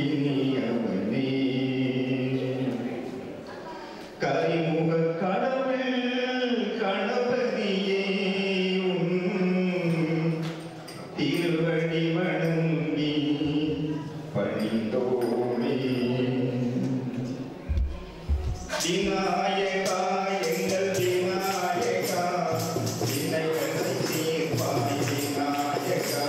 இனியவனே கரிமுக கடவுள் கணபதியே திருவடி வணங்கி பணிந்தோமே விநாயகா எங்கள் விநாயகா வினைகளை தீர்ப்பாய் விநாயகா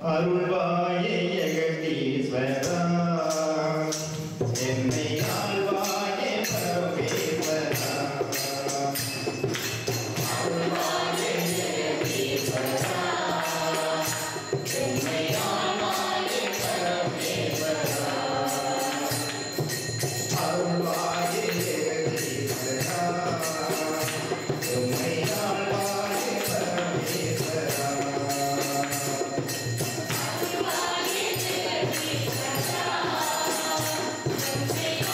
அருள்வாயே ஜெகதீஸ்வரா என்னை ஆள்வாயே பரமேஸ்வரா அருள்வாயே ஜெகதீஸ்வரா என்னை ஆள்வாயே பரமேஸ்வரா அருள்வாயே ஜெகதீஸ்வரா என்னை ஆள்வாயே Parameswara Thank you.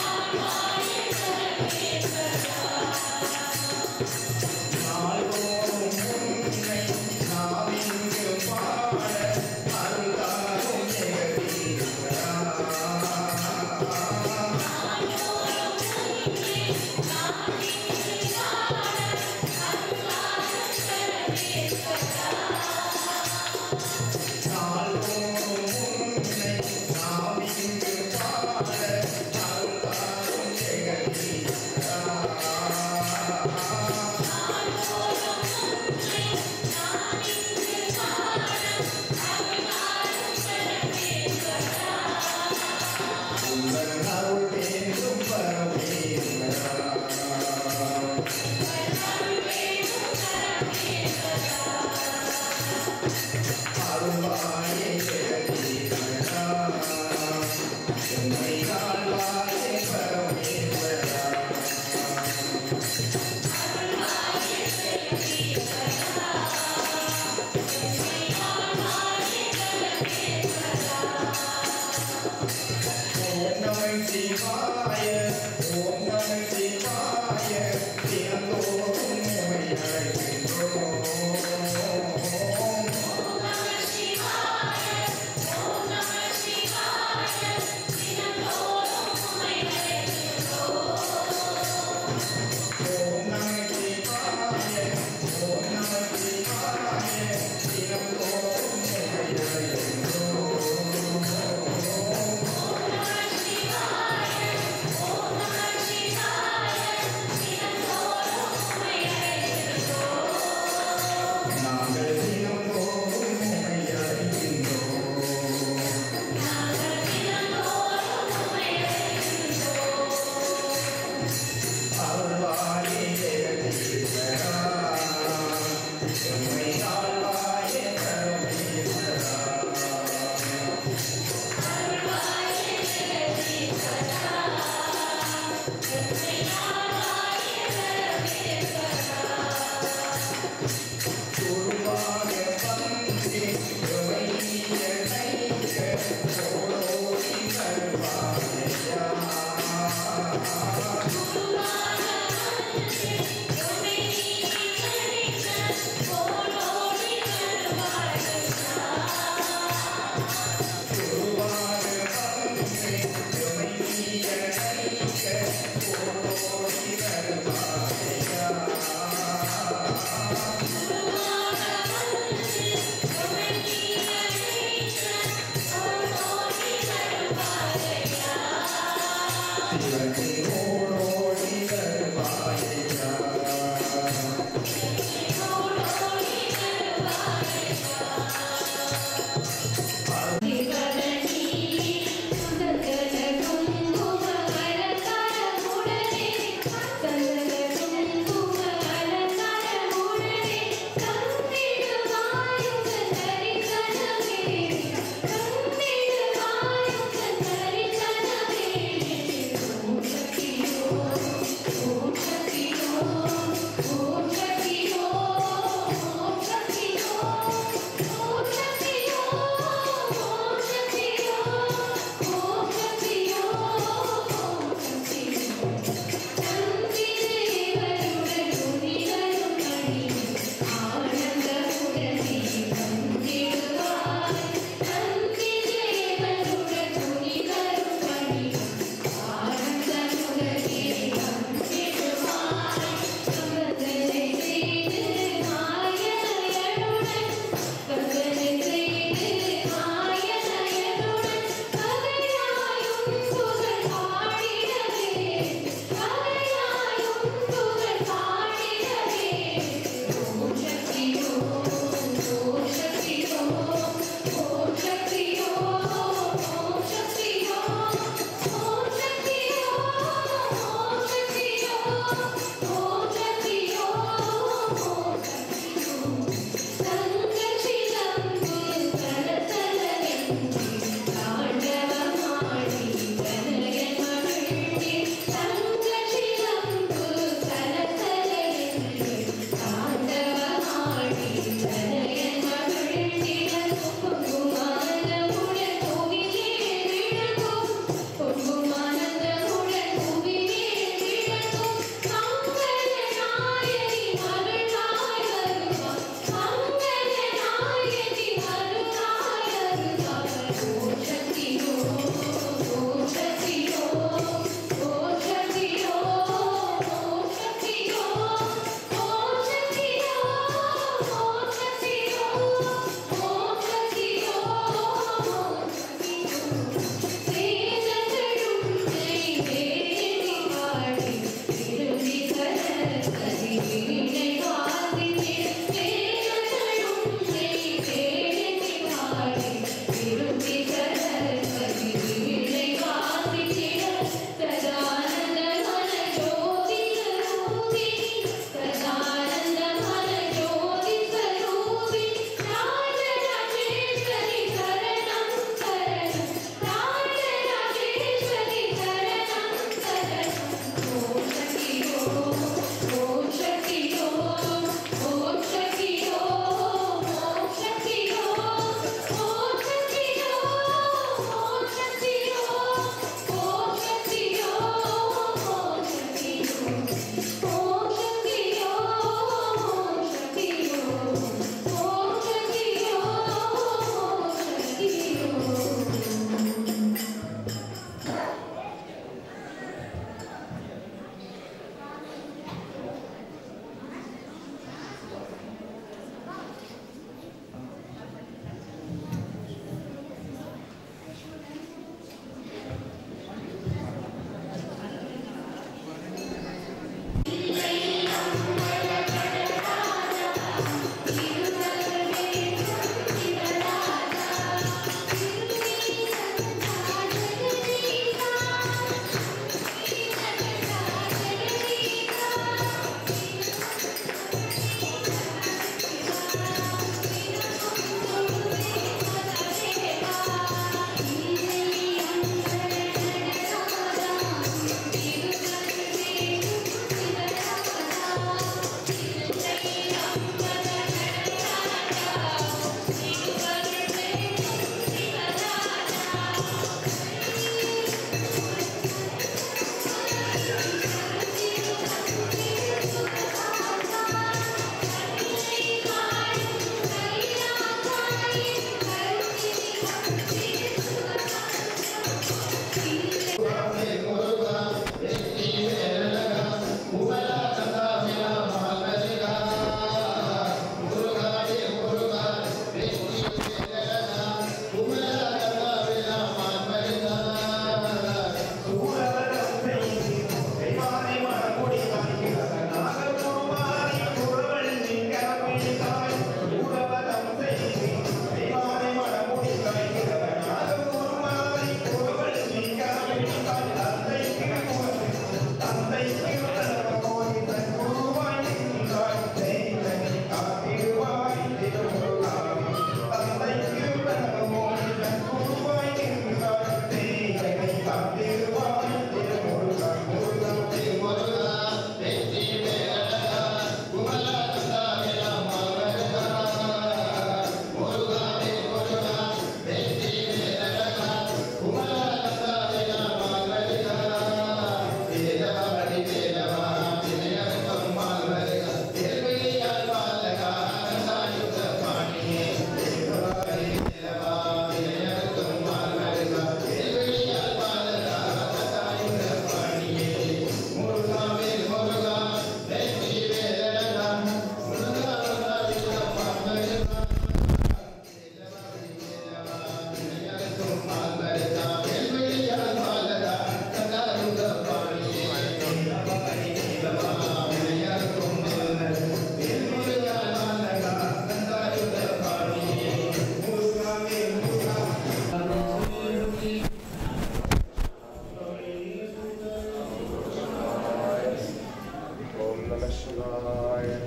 Shivaya.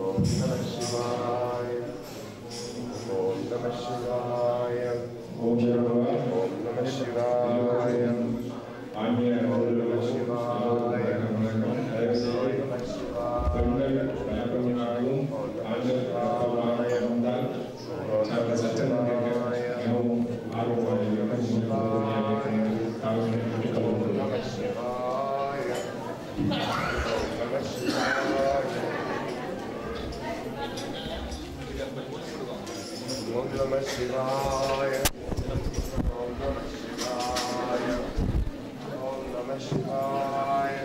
Om Namah Shivaya. Om Namah Shivaya. Om Namah Shivaya. ஆன்மீக Namah Shivaya. பெண்கள் வணக்கமாகவும் ஆண்கள் வணக்கமாக இருந்தால் சட்டம் மிகவும் ஆர்வமாக Om Namah Shivaya. Om Namah Shivaya. Om Namah Shivaya. Om Namah Shivaya.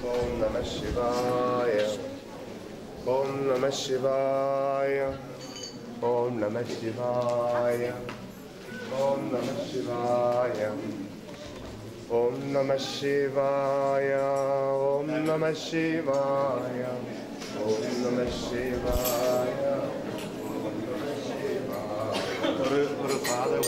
Om Namah Shivaya. Om Namah Shivaya. Om Namah Shivaya. Om Namah Shivaya. Om Namah Shivaya. Om Namah Shivaya. ஒரு பாதை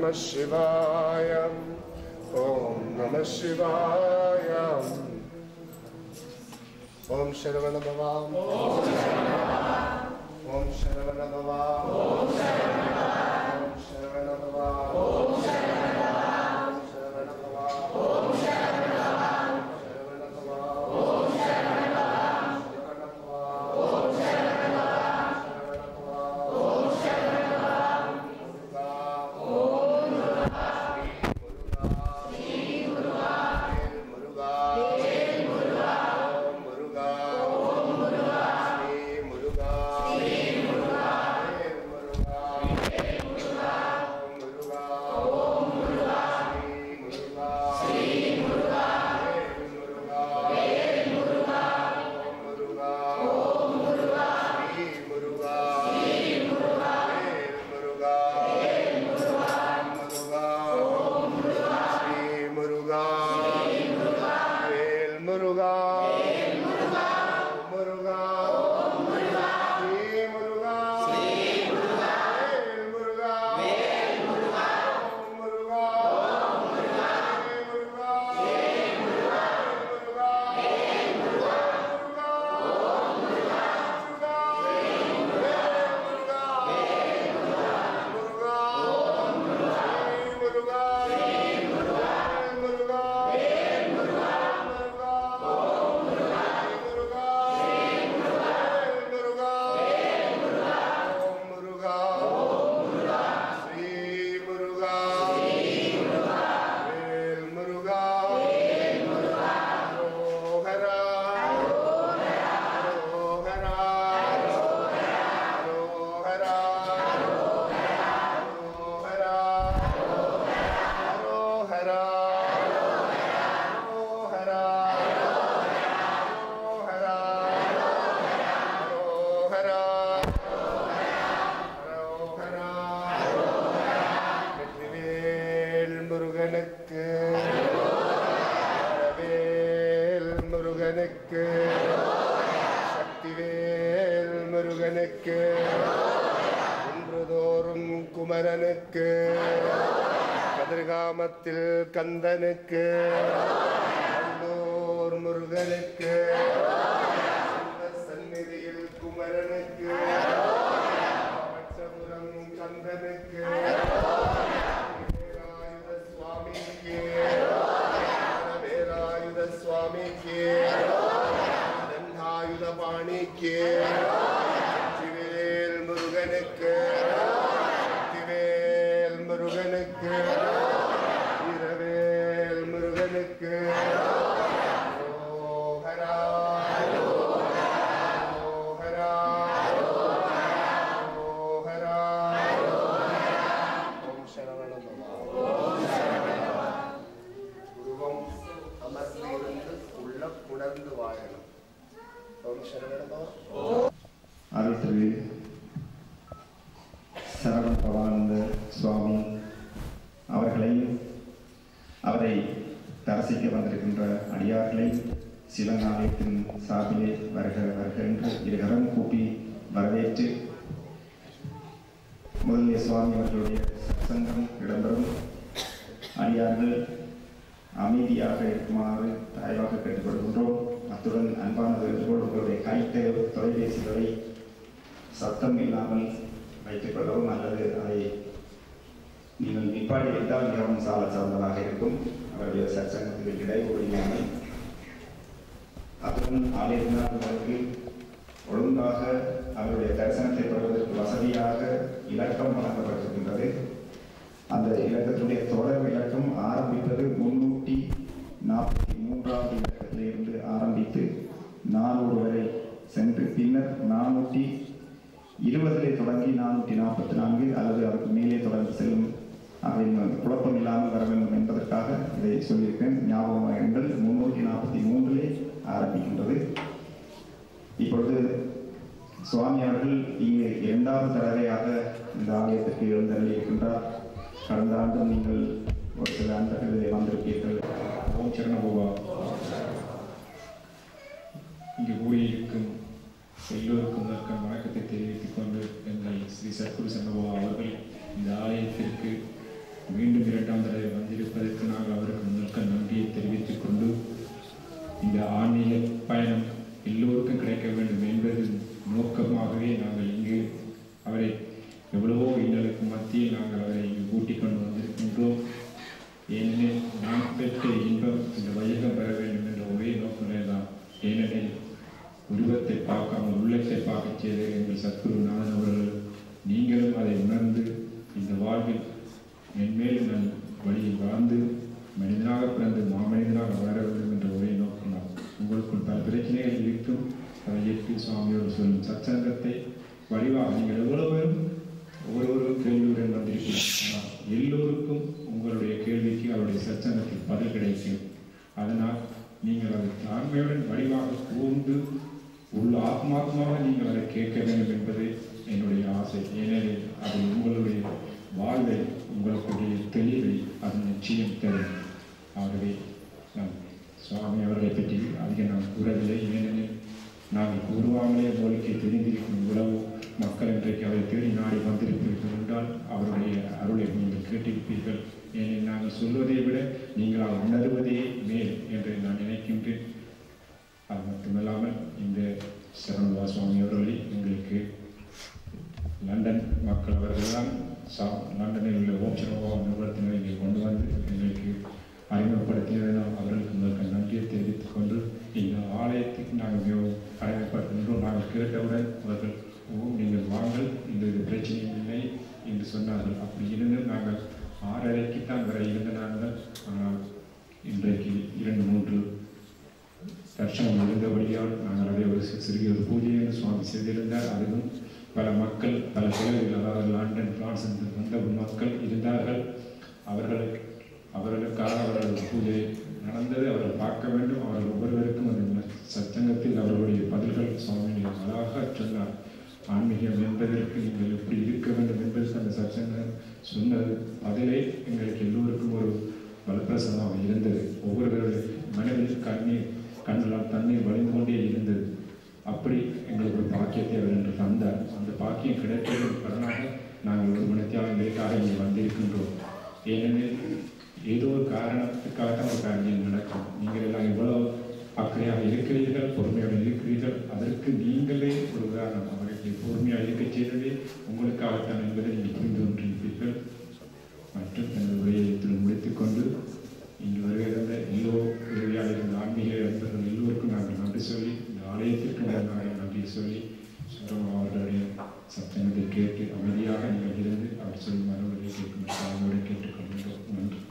Namah Shivaya. Om Namah Shivaya. Om Sharavana Bhava. Om Sharavana Bhava. Om Sharavana Bhava. Om Sharavana Bhava. Om Sharavana Bhava. Om Sharavana Bhava. Om Sharavana Bhava. Om Sharavana Bhava. Om Shri Muruga. Muruga. Muruga. Muruga. Om Muruga. Shri Muruga. Shri Muruga. Muruga. Muruga. Muruga. Om Muruga. Shri Muruga. Shri Muruga. Muruga. Muruga. Om Muruga. Shri Muruga. Shri Muruga. Muruga. Muruga. Om Muruga. Shri Muruga. Muruga. Muruga. Shri Muruga. Shri Muruga. Muruga. Muruga. Sakthivel முருகனுக்கு குன்றுதோறும் குமரனுக்கு கதிர்காமத்தில் கந்தனுக்கு contour முருகனுக்கு சந்நிதியில் குமரனுக்கு பச்சபுரம் கந்தனுக்கு வேலாயுத சுவாமிக்கு வேலாயுத சுவாமிக்கு தண்டாயுத பாணிக்கு சக்திவேல் முருகனுக்கு சக்திவேல் முருகனுக்கு வீரவேல் முருகனுக்கு ஓஹரா ஓஹரா ஓஹரா ஓம் சரவண குருவம் அமர்ந்திருந்து உள்ள உணர்ந்து வாழணும். ஓம் சரவண அருள் திரு சரவண பவானந்த சுவாமி அவர்களையும் அவரை தரிசிக்க வந்திருக்கின்ற அடியார்களை சிவநாயகத்தின் சார்பிலே வருக வருக என்று இருகரம் கூப்பி வரவேற்று முதலிய சுவாமி அவர்களுடைய சத்சங்கம் இடம்பெறும் அடியார்கள் அமைதியாக இருக்குமாறு தயவாக கேட்டுக்கொள்கின்றோம். அத்துடன் அன்பான வேண்டுகோள், உங்களுடைய கைத்த தொலைபேசிகளை சத்தம் இல்லாமல் வைத்துக் கொள்ளவும் அல்லது அதை நீங்கள் நிப்பாடி வைத்தால் மிகவும் சால சார்ந்ததாக இருக்கும். அவருடைய சத்சங்கத்துக்கு இடையூறு இல்லாமல் அத்துடன் ஆலயத்தினருக்கு ஒழுங்காக அவருடைய தரிசனத்தை பெறுவதற்கு வசதியாக இலக்கம் வழங்கப்பட்டிருக்கின்றது. அந்த இலக்கத்துடைய தொடர் இலக்கம் ஆரம்பிப்பது 343வது இலக்கத்திலிருந்து ஆரம்பித்து 400 வரை சென்று பின்னர் 420 தொடங்கி 444 அல்லது அதற்கு மேலே தொடர்ந்து செல்லும். அவை குழப்பம் இல்லாமல் வர வேண்டும் என்பதற்காக இதை சொல்லியிருக்கேன். ஞாபகம் எண்கள் 343 ஆரம்பிக்கின்றது. இப்பொழுது சுவாமி அவர்கள் இங்கு 2வது தடவையாக இந்த ஆலயத்திற்கு எழுந்தருளி இருக்கின்றார். கடந்த ஆண்டும் நீங்கள் ஒரு சில அந்தகளிலே வந்திருப்பீர்கள். ஓம் சரணபோவா. இங்கு கூடியிருக்கும் எல்லோருக்கும் வணக்கத்தை தெரிவித்துக் கொண்டு எங்கள் ஸ்ரீ சத்குரு சரணபோவா அவர்கள் இந்த ஆலயத்திற்கு மீண்டும் இரண்டாம் தடவை வந்திருப்பதற்கு நாங்கள் அவருக்கு முதற்க நன்றியை தெரிவித்துக் கொண்டு இந்த ஆன்மீக பயணம் எல்லோருக்கும் கிடைக்க வேண்டும் என்பது நோக்கமாகவே நாங்கள் இங்கு அவரை எவ்வளவோ இன்னலுக்கு மத்தியில் நாங்கள் அவரை இங்கு கூட்டிக் கொண்டு வந்திருக்கின்றோம். ஏனெனில் நான் பெற்ற இன்பம் இந்த வையகம் பெற வேண்டும் என்ற ஒரே நோக்கமே தான். ஏனெனில் உருவத்தை பார்க்காமல் உள்ளத்தை பார்க்க செய்த எங்கள் சத்குருநாதன் அவர்கள் நீங்களும் அதை உணர்ந்து இந்த வாழ்வில் மென்மேலும் நம் வழியில் வாழ்ந்து மனிதனாக பிறந்து மாமனிதனாக வளர வேண்டும் என்ற ஒரே நோக்கம் தான். உங்களுக்குள் பல பிரச்சனைகள் இருக்கும். அதை ஏற்று சுவாமியோடு சொல்லும் சச்சங்கத்தை வடிவாக நீங்கள் எவ்வளவு பேரும் ஒவ்வொரு கேள்வியுடன் வந்திருக்கிறோம். எல்லோருக்கும் உங்களுடைய கேள்விக்கு அவருடைய சச்சங்கத்தில் பதில் கிடைக்கும். அதனால் நீங்கள் அதை தாழ்மையுடன் வடிவாக கூர்ந்து உள்ள ஆத்மாத்மாக நீங்கள் அதை கேட்க வேண்டும் என்பது என்னுடைய ஆசை. ஏனெனில் அது உங்களுடைய வாழ்வை உங்களுடைய தெளிவை அது நிச்சயம் தரும். ஆகவே நாம் சுவாமி அவர்களை பற்றி அதிகம் நாம் கூறவில்லை. ஏனெனில் நாங்கள் கூறுவாமலே உங்களுக்கு தெரிந்திருக்கும் இவ்வளவு மக்கள் இன்றைக்கு அவரை தேடி நாடி வந்திருப்பீர்கள் என்றால் அவருடைய அருளை நீங்கள் கேட்டிருப்பீர்கள். ஏனெனில் நாங்கள் சொல்வதை விட நீங்கள் உணர்வதே மேல் என்று நான் நினைக்கின்றேன். அது மட்டுமல்லாமல் இந்த சரண்வா சுவாமி அவர்களை எங்களுக்கு லண்டன் மக்கள் அவர்கள்தான் லண்டனில் உள்ள ஓப்சனோவா நிறுவனத்தினர் இங்கே கொண்டு வந்து எங்களுக்கு அறிமுகப்படுத்தினதும் அவர்களுக்கு முதற்கு நன்றியை தெரிவித்துக் கொண்டு இந்த ஆலயத்துக்கு நாங்கள் மிகவும் கடமைப்படுத்துகின்றோம். நாங்கள் கேட்டவுடன் அவர்கள் நீங்கள் வாங்கள், இந்த பிரச்சனையும் இல்லை என்று சொன்னார்கள். அப்படி இருந்து நாங்கள் 6:30க்குத்தான் வர இருந்த நாங்கள், ஆனால் இன்றைக்கு 2-3 தர்ஷனம் இருந்தபடியால் நாங்கள் அதை ஒரு சிறிய ஒரு பூஜையை சுவாமி செய்திருந்தார். அதுவும் பல மக்கள் பல தொழில்கள், அதாவது லண்டன் பிரான்ஸ் வந்த மக்கள் இருந்தார்கள். அவர்களுக்காக அவர்கள் பூஜை நடந்தது. அவர்கள் பார்க்க வேண்டும். அவர்கள் ஒவ்வொருவருக்கும் அந்த சச்சங்கத்தில் அவர்களுடைய பதில்கள் சுவாமி அழகாக சொன்னார். ஆன்மீகம் என்பதற்கு நீங்கள் எப்படி இருக்க வேண்டும் என்பதற்கு அந்த சச்சங்கம் சொன்னது பதிலே எங்களுக்கு எல்லோருக்கும் ஒரு பலப்பிரசமாக இருந்தது. ஒவ்வொருவருடைய மனதில் கண்ணால் தண்ணீர் வழிந்து கொண்டே இருந்தது. அப்படி எங்களுக்கு ஒரு பாக்கியத்தை அவர் என்று தந்தார். அந்த பாக்கியம் கிடைத்ததன் பலனாக நாங்கள் ஒரு மணித்தியாலம் லேட்டாக இங்கே வந்திருக்கின்றோம். ஏனெனில் ஏதோ ஒரு காரணத்துக்காக ஒரு காரியம் நடக்கும். நீங்கள் எல்லாம் எவ்வளவு அக்கறையாக இருக்கிறீர்கள், பொறுமையாக இருக்கிறீர்கள், அதற்கு நீங்களே ஒரு உதாரணம். அவர்களை பொறுமையாக இருக்க செய்ததே உங்களுக்காகத்தான் என்பதை நீங்கள் புரிந்து கொண்டிருப்பீர்கள். மற்றும் எனது உரையை முடித்துக்கொண்டு இங்கு வருகிற எல்லோ உதவியாக இருந்த ஆன்மீக நண்பர்கள் எல்லோருக்கும் நாங்கள் நன்றி சொல்லி, இந்த ஆலயத்திற்கு நாங்கள் நன்றி சொல்லி, சுரம் அவர்களுடைய சத்தங்களை கேட்டு அமைதியாக நீங்கள் இருந்து அவர் சொல்லும் மறுவதை கேட்கும் தாழ்வோடு கேட்டுக்கொள்கின்றோம். நன்றி.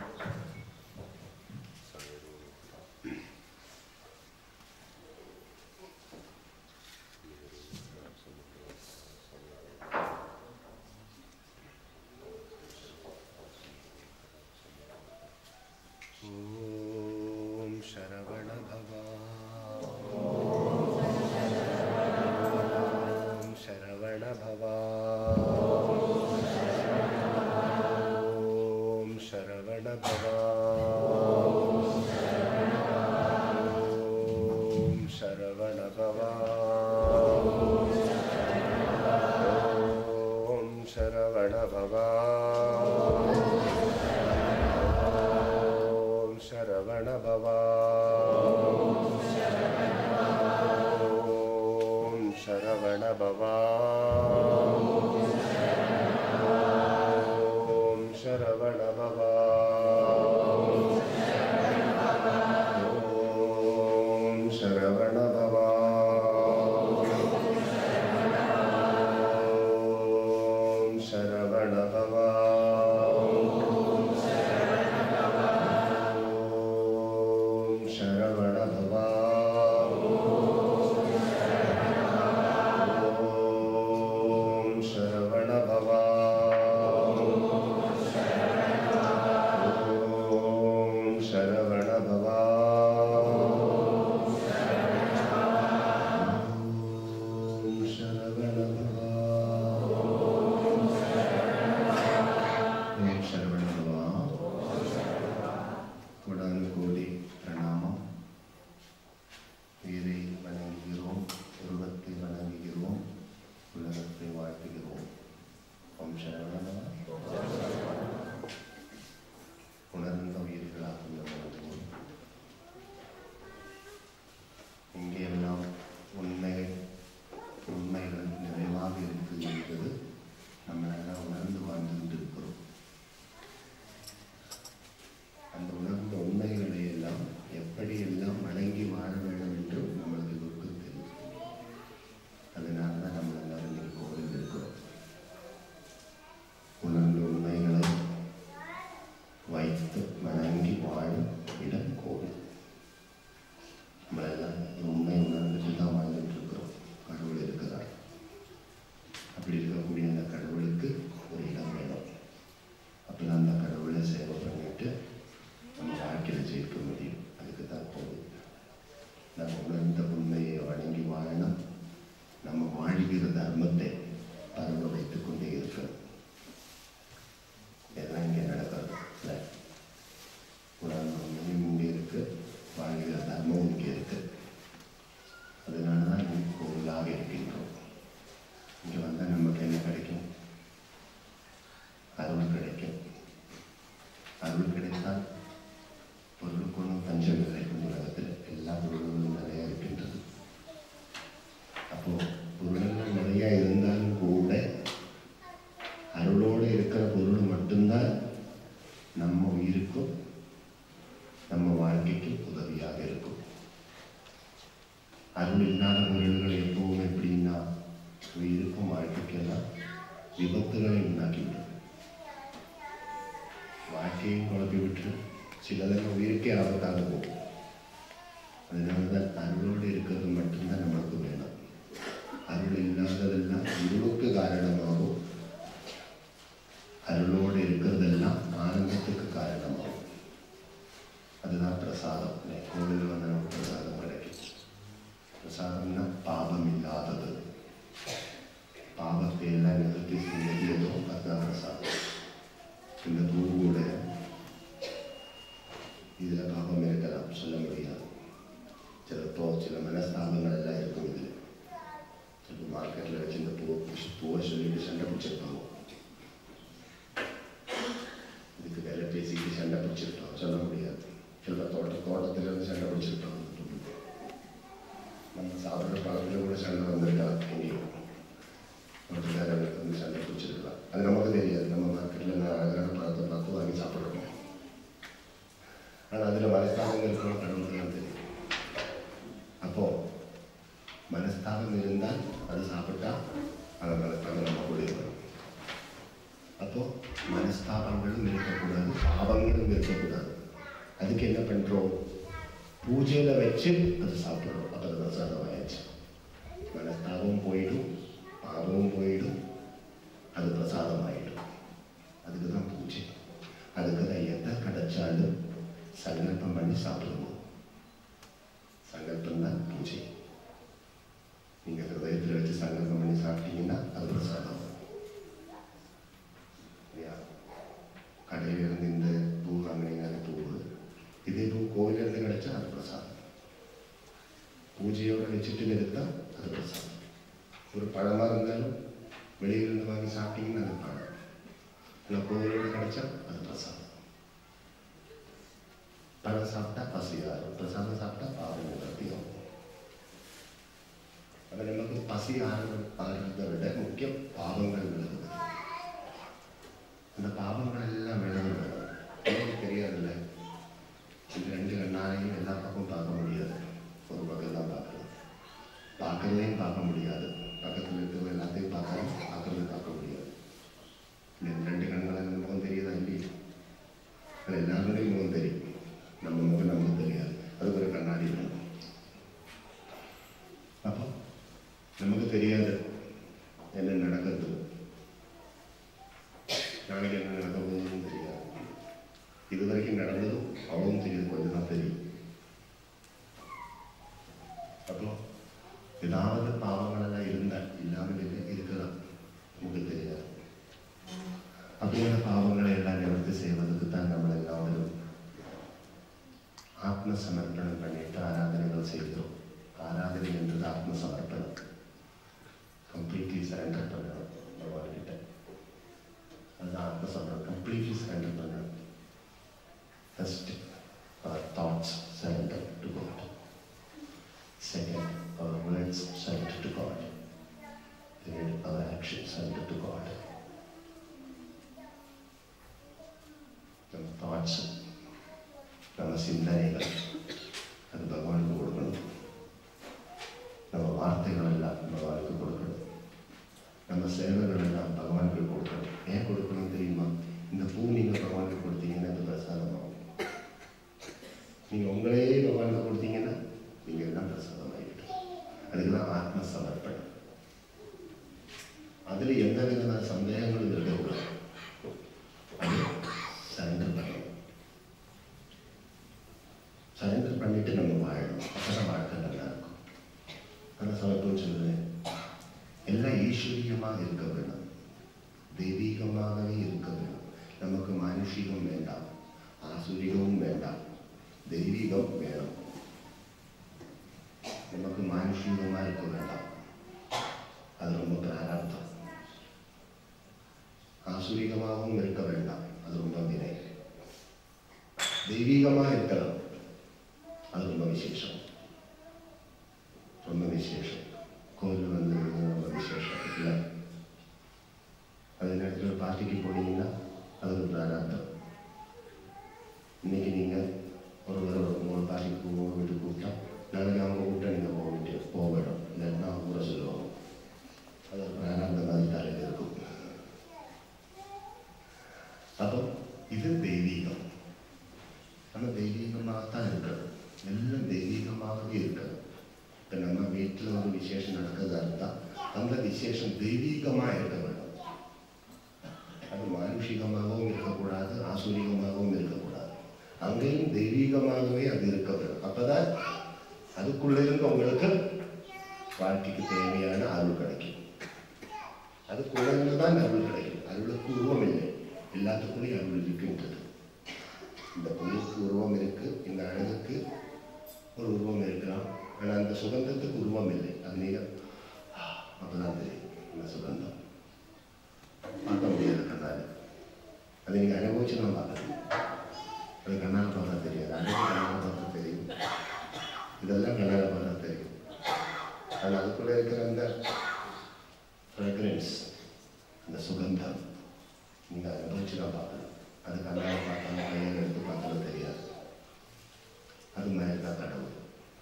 அருள் கிடைத்தால் பொருளுக்கு பஞ்சம் இல்லை. உலகத்தில் எல்லா பொருள்களும் நிறைய இருக்கின்றது. அப்போ பொருள்கள் நிறைய இருந்தாலும் கூட அருளோடு இருக்கிற பொருள் மட்டும்தான் நம்ம உயிருக்கும் நம்ம வாழ்க்கைக்கு உதவியாக இருக்கும். அருள் இல்லாத பொருள்கள் எப்பவும் எப்படின்னா உயிருக்கும் வாழ்க்கைக்கெல்லாம் விபத்துகளை உண்டாக்கிவிடும். வாழ்க்கையும் குழப்பி விட்டு சிலதெல்லாம் உயிருக்கே ஆபத்தாக போகும். அதனால்தான் அருளோடு இருக்கிறது மட்டும்தான் நம்மளுக்கு வேணும். அருள் இல்லாததெல்லாம் இருளுக்கு காரணமாகும். அருளோடு இருக்கிறதெல்லாம் ஆனந்தத்துக்கு காரணமாகும். அதுதான் பிரசாதம். கோவிலில் வந்து நமக்கு பிரசாதம் கிடைக்கும். பிரசாதம்னா பாபம் இல்லாதது. பாவத்தை எல்லாம் நிறுத்தி செஞ்சதோ அதுதான் பிரசாதம். இந்த பூ கூட இதில் பாபம் இருக்கலாம், சொல்ல முடியாது. சில மனஸ்தாபங்கள் எல்லாம் இருக்கும். இதில் சில மார்க்கெட்டில் வச்சு இந்த பூவை சொல்லிட்டு சண்டை பிடிச்சிருப்பாங்க. இதுக்கு வேலை பேசிட்டு சண்டை பிடிச்சிருப்பாங்க, சொல்ல முடியாது. சில தோட்டத்தில் இருந்து சண்டை பிடிச்சிருப்பாங்க. நம்ம சாப்பிட்ற பழத்தில் கூட சண்டை வந்திருக்கலாம். எங்கேயும் தோட்டக்காரர்களுக்கு வந்து சண்டை பிடிச்சிருக்கலாம். அது நமக்கு தெரியாது. நம்ம மார்க்கெட்டில் அழகான பழத்தை பார்த்து வாங்கி சாப்பிட்றோம். ஆனால் அதில் மனஸ்தாபம் இருக்கணும், கடவுளுக்கு தான் தெரியும். அப்போ மனஸ்தாபம் இருந்தால் அது சாப்பிட்டா அந்த மனஸ்தாபம் நம்ம கூட இருக்கணும். அப்போ மனஸ்தாபங்களும் இருக்கக்கூடாது, பாவங்களும் இருக்கக்கூடாது. அதுக்கு என்ன பண்ணுறோம்? பூஜையில் வச்சு அது சாப்பிட்றோம். அப்போ அது பிரசாதம் ஆயிடுச்சு. மனஸ்தாபம் போயிடும், பாவமும் போயிடும், அது பிரசாதம் ஆகிடும். அதுக்கு தான் பூஜை. அதுக்கு தான் எதை கிடைச்சாலும் சங்கல்பம் பண்ணி சாப்பிடணும். சங்கல்பம் தான் பூஜை. நீங்கள் ஹிருதயத்தில் வச்சு சங்கல்பம் பண்ணி சாப்பிட்டீங்கன்னா அது பிரசாதம். கடையிலிருந்து இந்த பூ வாங்கினீங்கன்னா பூ, இதே பூ கோவிலிருந்து கிடைச்சா அது பிரசாதம். பூஜையோடு வச்சுட்டு இருந்தால் அது பிரசாதம். ஒரு பழமாக இருந்தாலும் வெளியிலிருந்து வாங்கி சாப்பிட்டீங்கன்னா அது பழம். இல்லை கோவிலோடு கிடைச்சா அது பிரசாதம். பழம் சாப்பிட்டா பசியாகும், பிரசாதம் சாப்பிட்டா பாவம் நிவர்த்தியாகும். அப்போ நமக்கு பசி ஆகிறத விட முக்கியம் பாவங்கள் விலகுது. அந்த பாவங்கள் எல்லாம் விலகுது. எனக்கு தெரியாதுல்ல, இந்த 2 கண்ணாலையும் எல்லா பக்கமும் பார்க்க முடியாது. ஒரு பக்கம் தான் பார்க்கணும். பார்க்கறதையும் பார்க்க முடியாது. பக்கத்தில் இருக்கிற எல்லாத்தையும் பார்க்கறது பார்க்க முடியாது. இந்த 2 கண்களை முகம் தெரியுதா இல்லையா? அது எல்லாருடைய முகம் தெரியும். நம்ம முகம் நமக்கு தெரியாது. அதுக்கு ஒரு கண்ணாடி வேணும். அப்போ நமக்கு தெரியாது என்ன நடக்கிறது, நாளைக்கு என்ன நடக்க போகுதுன்னு தெரியாது. இதுவரைக்கும் நடந்ததும் அவ்வளவும் தெரியாது, கொஞ்சம் தான் தெரியும். அப்போ ஏதாவது பாவங்கள் எல்லாம் இருந்தால் இல்லாமல் இருக்கலாம், நமக்கு தெரியாது. அப்படியான பாவங்களை எல்லாம் நிவர்த்தி செய்வதற்கு தான் நம்ம எல்லாரும் ஆத்ம சமர்ப்பணம் பண்ணிட்டு ஆராதனைகள் செய்கிறோம். ஆராதனை என்றது ஆத்ம சமர்ப்பணம். கம்ப்ளீட்லி சரண்டர் பண்ணணும் பகவான்கிட்ட. அதுதான் ஆத்ம சமர்ப்பணம். கம்ப்ளீட்லி சரண்டர் பண்ணணும். First our thoughts surrender to God. Second, our words surrender to God. Third, our actions surrender to God. நம்ம தாட்ஸ், நம்ம சிந்தனைகள் அது பகவானுக்கு கொடுக்கணும். நம்ம வார்த்தைகள் எல்லாம் பகவானுக்கு கொடுக்கணும். நம்ம சேவைகள் எல்லாம் பகவானுக்கு கொடுக்கணும். ஏன் கொடுக்கணும் தெரியுமா? இந்த பூ நீங்கள் பகவானுக்கு கொடுத்தீங்கன்னா அது பிரசாதமாகும். நீங்கள் உங்களே பகவானுக்கு கொடுத்தீங்கன்னா நீங்கள் எல்லாம் பிரசாதமாகிவிடும். அதுக்குதான் ஆத்ம சமர்ப்பணம். அதில் எந்த விதமான சந்தேகங்களும் இருக்கக்கூடாது. அது சரண்டர் பண்ணணும். சரண்டர் பண்ணிட்டு நம்ம வாழணும். அப்பதான் வாழ்க்கை நல்லா இருக்கும். ஆனால் சமர்ப்பம் சொல்லுவேன், எல்லாம் ஈஸ்வரியமாக இருக்க வேணும், தெய்வீகமாகவே இருக்க வேணும். நமக்கு மானுஷிகம் வேண்டாம், ஆசுரிகமும் வேண்டாம், தெய்வீகம் வேணும். நமக்கு மானுஷிகமாக இருக்க வேண்டாம், அது ரொம்ப பிராரப்தம். ஆசுரிகமாகவும் இருக்க வேண்டாம், அது ரொம்ப வினை. தெய்வீகமாக இருக்கலாம். அது ரொம்ப விசேஷம், ரொம்ப விசேஷம். கோவில் வந்து ரொம்ப விசேஷம் இல்லை. அதே நேரத்தில் ஒரு பார்ட்டிக்கு போனீங்கன்னா அது ஒரு பிராராப்தம். இன்னைக்கு நீங்கள் ஒரு பார்ட்டிக்கு போவோம், வீட்டுக்கு கூப்பிட்டா நாளைக்கு அவங்க கூப்பிட்டா நீங்கள் போக வேணும், இல்லைன்னா அவங்க கூட சொல்லுவாங்க. அது ஒரு பிராராப்தம் மாதிரி தலையில் இருக்கும். அப்போ இது தெய்வீகம். நம்ம தெய்வீகமாகத்தான் இருக்கிறது, எல்லாம் தெய்வீகமாகவே இருக்கிறது. இப்போ நம்ம வீட்டில் ஒரு விசேஷம் நடக்கிறதா இருந்தால் அந்த விசேஷம் தெய்வீகமாக இருக்க வேண்டும். அது மானுஷிகமாகவும் இருக்கக்கூடாது, ஆசூரிகமாகவும் இருக்கக்கூடாது. அங்கேயும் தெய்வீகமாகவே அது இருக்க வேண்டும். அப்போதான் அதுக்குள்ளே இருந்து உங்களுக்கு வாழ்க்கைக்கு தேவையான அருள் கிடைக்கும். அதுக்குள்ளே இருந்து தான் அருள் கிடைக்கும். அருளுக்கு உருவம் இல்லை, எல்லாத்துக்குள்ளேயும் அருள் இருக்கின்றது. இந்த பொண்ணுக்கு உருவம் இருக்கு, இந்த அழகுக்கு ஒரு உருவம் இருக்கலாம். ஆனால் அந்த சுகந்தத்துக்கு உருவம் இல்லை. அது நீங்கள் அப்போதான் தெரியும். இந்த சுகந்தம் பார்க்க முடியாது கண்ணால். அதை நீங்கள் அனுபவிச்சு தான் பார்க்கணும். அது கண்ணால் பார்த்தா தெரியாது, அழகு கண்ணால் பார்த்தா தெரியும், இதெல்லாம் கண்ணால் பார்த்தா தெரியும். ஆனால் அதுக்குள்ளே இருக்கிற அந்த ஃப்ராக்ரன்ஸ், அந்த சுகந்தம் நீங்கள் அனுபவிச்சு தான் பார்க்கணும். அது கண்ணால் பார்த்தாலும் கையில் எடுத்து பார்த்தாலும் தெரியாது. அது மாதிரி தான் கடவுள்.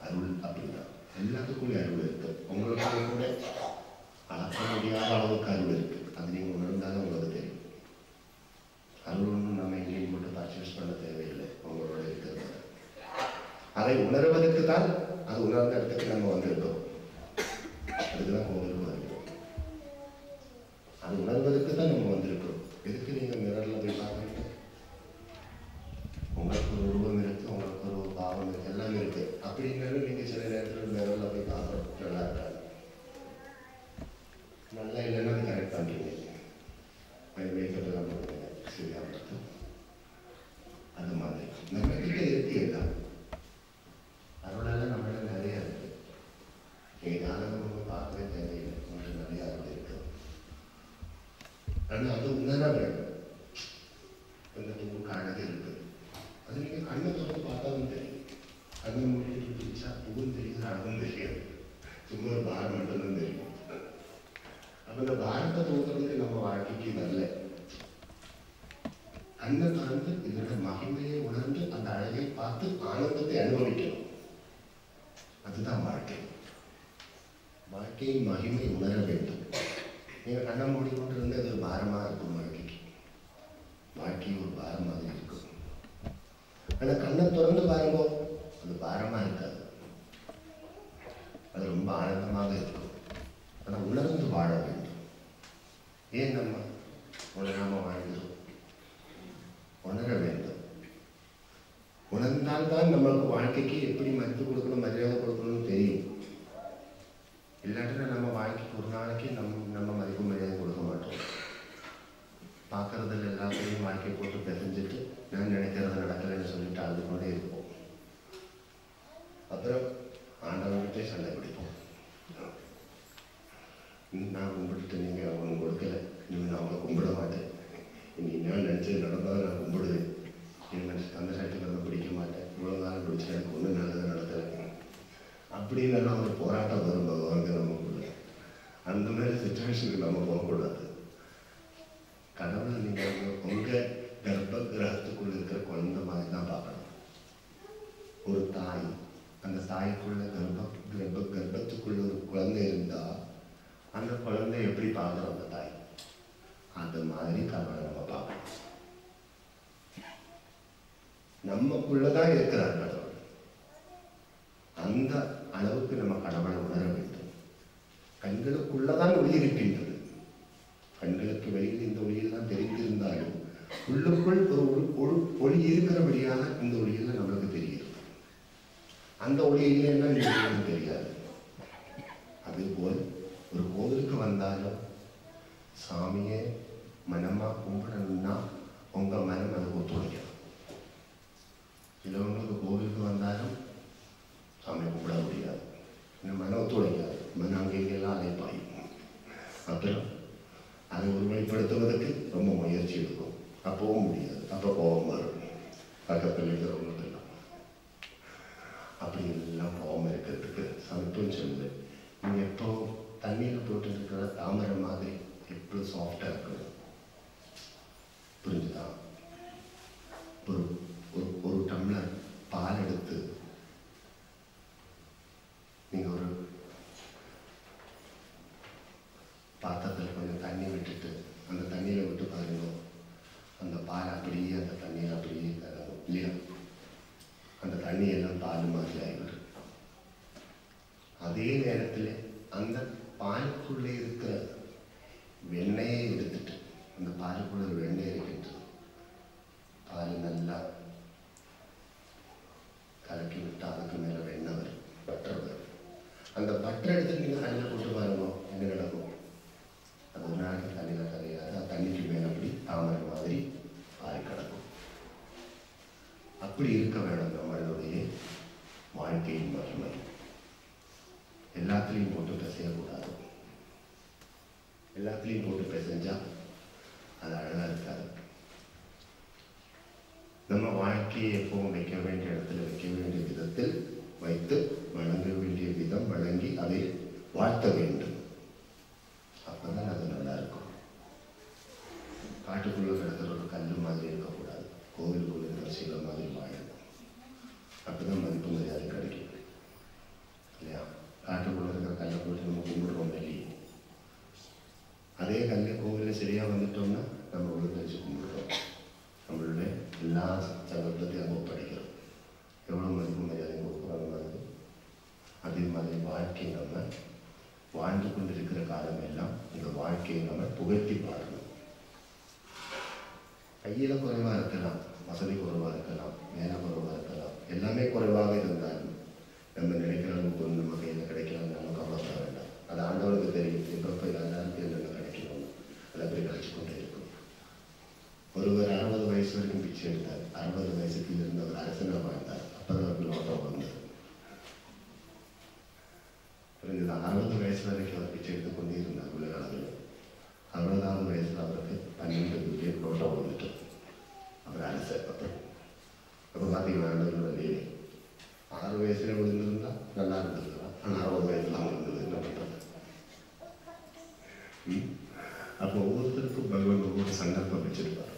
அருள் அப்படின்னா எல்லாத்துக்குள்ளே அருள் இருக்கு. உங்களுக்கு கூட அளக்க முடியாத அளவுக்கு அருள் இருக்கு. அது நீங்கள் உணர்ந்தாலும் உங்களுக்கு தெரியும். அருள் ஒன்றும் நம்ம எங்கேயும் மட்டும் பர்ச்சேஸ் பண்ண தேவையில்லை, உங்களோட இருக்கிறது. அதை உணர்வதற்கு தான், அது உணர்ந்த இடத்துக்கு நம்ம வந்திருக்கோம். அதுக்குதான் கோவிலுக்கு வந்திருக்கோம். அது உணர்வதற்கு தான் நம்ம வந்திருக்கிறோம். எதுக்கு நீங்கள் மிரரில் போய் பார்க்குறீங்க? உங்களுக்கு ஒரு உருவம் இருக்கு, உங்களுக்கு ஒரு பாவம் இருக்கு, எல்லாமே இருக்கு. அப்படின்னாலும் நீங்கள் சில நேரத்தில் மிரரில் போய் பார்க்குறோம், நல்லா இருக்காது, நல்லா இல்லைன்னா அது கரெக்ட் பண்ணுறீங்க, மேக்கப்லாம் பண்ணுறீங்க, சரியா பார்த்து. அது மாதிரி நம்ம கிட்ட இருக்கு எல்லாம். அருளெல்லாம் நம்மள நிறைய இருக்கு. நீங்கள் ஜாதகம் ஒன்று பார்க்கவே தேவையில்லை, உங்களுக்கு நிறைய அருள் இருக்கு. ஆனால் அது உண்மைனா வேணும். உங்களுக்கு அழகு இருக்கு, அது நீங்கள் கண்ணை தொடர்ந்து பார்த்தாலும் தெரியும். கண்ணை மூடிட்டு பிடிச்சா பூவும் தெரியுது, அழகும் தெரியாது, சும்மா ஒரு பாரம் மட்டும்தான் தெரியும். அப்போ இந்த பாரத்தை தூக்குறதுக்கு நம்ம வாழ்க்கைக்கு வரல. கண்ணை திறந்து இதோட மகிமையை உணர்ந்து அந்த அழகை பார்த்து ஆனந்தத்தை அனுபவிக்கணும். அதுதான் வாழ்க்கை. வாழ்க்கையின் மகிமை உணர வேண்டும். நீங்கள் கண்ணை மூடிக்கொண்டு இருந்து அது ஒரு பாரமாக இருக்கும். வாழ்க்கை ஒரு பாரம் மாதிரி இருக்கும். ஆனால் கண்ணை திறந்து பாருங்க, அது பாரமாக இருக்காது, அது ரொம்ப ஆனந்தமாக இருக்கும். ஆனால் உணர்ந்து வாழ வேண்டும். ஏன் நம்ம உணராமல் வாழ்கிறோம்? உணர வேண்டும். உணர்ந்தால்தான் நம்மளுக்கு வாழ்க்கைக்கு எப்படி மதிப்பு கொடுக்கணும், மரியாதை கொடுக்கணும்னு தெரியும். இல்லாட்டினா நம்ம வாழ்க்கைக்கு ஒரு நாளைக்கு நம்ம மதிப்பு மரியாதை கொடுக்க மாட்டோம். பார்க்கறதுல எல்லாத்தையும் வாழ்க்கையை போட்டு பிசைஞ்சிட்டு நான் நினைக்கிறது நடக்கலைன்னு சொல்லிட்டு அது கொண்டே இருப்போம். அப்புறம் ஆண்டவன்கிட்டே சண்டை பிடிப்போம். நான் கும்பிட்டுட்டு நீங்கள் அவனுக்கு கொடுக்கல, நான் அவங்களை கும்பிட மாட்டேன், இனி நான் நினச்சது நடந்தாலும் நான் கும்பிடுவேன், இனிமேல் அந்த சட்டத்தில் வந்து பிடிக்க மாட்டேன், இவ்வளோ காலம் பிடிச்சா எனக்கு ஒன்றும் நல்லது நடத்தலை அப்படின்னு ஒரு போராட்டம் வரும் பகவானுக்கு நமக்குள்ள. அந்த மாதிரி சிச்சுவேஷனுக்கு நம்ம போகக்கூடாது. கடவுள் நீங்கள் உங்கள் கர்ப்ப கிரகத்துக்குள்ள இருக்கிற குழந்தை மாதிரி தான் பார்க்கணும். ஒரு தாய், அந்த தாய்க்குள்ள கர்ப்பத்துக்குள்ள ஒரு குழந்தை இருந்தால் அந்த குழந்தை எப்படி பார்க்குறோம் அந்த தாய், அந்த மாதிரி கடவுளை நம்ம பார்க்கணும். நமக்குள்ளதான் இருக்கிறார் கடவுள். அந்த அளவுக்கு நம்ம கடவுளை உணர வேண்டும். கண்களுக்குள்ளதான் ஒளி இருக்கின்றது. கண்களுக்கு வெளியில் இந்த ஒளியெல்லாம் தெரிந்திருந்தாலும் உள்ளுக்குள் ஒரு ஒளி இருக்கிறபடியாக இந்த ஒளியெல்லாம் நம்மளுக்கு தெரிகிறது. அந்த ஒளி இல்லைன்னா இந்த ஒளியெல்லாம் தெரியாது. அதுபோல் ஒரு கோவிலுக்கு வந்தாலும் சாமியை மனமா கும்பிடணும்னா உங்க மனம் அது ஒத்துழைக்கணும். சிலவங்களுக்கு கோவிலுக்கு வந்தாலும் சாமியை கும்பிட முடியாது, இந்த மனம் ஒத்துழைக்காது, மனம் அங்கெங்கெல்லாம் அலைப்பாயும். அப்புறம் அதை ஒருமைப்படுத்துவதற்கு ரொம்ப முயற்சி எடுக்கும், அப்பவும் முடியாது, அப்போ கோபம் வரும். பக்கத்தில் இருக்கிறவங்களுக்கெல்லாம். அப்படி எல்லாம் போகாமல் இருக்கிறதுக்கு சமைப்புன்னு சொல்லுது. நீங்கள் எப்போ தண்ணியில் போட்டு இருக்கிற தாமரை மாதிரி எப்போ சாஃப்டாக இருக்கணும். புரிஞ்சுதா? ஒரு டம்ளர் பால் எடுத்து நீங்கள் ஒரு பாத்திரத்தில் கொஞ்சம் தண்ணி விட்டுட்டு அந்த தண்ணியில் விட்டு பாருங்க, அந்த பால் அப்படியே அந்த தண்ணியில் அப்படியே தரணும் இல்லையா? அந்த தண்ணி எல்லாம் பால் மாதிரி ஆகிவிடும். அதே நேரத்தில் அந்த பாலுக்குள்ளே இருக்கிற வெண்ணெயை எடுத்துட்டு, அந்த பாலுக்குள்ள ஒரு வெண்ணெய் இருக்கின்றது, பால் நல்லா கலக்கி விட்டு அதுக்கு மேலே வெண்ணெய் வரும், பட்டர் வரும். அந்த பட்டர் எடுத்து நீங்கள் தண்ணியில் போட்டு பாருங்க, என்ன நடக்கும்? அது ஒரு நாளைக்கு தண்ணியில் கரையாது. அது தண்ணிக்கு மேலே அப்படி தாமரை மாதிரி பால் கிடக்கும். அப்படி இருக்க வேணும் நம்மளுடைய வாழ்க்கையின் மகிமை. எல்லாத்துலேயும் போட்டு பிசையக்கூடாது. எல்லாத்துலேயும் போட்டு பிசைஞ்சா அது அழகாக இருக்காது. நம்ம வாழ்க்கையை எப்பவும் வைக்க வேண்டிய இடத்துல வைக்க வேண்டிய விதத்தில் வைத்து வணங்க வேண்டிய விதம் வழங்கி அதை வாழ்த்த வேண்டும். அப்பதான் அது நல்லா இருக்கும். காட்டுக்குள்ள கிடக்கிற ஒரு கல்லு மாதிரி இருக்கக்கூடாது. கோவிலுக்குள்ள இருக்கிற சில மாதிரி வாழணும். அப்பதான் மதிப்பு மரியாதை கிடைக்கும் இல்லையா? காட்டுக்குள்ள இருக்கிற கல்லை போட்டு நம்ம கும்பிடுறோம் வெளியே. அதே கல்லை கோவிலில் சரியா வந்துட்டோம்னா நம்ம ஒழுங்கரிச்சு கும்பிடுறோம். நம்மளுடைய எல்லா சங்கத்தையும் அங்கே படிக்கிறோம். எவ்வளோ மதிப்பு மரியாதை கொடுக்குறோம் மாதிரி. அதே மாதிரி வாழ்க்கை நம்ம வாழ்ந்து கொண்டிருக்கிற காலம் எல்லாம் இந்த வாழ்க்கையை நம்ம புகழ்த்தி பாடணும். கையில் குறைவாக இருக்கலாம், வசதி குறைவாக இருக்கலாம், வேலை குறைவாக இருக்கலாம், எல்லாமே குறைவாக இருந்தாலும் நம்ம நினைக்கிற அளவுக்கு ஒன்று நம்ம கையில் கிடைக்கலாம்னு நம்ம கவலைப்பட வேண்டாம். அது ஆண்டவனுக்கு தெரியும். எப்போ எல்லாருக்கும் என்னென்ன கிடைக்கணும் அதை அப்படி கழிச்சு கொண்டே இருக்கும். ஒருவர் 60 வயசு வரைக்கும் பிச்சை எடுத்தார். 60 வயசுக்கு இருந்தவர் அரசனாக வாழ்ந்தார். அப்போதான் அவருக்கு நோட்டம் வந்தது. புரிஞ்சுதா? 60 வயசு வரைக்கும் அவர் பிச்சை எடுத்து கொண்டே இருந்தார் உலக அளவில். 60வது வயசில் அவருக்கு 12 பில்லியன் நோட்டம் வந்துட்டு அவர் அரசர். அப்போ பார்த்தீங்கன்னா ஆண்டவரோட வேலை 6 வயசுல விழுந்திருந்தா நல்லா இருந்திருக்கலாம். ஆனால் 60 வயசுல இருந்தது என்ன பண்ணுறது? அப்போ ஒவ்வொருத்தருக்கும் பகவான் ஒவ்வொரு சந்தர்ப்பம் வச்சிருப்பார்.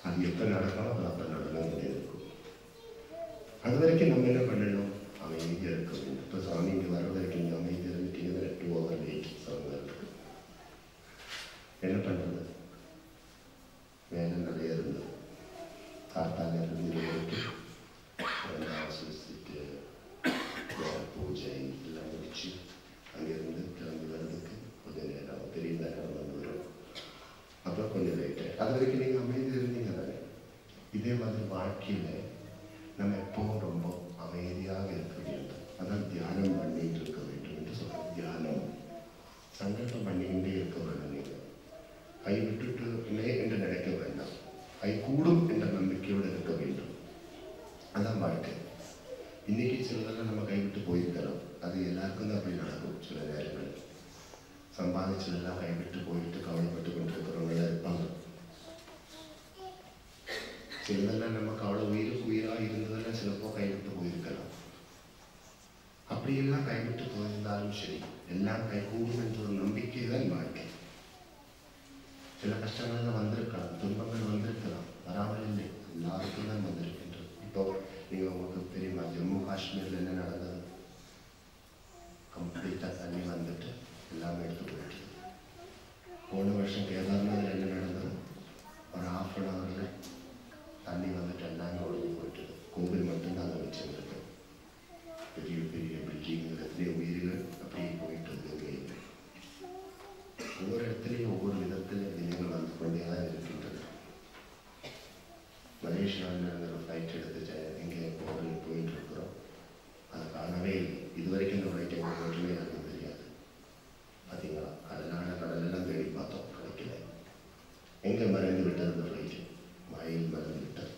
அது எப்போ நடக்கணும் அது அப்போ நடக்கணும் இருக்கும். அது வரைக்கும் நம்ம என்ன பண்ணணும்? அமைதியாக இருக்க வேண்டும். இப்போ சாமி இங்கே வர வரைக்கும் நீங்கள் அமைதியாக இருந்துட்டீங்கன்னா 2 hour late சவுண்ட் என்ன பண்ணுறது? வேலை நிறைய இருந்தது. காத்தால இருந்து வரைக்கும் சுவிச்சுட்டு பூஜை எல்லாம் முடிச்சு அங்கேருந்து கிளம்பி வர்றதுக்கு கொஞ்சம் நேரம், பெரிய நேரம் வந்து வரும். அப்புறம் கொஞ்சம் லேட்டு. அது வரைக்கும் நீங்கள் அமைதியாக இருந்தீங்க தானே? இதே மாதிரி வாழ்க்கையில் நம்ம எப்பவும் ரொம்ப அமைதியாக இருக்க வேண்டும். அதான் தியானம் பண்ணிட்டு இருக்க வேண்டும் என்று சொல்கிறோம். தியானம் சங்கல்பம் பண்ணிக்கிட்டே இருக்க வேண்டும். நீங்கள் கை விட்டுட்டுலே என்று நினைக்க வேண்டாம். கை கூடும் என்ற நம்பிக்கையோடு இருக்க வேண்டும். அதான் வாழ்க்கை. இன்னைக்கு சிலதெல்லாம் நம்ம கைவிட்டு போயிருக்கிறோம். அது எல்லாருக்கும் தான் அப்படி நடக்கும். சில நேரங்கள் சம்பாதிச்சதெல்லாம் கைவிட்டு போயிட்டு கவலைப்பட்டு கொண்டிருக்கிறவங்களாம் இருப்பாங்க. சிலதெல்லாம் நம்ம கவலை உயிராக இருந்ததெல்லாம் சிலப்போ கைவிட்டு போயிருக்கலாம். அப்படியெல்லாம் கைவிட்டு போயிருந்தாலும் சரி, எல்லாம் கை கூடும் என்ற ஒரு நம்பிக்கை தான் வாழ்க்கை. சில கஷ்டங்கள் வந்திருக்கலாம், துன்பங்கள் வந்திருக்கலாம், வராமல் இல்லை, எல்லாருக்கும் தான் வந்திருக்கின்றது. இப்போ நீங்கள் உங்களுக்கு தெரியுமா ஜம்மு காஷ்மீரில் என்ன நடந்தது? கம்ப்ளீட்டாக தண்ணி வந்துட்டு எல்லாமே எடுத்து போயிட்டு. போன வருஷம் கேதார்நாத்தில் என்ன நடந்தது? ஒரு 1/2 hour தண்ணி வந்துட்டு எல்லாமே ஒழுங்கி போயிட்டு. கோவில் மட்டும்தான் அங்கே வச்சுருக்கு. பெரிய பெரிய பில்டிங்கள், எத்தனையோ உயிர்கள் அப்படியே போயிட்டு இருக்கு. ஒவ்வொரு இடத்துலையும் ஒவ்வொரு விதத்தில் தினங்கள் வந்து கொண்டே தான் இருக்கின்றது. மலேசியாவில் ஒரு ஃப்ளைட் எடுத்து எங்கே போயிட்டு இருக்கிறோம். அதை காணவே இல்லை. இது வரைக்கும் இந்த ஃப்ளைட் எங்கே போட்டுமே எனக்கு தெரியாது. பார்த்தீங்களா? கடலெல்லாம் தேடி பார்த்தோம், கிடைக்கல. எங்கே மறைந்து விட்டது இந்த ஃப்ளைட்டு? மழையில் மறைந்து விட்டது.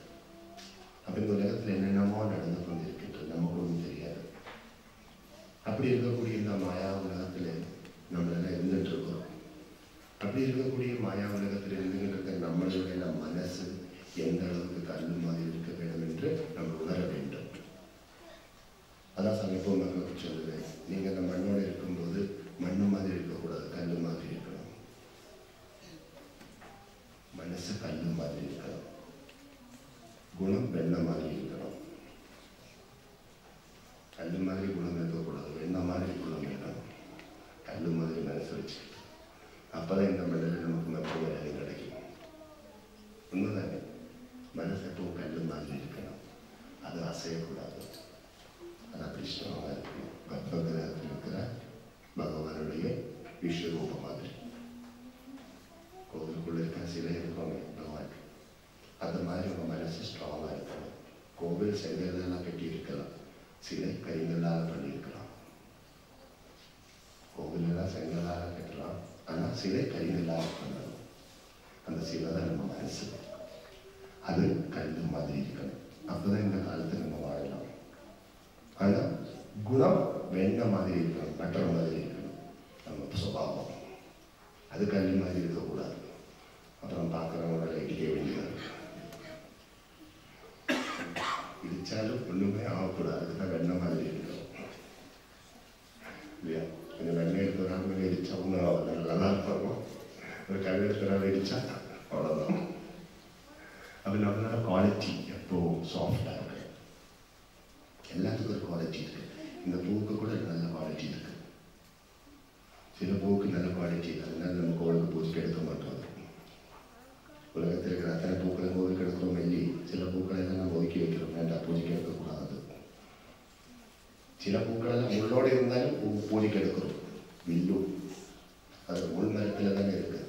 அப்போ இந்த உலகத்தில் என்னென்னமோ நடந்து கொண்டிருக்கின்றது, நமக்கு ஒன்றும் தெரியாது. அப்படி இருக்கக்கூடிய இந்த மாயா உலகத்தில் நம்மளெல்லாம் இருந்துட்டு இருக்கிறோம். அப்படி இருக்கக்கூடிய மாயா உலகத்தில் இருந்துகிட்டு இருக்க நம்மளுடைய மனசு எந்த அளவுக்கு கல் மாதிரி இருக்க வேண்டும் என்று நம்ம உணர வேண்டும். அதான் சமீபம் மக்களுக்கு சொல்லுவேன், நீங்கள் அந்த மண்ணோடு இருக்கும்போது மண்ணு மாதிரி இருக்கக்கூடாது, கல் மாதிரி இருக்கணும். மனசு கல் மாதிரி இருக்கணும், குணம் வெண்ணெய் மாதிரி இருக்கணும். கல் மாதிரி குணம் இருக்கக்கூடாது, வெண்ணெய் மாதிரி குணம் இருக்கணும். கல் மாதிரி மனசு வச்சு அப்போதான் இந்த மண்ணில் நமக்கு மருத்துவ வேலை கிடைக்கும். உண்மைதானே? மனசு எப்பவும் கல் மாதிரி இருக்கணும், அது அசையக்கூடாது, அது அப்படி ஸ்ட்ராங்காக இருக்கணும். கர்ப்பகிரகத்தில் இருக்கிற பகவானுடைய விஸ்வரூபம் மாதிரி. கோவிலுக்குள்ள இருக்கிற சிலை இருக்கணும் பகவான், அது மாதிரி உங்கள் மனசு ஸ்ட்ராங்காக இருக்கணும். கோவில் செங்கல்லாம் கட்டி இருக்கலாம், சிலை கரிங்கல்லால் பண்ணியிருக்கலாம். கோவிலெல்லாம் செங்கல்லால் கட்டலாம், ஆனால் சிலை கரிங்கல்லால் பண்ணணும். அந்த சிலை தான் நம்ம மனசு, அது கல் மாதிரி இருக்கணும். அப்போதான் இந்த காலத்தில் நம்ம வாழலாம். ஆனால் குணம் வெண்ணெய் மாதிரி இருக்கணும், பட்டர் மாதிரி இருக்கணும் நம்ம சுபாவம். அது கல் மாதிரி இருக்கக்கூடாது, அப்புறம் பார்க்குறவங்கள இடிக்க வேண்டியது. இடித்தாலும் ஒன்றுமே ஆகக்கூடாது, அதுதான் வெண்ணெய் மாதிரி இருக்கணும் இல்லையா? கொஞ்சம் வெண்ணெய் இருக்கிறாங்க இடித்தா ஒன்றும் ஆகாது, நல்லா தான் இருக்கும். ஒரு கல் இருக்கிறாங்க இடித்தா அவ்வளோதான். அப்போ நம்மளோட குவாலிட்டி எப்போவும் சாஃப்டாக இருக்கு. எல்லாத்துக்கும் ஒரு குவாலிட்டி இருக்கு. இந்த பூவுக்கு கூட நல்ல குவாலிட்டி இருக்கு. சில பூவுக்கு நல்ல குவாலிட்டி இல்லை, அதனால நம்ம கோவிலுக்கு பூஜைக்கு எடுக்க மாட்டோம். உலகத்தில் இருக்கிற அத்தனை பூக்களை கோவிலுக்கு எடுக்கிறோம் இல்லி, சில பூக்களை எல்லாம் நம்ம ஒதுக்கி வைக்கிறோம், வேண்டாம் பூஜைக்கு எடுக்கக்கூடாது. சில பூக்கள் எல்லாம் முள்ளோடு இருந்தாலும் பூஜைக்கு எடுக்கிறோம். வில்லு அது முள் மரத்தில் தானே இருக்குது.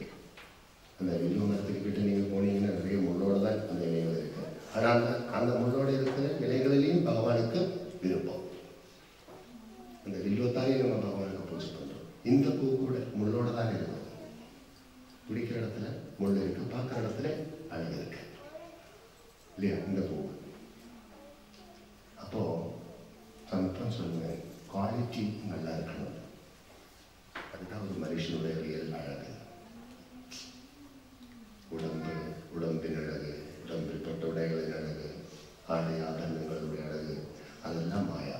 அந்த வில்லு மரத்துக்கு கிட்ட நீங்கள் போனீங்கன்னா நிறைய முள்ளோடு தான் அந்த இலைகள் இருக்கு. ஆனால் அந்த முள்ளோடு இருக்கிற இலைகளிலையும் பகவானுக்கு விருப்பம். அந்த வில்லுவத்தாலே நம்ம பகவானுக்கு பூஜை பண்ணுறோம். இந்த பூ கூட முள்ளோடு தான் இருக்கும். பிடிக்கிற இடத்துல முள் இருக்கு, பார்க்குற இடத்துல அழகு இருக்கு இல்லையா? இந்த பூ அப்போ சமர்ப்பம் சொல்லுவேன், குவாலிட்டி நல்லா இருக்கணும். அதுதான் ஒரு மனுஷனுடைய ரியல் அழகு. உடம்பின் அழகு, உடம்பில் தொட்ட உடைகளின் அழகு, ஆடை ஆபரணங்களுடைய அழகு, அதெல்லாம் மாயா.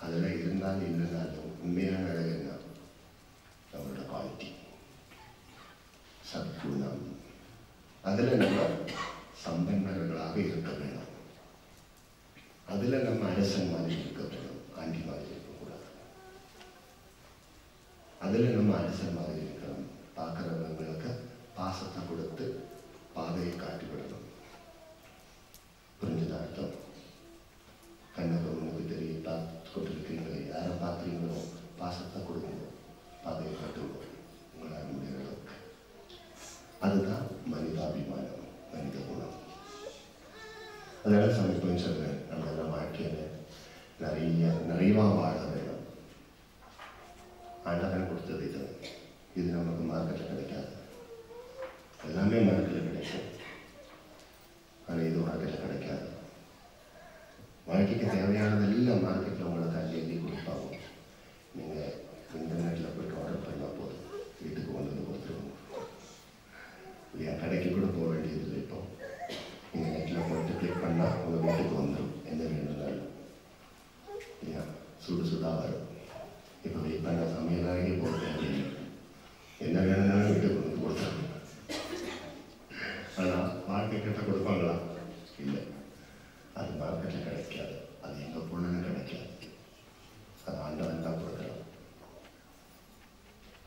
அதெல்லாம் இருந்தாலும் இல்லைனாலும் உண்மையான அழகு என்ன? நம்மளோட குவாலிட்டி, சத்குணம். அதில் நம்ம சம்பன்னர்களாக இருக்க வேணும். அதில் நம்ம அரசன் மாதிரி இருக்க வேணும், ஆண்டி மாதிரி இருக்கக்கூடாது. அதில் நம்ம அரசன் மாதிரி இருக்கணும். பார்க்குறவங்களுக்கு பாசத்தை கொடுத்து பாதையை காட்டிவிடணும். புரிஞ்சதா அர்த்தம்? கண்ணக உனக்கு தெரிய பார்த்து கொண்டிருக்கிறீங்களே, யாரை பார்க்குறீங்களோ பாசத்தை கொடுங்க, பாதையை காட்டுவோம் உங்களால் முடிகிற அளவுக்கு. அதுதான் மனிதாபிமானம், மனித குணம். அதனால சமீபம் சொல்றேன், நம்ம வாழ்க்கையில நிறைவாக வாழ வேணும். ஆண்டவன் கொடுத்தது இது நமக்கு மார்க்கெட்டில் கிடைக்காது. எல்லாமே மார்க்கெட்டில் கிடைக்கும், ஆனால் இது மார்க்கெட்டில் கிடைக்காது. வாழ்க்கைக்கு தேவையானதெல்லாம் மார்க்கெட்டில் உங்களுக்கு அள்ளி கொடுப்பாங்க. நீங்கள் இன்டர்நெட்டில் போய்ட்டு ஆர்டர் பண்ணால் போதும், வீட்டுக்கு கொண்டு வந்து கொடுத்துருவோம் இல்லையா? கடைக்கு கூட போக வேண்டியதில்லை. இப்போ நீங்கள் நெட்டில் போயிட்டு கிளிக் பண்ணால் உங்கள் வீட்டுக்கு வந்துடும், எந்த வேணும்னாலும் இல்லையா? சுடாக வரும். இப்போ வெயிட் பண்ண சமையலாகவே போட்டு என்ன வேணும்னாலும் வீட்டுக்கு வந்து கொடுத்துருவோம். ஆனால் மார்க்கெட் கிட்ட கொடுப்பாங்களா? இல்லை, அது மார்க்கெட்டில் கிடைக்காது. அது எங்கே போனாலும் கிடைக்காது. அது ஆண்டவன் தான் கொடுக்குறான்.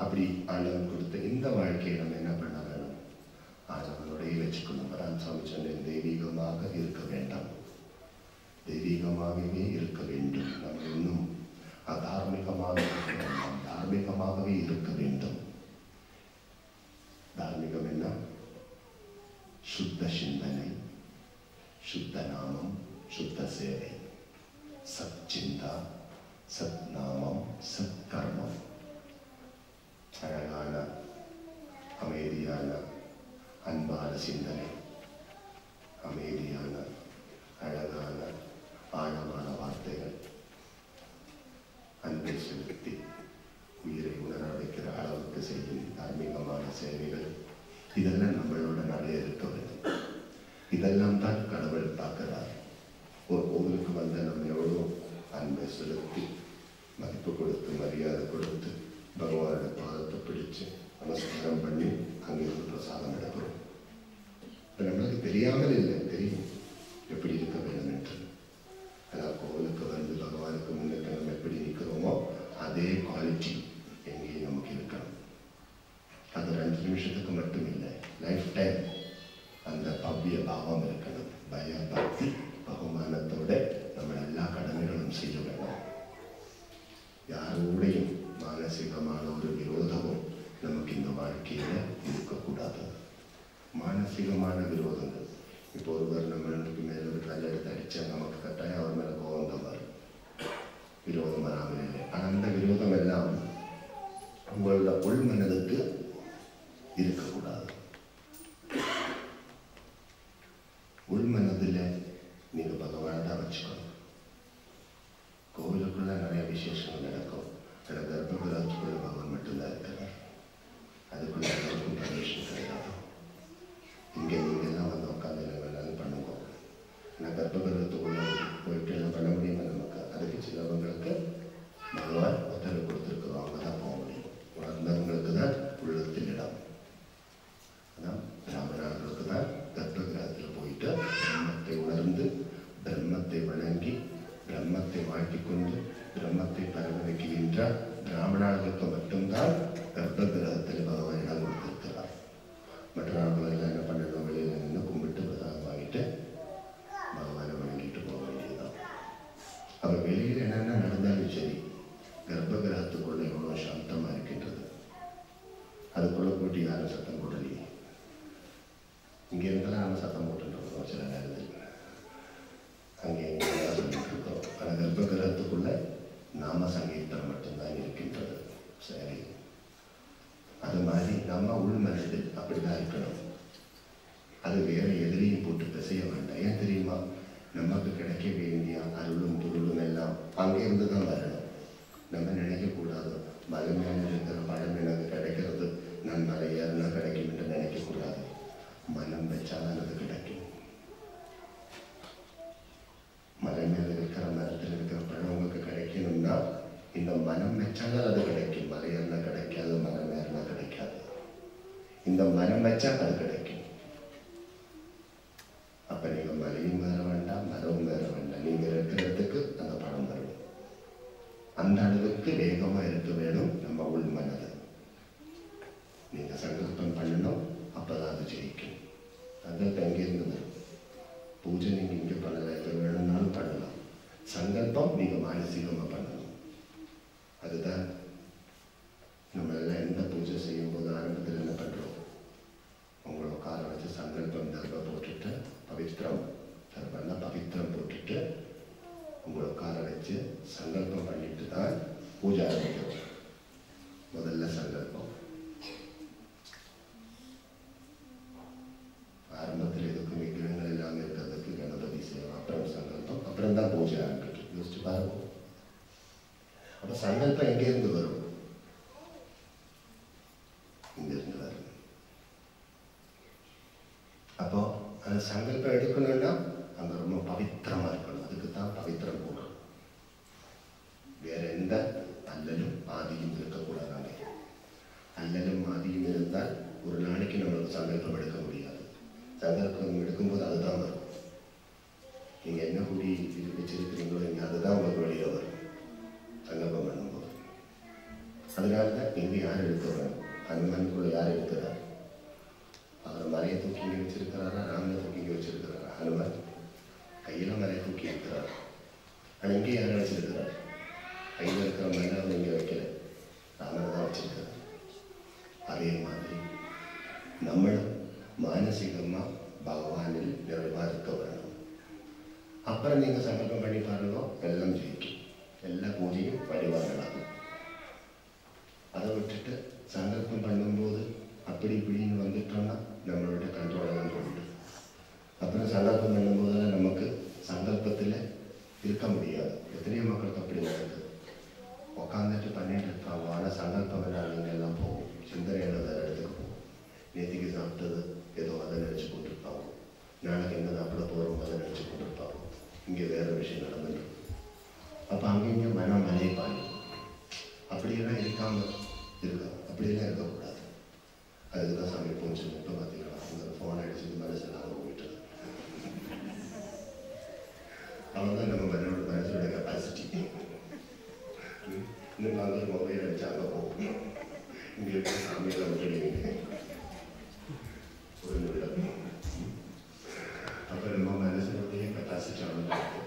அப்படி ஆண்டவன் கொடுத்த இந்த வாழ்க்கையை நம்ம என்ன பண்ண வேணும்? ஆண்டவனுடைய வச்சுக்கணும். ராமசாமி சொன்னேன், தெய்வீகமாக இருக்க வேண்டாம், தெய்வீகமாகவே இருக்க வேண்டும். நம்ம இன்னும் அதார்மிகமாக இருக்க வேண்டாம், தார்மீகமாகவே இருக்க வேண்டும். தார்மீகம் என்ன? சுத்த சிந்தனை, சுத்த நாமம், சுத்த சேவை, சச்சிந்தா, சத் நாமம், சத் கர்மம். அழகான அமைதியான அன்பான சிந்தனை, அமைதியான அழகான ஆழமான வார்த்தைகள், அன்பை செலுத்தி உயிரை உணர வைக்கிற அளவுக்கு செய்யும் தார்மீகமான சேவைகள், இதெல்லாம் நம்மளோட நிறைய இருக்க வேண்டும். இதெல்லாம் தான் கடவுள் பார்க்கிறார். ஒரு கோவிலுக்கு வந்த நம்ம எவ்வளோ அன்பை செலுத்தி மதிப்பு கொடுத்து மரியாதை கொடுத்து பகவானோட பாதத்தை பிடிச்சு நமஸ்காரம் பண்ணி அங்கிருந்து பிரசாதம் எடுக்கிறோம். இப்போ நம்மளுக்கு தெரியாமல் இல்லை, தெரியும் எப்படி இருக்க வேண்டும் என்று. ஆனால் கோவிலுக்கு வந்து பகவானுக்கு முன்னிட்டு நம்ம எப்படி நிற்கிறோமோ அதே குவாலிட்டி எங்கேயும் நமக்கு இருக்கணும். அது 2 நிமிஷத்துக்கு மட்டும் இல்லை, லைஃப் டைம் அந்த பவ்ய பாவம் இருக்கணும். பய பக்தி பகுமானத்தோட நம்ம எல்லா கடமைகளும் செய்ய வேணும். யாரோடையும் மானசீகமான ஒரு விரோதமும் நமக்கு இந்த வாழ்க்கையில இருக்கக்கூடாது. மானசீகமான விரோதங்கள், இப்போ ஒருவர் நம்மளுக்கு மேல ஒரு கல்லெடுத்து அடிச்சா நமக்கு கட்டாயம் அவர் மேல கோபம் தான் வரும், விரோதம் வராமல் இல்லை. ஆனால் அந்த விரோதம் எல்லாம் உங்களோட உள் மனதுக்கு இருக்கக்கூடாது. உள் மனதில் நீங்க பகவானை தான் வச்சுக்கணும். கோவிலுக்குள்ள நிறைய விசேஷங்கள் நடக்கும். ஆனால் கர்ப்பகிரகத்துக்குள்ள பகவான் மட்டும்தான் இருக்கிறார். அதுக்குள்ள எல்லாருக்கும் பர்மிஷன் கிடையாது. இங்கே நீங்கள்லாம் வந்து உட்காந்து என்ன வேணாலும் பண்ணுங்க. ஆனால் கர்ப்பகிரகத்துக்குள்ள போயிட்டு எல்லாம் பண்ண முடியுமா நமக்கு? அதுக்கு சிலவங்களுக்கு பகவான் உத்தரவு கொடுத்துருக்குறோம், அவங்க தான் போக முடியும். உணர்ந்தவங்களுக்கு தான் உள்ளத்தில் இடம். அதான் பிராமணர்களுக்கு தான் கர்ப்பகிரகத்தில் போயிட்டு பிரம்மத்தை உணர்ந்து பிரம்மத்தை வணங்கி பிரம்மத்தை வாழ்த்திக்கொண்டு பிரம்மத்தை பரவ வைக்கின்ற பிராமணர்களுக்கு மட்டும்தான் கர்ப்பகிரகத்தில் பகவான் இடம் கொடுத்திருக்கிறார். மற்றவர்கள் என்ன பண்ணணும், வெளியில் நின்று கும்பிட்டு பிரசாதம் வாங்கிட்டு பகவானை வணங்கிட்டு போக வேண்டியதுதான். அவர் வெளியில் என்னென்ன நடந்தாலும் சரி, கர்ப்பகிரகத்துக்குள்ள எவ்வளோ சாந்தமாக இருக்கின்றது. அதுக்குள்ள போட்டு யாரும் சத்தம் போடலையே. இங்கே இருந்தாலும் நம்ம சத்தம் போட்டுருக்கோம் சில நேரத்தில், அங்கே எங்கெல்லாம் சொல்லிட்டு இருக்கோம். ஆனால் கர்ப்பகிரகத்துக்குள்ள நாம சங்கீதம் மட்டும்தான் இருக்கின்றது. சரி, அது மாதிரி நம்ம உள்மனதில் அப்படிதான் இருக்கணும். அது வேற எதிரையும் போட்டு பிசைய வேண்டாம். ஏன் தெரியுமா? நமக்கு கிடைக்க வேண்டிய அருளும் பொருளும் எல்லாம் அங்கேருந்து தான் வரணும். நம்ம நினைக்கக்கூடாது மலை மேலே இருக்கிற பழம் எனக்கு கிடைக்கிறது, நான் மலை ஏறினா கிடைக்கும் என்று நினைக்கக்கூடாது. மனம் வச்சாதான் அது கிடைக்கும். மலை மேலே இருக்கிற மரத்தில் இருக்கிற பழம் உங்களுக்கு கிடைக்கணும்னா இந்த மனம் வச்சாதான் அது கிடைக்கும். மலை ஏறினா கிடைக்காது, மரம் ஏறினா கிடைக்காது. இந்த மனம் வச்சா அது கிடைக்கும். அப்ப நீங்க மலையும் வேற வேண்டாம், மரமும் வேற வேண்டாம். நீங்க இருக்கிறதுக்கு அந்த பழம் வரும். அந்த அளவுக்கு வேகமா இருக்க வேணும் நம்ம உள் மனது. நீங்க சங்கல்பம் பண்ணணும், அப்பதான் அது ஜெயிக்கும். சங்கல்பம் எங்கிருந்து வரும்? பூஜை நீங்க இங்க பண்ணலாம், எப்ப வேணும்னாலும் பண்ணலாம். சங்கல்பம் நீங்க மானசீகமா பண்ணணும். அதுதான் நம்ம எல்லாம் எந்த பூஜை செய்யும் போது ஆரம்பத்தில் என்ன பண்றோம்? உங்களை உட்கார வச்சு சங்கல்பம் தர்ப போட்டுட்டு பவித்திரம், தர்பன்னா பவித்திரம் போட்டுட்டு உங்களை உட்கார வச்சு சங்கல்பம் பண்ணிட்டு தான் பூஜை ஆரம்பிக்கிறோம். முதல்ல சங்கல்பம். ஆரம்பத்தில் எதுக்கும் விக்கிரகங்கள் எல்லாமே இருக்கிறதுக்கு கணபதி சேவை, அப்புறம் சங்கல்பம், அப்புறம் தான் பூஜை ஆரம்பிக்கும். யோசிச்சு பாருங்க. அப்ப சங்கல்பம் எங்கேருந்து வரும்? இங்கிருந்து வரும். அப்போ அந்த சங்கல்பம் எடுக்கணும்னா அங்க ரொம்ப பவித்திரமா இருக்கணும். அதுக்கு தான் பவித்திரம் போடணும். வேற எந்த அல்லலும் ஆதியும் இருக்கக்கூடாது. அங்கே அல்லலும் ஆதியும் இருந்தால் ஒரு நாளைக்கு நம்மளுக்கு சங்கல்பம் எடுக்க முடியாது. சங்கல்பம் எடுக்கும்போது அதுதான் வரும். நீங்க என்ன கூடி வச்சிருக்கிறீங்களோ இங்க அதுதான் உங்களுக்கு வெளியே வரும் சங்கல்பம் பண்ணும்போது. அதனாலதான் இங்க யார் எடுக்க வேணும்? ஹனுமானுக்குள்ள யார் எடுக்கிறார்? அவர் மலையை தூக்கி இங்கே வச்சிருக்கிறாரா, ராமனை தூக்கி இங்கே வச்சிருக்கிறாரா? ஹனுமான் கையில மலையை தூக்கி இருக்கிறார். ஆனால் இங்கே யாரை வச்சிருக்கிறார்? கையில் இருக்கிற மலை அவர் இங்கே வைக்கல, ராமனை தான் வச்சிருக்கிறார். அதே மாதிரி நம்மளும் மானசீகமா பகவானில் நிறைவா இருக்க வேணும். அப்புறம் நீங்க சங்கல்பம் பண்ணி பாருங்க, எல்லாம் ஜெயிக்கும். எல்லா பூஜையும் வடிவாக நடக்கும். அதை விட்டுட்டு சங்கல்பம் பண்ணும்போது அப்படி இப்படின்னு வந்துட்டோம்னா நம்மளோட கண்ட்ரோலெல்லாம் போயிட்டு அப்புறம் சங்கல்பம் பண்ணும்போதெல்லாம் நமக்கு சங்கல்பத்தில் இருக்க முடியாது. எத்தனையோ மக்களுக்கு அப்படி நடக்குது. உட்காந்துட்டு பண்ணிட்டு இருப்பாங்க, ஆனால் சங்கல்பம் நீங்கள் எல்லாம் போகும். சிந்தனையோட வேறு இடத்துக்கு போகும். நேற்றுக்கு சாப்பிட்டது ஏதோ அதை நினச்சி கொண்டிருப்பாங்க. நாளைக்கு என்ன சாப்பிட போகிறோம் அதை நினச்சி கொண்டிருப்பாங்க. இங்கே இங்கே வேறு விஷயம் நடந்துட்டு. அப்போ அங்கேங்க மனம் மலைப்பாங்க. அப்படியெல்லாம் இருக்காமல் அப்படியெல்லாம் இருக்கக்கூடாது. அதுதான் சாமி போச்சு. இப்போ பார்த்தீங்கன்னா அந்த ஃபோன் அடிச்சு மனசெல்லாம் போயிட்டு அவன்தான் நம்ம மனசோட கெப்பாசிட்டி. இன்னும் நாங்கள் மொபைல் அடிச்சாங்க போகும். இங்கே இருக்க சாமியெல்லாம் விட்டுடுவீங்க ஒரு நிமிடம். அப்போ நம்ம மனசனுடைய கெப்பாசிட்டி அவனுக்கு.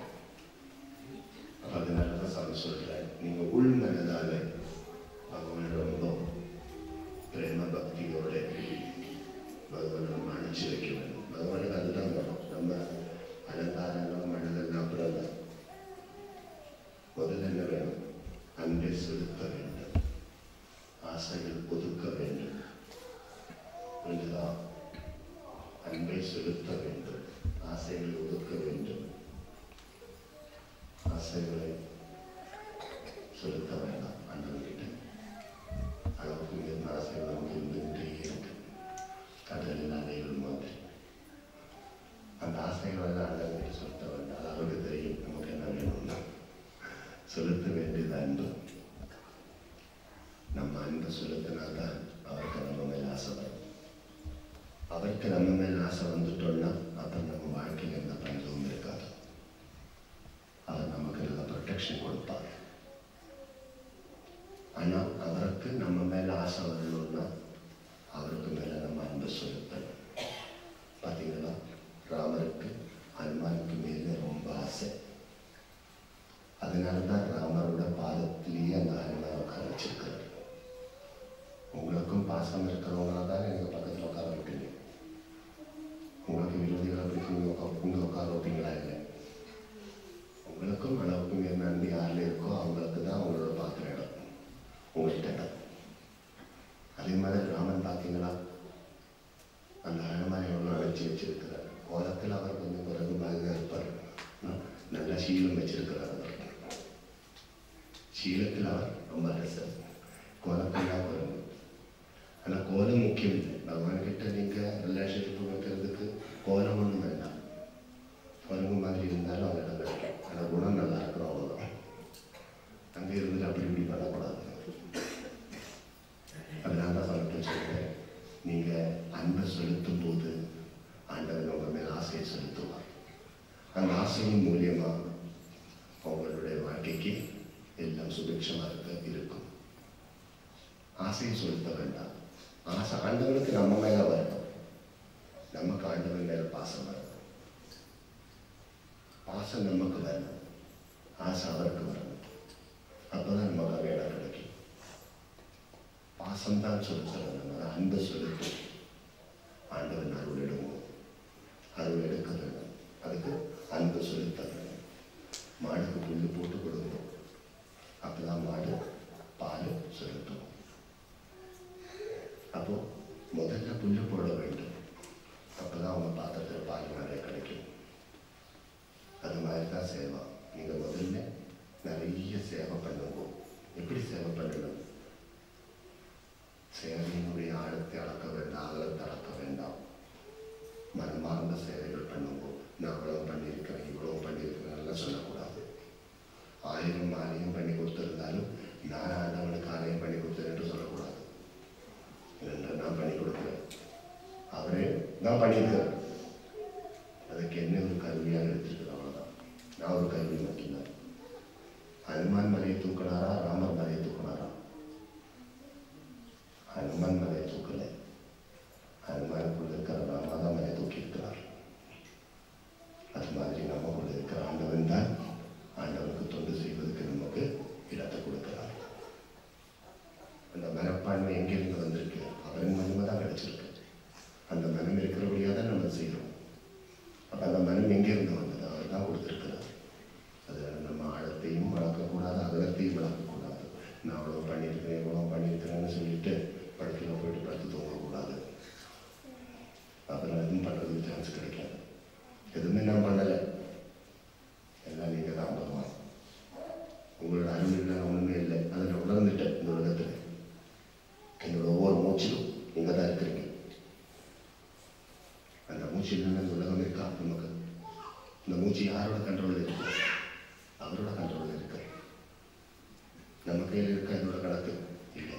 அப்போ அதனால தான் சாமி சொல்கிறேன், நீங்கள் உள் மனதால் பகவான் ரொம்ப பிரேம பக்தியோட பகவான் நம்ம அணைச்சி வைக்க வேண்டும். பகவானுக்கு அதுதான் வரும். நம்ம அலங்காரங்களும் மனதெல்லாம் அப்புறம் தான். முதல்ல என்ன வேணும்? அன்பை செலுத்த வேண்டும், ஆசைகள் ஒதுக்க வேண்டும். புரிஞ்சுதான்? அன்பை செலுத்த வேண்டும், ஆசைகளை ஒதுக்க வேண்டும். ஆசைகளை செலுத்த வேண்டாம். அண்ணன்கிட்ட அளவுக்கு மீறின ஆசைகள் நமக்கு இருந்துகிட்டே இருக்கு. கடலில் அலைகள் மாதிரி. அந்த ஆசைகள் எல்லாம் அண்ணன்கிட்ட செலுத்த வேண்டாம். அது அவருக்கு தெரியும் நமக்கு என்ன வேணும்னா. செலுத்த வேண்டியது அன்பு. நம்ம அன்பு செலுத்தினால்தான் அவருக்கு நம்ம மேல் ஆசை வரும். அவருக்கு நம்ம மேல் ஆசை வந்துட்டோம்னா அப்புறம் நம்ம வாழ்க்கையில் எந்த பஞ்சமும் இருக்காது. அவர் நமக்கு நல்ல ப்ரொடெக்ஷன் கொடுப்பார். ஆனால் அவருக்கு நம்ம மேல ஆசை வரணும்னா அவருக்கு மேலே நம்ம அன்பு செலுத்தணும். பார்த்தீங்களா, ராமருக்கு ஹனுமானுக்கு மேலே ரொம்ப ஆசை. அதனால தான் ராமரோட பாதத்திலேயே அந்த ஹனுமான் உட்கார வச்சிருக்கிறார். உங்களுக்கும் பாசம் இருக்கிறவங்களால தான் நீங்கள் பக்கத்தில் உட்கார வைப்பீங்க. உங்களுக்கு விரோதிகளை பிடிக்கும் உங்களை உட்கார வைப்பீங்களா? இல்லை. உங்களுக்கும் அளவுக்கு மேல் நன்றி யாரில் இருக்கோ அவங்களுக்கு தான் அவங்களோட பார்க்குற இடம் உங்கள்கிட்ட இடம். அதே மாதிரி ராமன் பார்த்தீங்களா, அந்த ஹனுமான் எவ்வளோ அழைச்சி வச்சிருக்கிறார். கோலத்தில் அவர் கொஞ்சம் பிறகு மாதிரி இருப்பார். நல்ல சீலம் வச்சிருக்கிறார். அவர் சீலத்தில் அவர் ரொம்ப அரசர். கோலத்தில் தான் வரும். ஆனால் கோலம் முக்கியம் இல்லை. பகவான்கிட்ட நீங்கள் ரிலேஷன்ஷிப் வைக்கிறதுக்கு கோலம் ஒன்றும் வேண்டாம். குரங்கு மாதிரி இருந்தாலும் அந்த இடம் கிடைக்கும். ஆனால் குணம் நல்லா இருக்கிறோம், அவ்வளோதான். அங்கே இருந்துட்டு அப்படி இப்படி பண்ணக்கூடாது. அதனால தான் சொல்லிட்டு சொல்கிறேன், நீங்கள் அன்பை செலுத்தும் போது ஆண்டவன் உங்கள் மேல் ஆசையை செலுத்துவார். அந்த ஆசையின் மூலியமாக உங்களுடைய வாழ்க்கைக்கு எல்லாம் சுபிக்ஷமாக இருக்கும். ஆசையை செலுத்த வேண்டாம். ஆசை ஆண்டவனுக்கு நம்ம மேலே வரணும். நமக்கு ஆண்டவன் மேலே பாசம் வரணும். பாசம் நமக்கு வரணும், ஆசை அவருக்கு வரணும். அப்போதான் நமக்கு இடம் கிடைக்கும். பாசம்தான் செலுத்தணும். அன்பு செலுத்தும். ஆண்டவன் அருள் எடுக்கும். அருள் எடுக்க வேண்டும். அதுக்கு அன்பு செலுத்த வேண்டும். மாடுக்கு புல்லு போட்டு கொடுக்கணும். அப்போதான் மாடு பால் செலுத்தும். அப்போ முதல்ல புல்லு போட வேண்டும். அப்போதான் அவங்க பாத்திரத்தில் பால் நிறைய கிடைக்கும். அது மாதிரி தான் சேவை. நீங்கள் முதல்ல நிறைய சேவை பண்ணுங்க. எப்படி சேவை பண்ணணும்? சேவையினுடைய ஆழத்தை அளக்க வேண்டாம், அகலத்தை அளக்க வேண்டாம். மனமார்ந்த சேவைகள் பண்ணுங்க. நான் அவ்வளவு பண்ணியிருக்கிறேன், இவ்வளவு பண்ணியிருக்கிறேன் சொல்லக்கூடாது. 1000 ஆலயம் பண்ணி கொடுத்துருந்தாலும் நான் ஆண்டவனுக்கு ஆலயம் பண்ணி கொடுத்தேன் என்று சொல்லக்கூடாது. நான் பண்ணி கொடுக்குறேன், அவரே நான் பண்ணியிருக்கிறேன். அதுக்கு என்ன ஒரு கருவியாக எடுத்துருக்கிறேன், அவ்வளோதான். நான் ஒரு கருவி மட்டும்தான். ஹனுமான் மலையை தூக்கினாரா, ராமர் மலையை தூக்கினாரா? ஹனுமான் மலையை தூக்கலை. ஹனுமானுக்குள்ள இருக்கிற ராமா தான் மலையை தூக்கி இருக்கிறார். அது மாதிரி நமக்குள்ள இருக்கிற ஆண்டவன் தான் ஆண்டவனுக்கு தொண்டு செய்வதற்கு நமக்கு இடத்தை கொடுக்கிறார். அந்த மனப்பான்மை எங்கிருந்து வந்திருக்கு? அவரின் மனமே தான் கிடைச்சிருக்கு. அந்த மனம் இருக்கிறபடியாக தான் நம்ம செய்கிறோம். அப்போ அந்த மனம் எங்கிருந்து வந்தது? அவர் தான் கொடுத்துருக்கிறார். அதில் நம்ம ஆழத்தையும் வளர்க்கக்கூடாது, அகலத்தையும் வளர்க்கக்கூடாது. நான் அவ்வளோ பண்ணியிருக்கிறேன், இவ்வளோ பண்ணியிருக்கிறேன்னு சொல்லிட்டு படுக்கையில் போயிட்டு படுத்து தூங்கக்கூடாது. அப்புறம் எதுவும் பண்ணுறதுக்கு சான்ஸ் கிடைக்காது. எதுவுமே நான் பண்ணலை, எல்லாம் நீங்கள் தான் பகவான். உங்களோட அருள் இல்லை, ஒன்றுமே இல்லை. அதில் உணர்ந்துட்டேன். இந்த உலகத்தில் என்னோட ஒவ்வொரு மூச்சிலும் நீங்கள் தான் இருக்கிறீங்க. அந்த மூச்சு இல்லைன்னா இந்த உலகம் இருக்கா? நமக்கு இந்த மூச்சு யாரோட கண்ட்ரோலில் இருக்கு? அவரோட கண்ட்ரோலில் இருக்கு. நம்ம கையில் இருக்க இதோட கணக்கு இல்லை.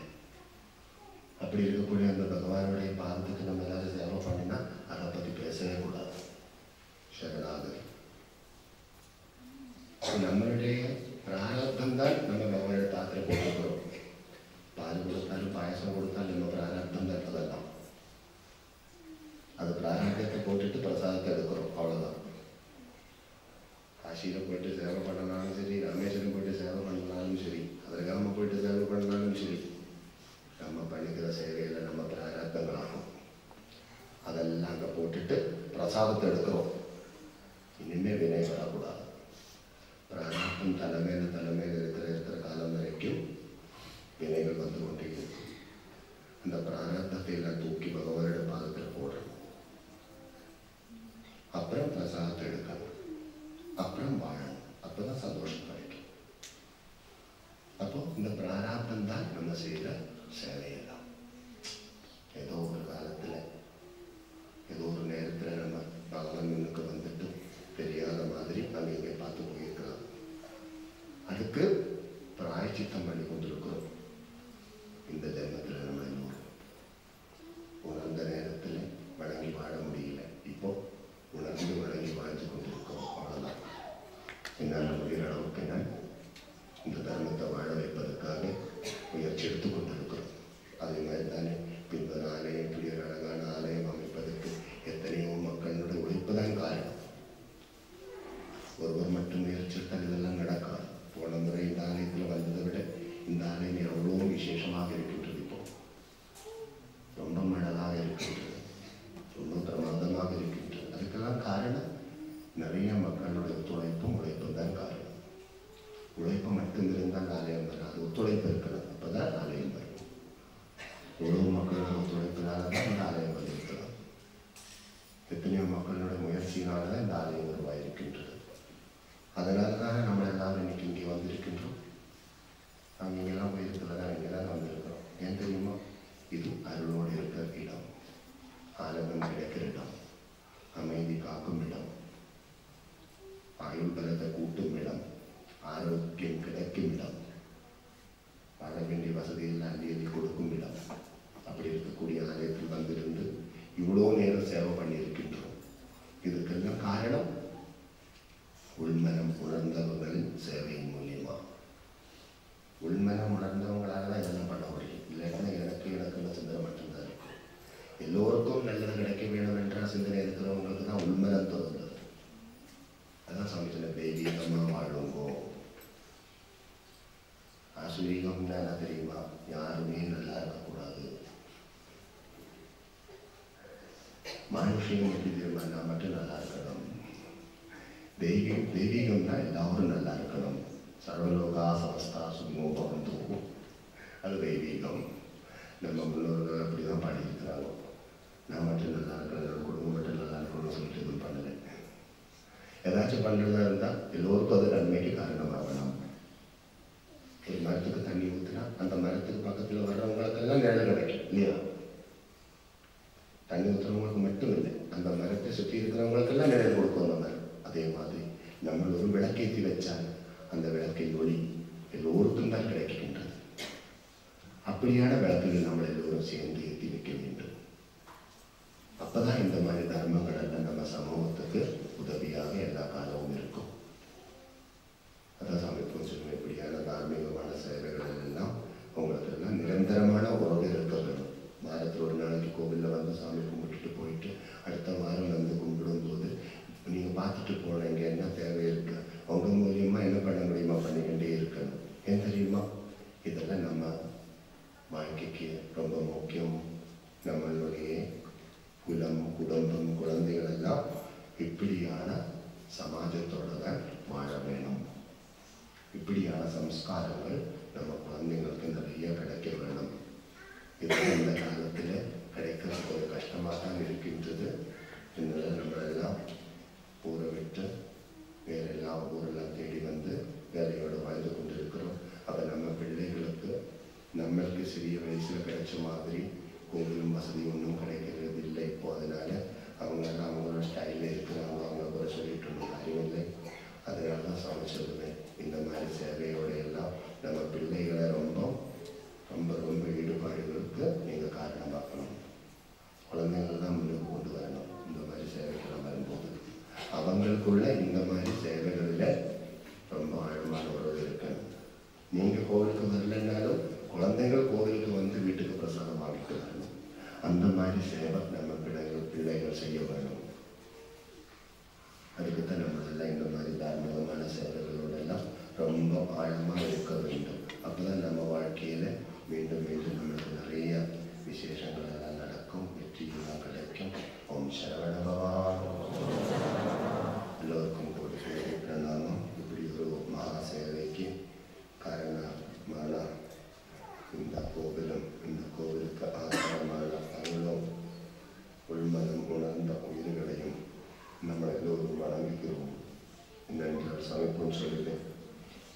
அப்படி இருக்கக்கூடிய அந்த பகவானுடைய பாதத்துக்கு நம்ம எல்லாரும் சேவை பண்ணினா அதை பற்றி பேசவே கூடாது. சரணாகதி நம்மளுடைய பிராரப்தம் தான் நம்ம பகவானுடைய பாத்திரம் போட்டுக்கிறோம். பால் கொடுத்தாலும் பாயசம் கொடுத்தாலும் நம்ம பிராரப்தம் தான் அதெல்லாம். அது பிராரப்தத்தை போட்டுட்டு பிரசாதத்தை எடுக்கிறோம், அவ்வளோதான். காசியில் போயிட்டு சேவை பண்ணனாலும் சரி, ராமேஸ்வரம் போயிட்டு சேவை பண்ணனாலும் சரி, அதற்காக போயிட்டு சேவை பண்ணாலும் சரி, நம்ம பண்ணிக்கிற சேவையில் நம்ம பிராரப்தங்களாகும். அதெல்லாம் அங்கே போட்டுட்டு பிரசாதத்தை எடுக்கிறோம். இனிமேல் வினை வரக்கூடாது. பிராரப்தம் தலைமையில் இருக்கிற காலம் வரைக்கும் வினைகள் வந்து கொண்டே இருக்கும். அந்த பிராரப்தத்தை எல்லாம் தூக்கி பகவானுடைய பாதத்தில் போடுறோம். அப்புறம் பிரசாதத்தை எடுக்கணும், அப்புறம் வாழணும். அப்பதான் சந்தோஷம் கிடைக்கும். அப்போ இந்த பிராரப்தம் தான் நம்ம செய்யற சேவையெல்லாம். ஏதோ ஒரு காலத்துல ஏதோ ஒரு நேரத்துல நம்ம பகவான் முன்னுக்கு வந்துட்டு தெரியாத மாதிரி நம்ம இங்கே பார்த்து போயிருக்கலாம். அதுக்கு பிராயச்சித்தம் பண்ணி கொண்டிருக்கிறோம். இந்த ஜென்மத்தில் நம்ம எல்லோரும் உணர்ந்த நேரத்தில் வழங்கி வாழ முடியல. இப்போ உணர்ந்து வழங்கி வாழ்ந்து கொண்டிருக்கிறோம். அவ்வளோதான். என்னால் முடிகிற அளவுக்கு நான் இந்த தர்மத்தை வாழ வைப்பதற்காக முயற்சி எடுத்து கொண்டிருக்கிறோம். அதே மாதிரி தானே பின்பு ஆலயம், இப்படி ஒரு அழகான ஆலயம் அமைப்பதற்கு எத்தனையோ மக்களுடைய உழைப்பு தான் காரணம். ஒருவர் மட்டும் முயற்சித்தால் இதெல்லாம் நடக்காது. போன முறை இந்த ஆலயத்தில் வந்ததை விட இந்த ஆலயம் எவ்வளோ விசேஷமாக இருக்கின்றது. இப்போ ரொம்ப அழகாக இருக்கின்றது, ரொம்ப பிரமாதமாக இருக்கின்றது. அதுக்கெல்லாம் காரணம் நிறைய மக்களுடைய ஒத்துழைப்பும் உழைப்பும் தான் காரணம். உழைப்பு மட்டும் இருந்தால் ஆலயம் வராது, ஒத்துழைப்பு இருக்கணும். அப்போதான் ஆலயம் வரும். எவ்வளவு மக்களோட ஒத்துழைப்பினால தான் இந்த ஆலயம் வந்திருக்கலாம். எத்தனையோ மக்களோட முயற்சியினால தான் இந்த ஆலயம் உருவாயிருக்கின்றது. அதனால தானே நம்ம எல்லாரும் இன்னைக்கு இங்கே வந்திருக்கின்றோம். நாங்கள் இங்கெல்லாம் போயிருக்கல தான் இங்கே தான் வந்திருக்கிறோம். ஏன் தெரியுமா? இது அருளோடு இருக்கிற இடம், ஆனந்தம் கிடைக்கிற இடம், அமைதி காக்கும் இடம், ஆயுள் பலத்தை கூட்டும் இடம், ஆரோக்கியம் கிடைக்கும் இடம், வாழ வேண்டிய வசதியில் அள்ளி கொடுக்கும் இடம். அப்படி இருக்கக்கூடிய ஆலயத்தில் வந்திருந்து இவ்வளோ நேரம் சேவை பண்ணியிருக்கின்றோம். இதுக்கெல்லாம் காரணம் உள்மனம் உணர்ந்தவர்களின் சேவையின் மூலியமா. உள்மனம் உணர்ந்தவங்களால தான் இதெல்லாம் பண்ண முடியும். இல்லைன்னா எனக்குள்ள சிந்தனை மட்டும்தான் இருக்கும். எல்லோருக்கும் நல்லது கிடைக்க வேணும் என்ற சிந்தனை இருக்கிறவங்களுக்கு தான் உள்மனம் தோன்றது. அதான் சாமி சொன்ன தெய்வீகமாக வாழுங்கோ. ஆசுரீகம்னா என்ன தெரியுமா? யாருமே நல்லா இருக்கக்கூடாது. மானுஷியம் எப்படி தெரியுமா? நான் மட்டும் நல்லா இருக்கணும். தெய்வீகம்னா எல்லாரும் நல்லா இருக்கணும். சர்வலோகா சமஸ்தா சுகினோ பவந்து, அது தெய்வீகம். நம்ம முன்னோர்கள் அப்படிதான் பாடியிருக்கிறாங்க. நான் மட்டும் நல்லா இருக்கணும், குடும்பம் மட்டும் நல்லா இருக்கணும்னு சொல்லிட்டு எதுவும் பண்ணலை. ஏதாச்சும் பண்ணுறதா இருந்தால் எல்லோருக்கும் அது நன்மைக்கு காரணமாகணும். ஒரு மரத்துக்கு தண்ணி ஊற்றினா அந்த மரத்துக்கு பக்கத்தில் வர்றவங்களுக்கெல்லாம் நிழல் கிடைக்கும் இல்லையா? தண்ணி ஊற்றுறவங்களுக்கு மட்டும் இல்லை, அந்த மரத்தை சுற்றி இருக்கிறவங்களுக்கெல்லாம் நிழல் கொடுக்கும் அந்த மரம். அதே மாதிரி நம்ம ஒரு விளக்கேற்றி வச்சால் அந்த விளக்கை ஒளி எல்லோருக்கும் தான் கிடைக்கின்றது. அப்படியான விளக்குகள் நம்ம எல்லோரும் சேர்ந்து ஏற்றி வைக்க வேண்டும். அப்பதான் இந்த மாதிரி தர்மங்கள் எல்லாம் நம்ம சமூகத்துக்கு உதவியாக எல்லா காலமும் இருக்கும். அதான் சமைப்போம் சொல்லுவோம். இப்படியான தார்மீகமான சேவைகள் எல்லாம் உங்களுக்கு எல்லாம் நிரந்தரமான உறவு இருக்க வேணும். வாரத்தில் ஒரு நாளைக்கு கோவிலில் வந்து சாமி கும்பிட்டுட்டு போயிட்டு அடுத்த வாரம் வந்து கும்பிடும்போது நீங்கள் பார்த்துட்டு போனீங்க, என்ன தேவை இருக்கு, உங்கள் மூலியமா என்ன பண்ண முடியுமா பண்ணிக்கிட்டே இருக்கணும். ஏன் தெரியுமா? இதெல்லாம் நம்ம வாழ்க்கைக்கு ரொம்ப முக்கியம். நம்மளுடைய குலம், குடும்பம், குழந்தைகள் எல்லாம் இப்படியான சமாஜத்தோடு தான் வாழ வேணும். இப்படியான சம்ஸ்காரங்கள் நம்ம குழந்தைங்களுக்கு நிறைய கிடைக்க வேணும். இது இந்த காலத்தில் கிடைக்கிறது ஒரு கஷ்டமாக தான் இருக்கின்றது. இதனால் நம்மளெல்லாம் ஊரை விட்டு வேற எல்லாம் ஊரெல்லாம் தேடி வந்து வேலையோடு வாழ்ந்து கொண்டிருக்கிறோம். அப்போ நம்ம பிள்ளைகளுக்கு நம்மளுக்கு சிறிய வயசில் கிடைச்ச மாதிரி கோவிலும் வசதி ஒன்றும் கிடைக்கிறது இல்லை இப்போ. அதனால அவங்கெல்லாம் அவங்களோட ஸ்டைலில் இருக்கிறாங்க, அவங்க கூட சொல்லிட்டு இருந்தாங்க. தெரியுமில்லை. அதனால தான் சாமி சொல்லுவேன், இந்த மாதிரி சேவையோட எல்லாம் நம்ம பிள்ளைகளை ரொம்ப ரொம்ப ரொம்ப ஈடுபாடுகளுக்கு நீங்கள் காரணமாக்கணும். குழந்தைகள் தான் முன்னுக்கு கொண்டு வரணும். இந்த மாதிரி சேவைக்கெல்லாம் வரும்போது அவங்களுக்குள்ள இந்த மாதிரி சேவைகளில் ரொம்ப ஆழமான உறவு இருக்கணும். நீங்கள் கோவிலுக்கு வரலைன்னாலும் குழந்தைகள் கோவிலுக்கு வந்து வீட்டுக்கு பிரசாதம் வாங்கிட்டு வரணும். அந்த மாதிரி சேவை நம்ம பிள்ளைகள் செய்ய வேணும். அதுக்குத்தான் நம்மளெல்லாம் இந்த மாதிரி தார்மீகமான சேவைகளோடெல்லாம் ரொம்ப ஆழமாக இருக்க வேண்டும். அப்போ தான் நம்ம வாழ்க்கையில் மீண்டும் மீண்டும் நம்மளுக்கு நிறைய விசேஷங்கள் எல்லாம் நடக்கும், வெற்றிகளாக கிடைக்கும். ஓம் சரவண பவா. எல்லோருக்கும் ஒரு பிரணாமம். இப்படி ஒரு மகா சேவைக்கு காரணமான இந்த கோவிலும் இந்த கோவிலுக்கு ஆதாரமான அவ்வளோ உள்மனம் உணர்ந்த உயிர்களையும் நம்ம எல்லோரும் வணங்குகிறோம். என்னென்றால் சமைப்புன்னு சொல்லுவேன்,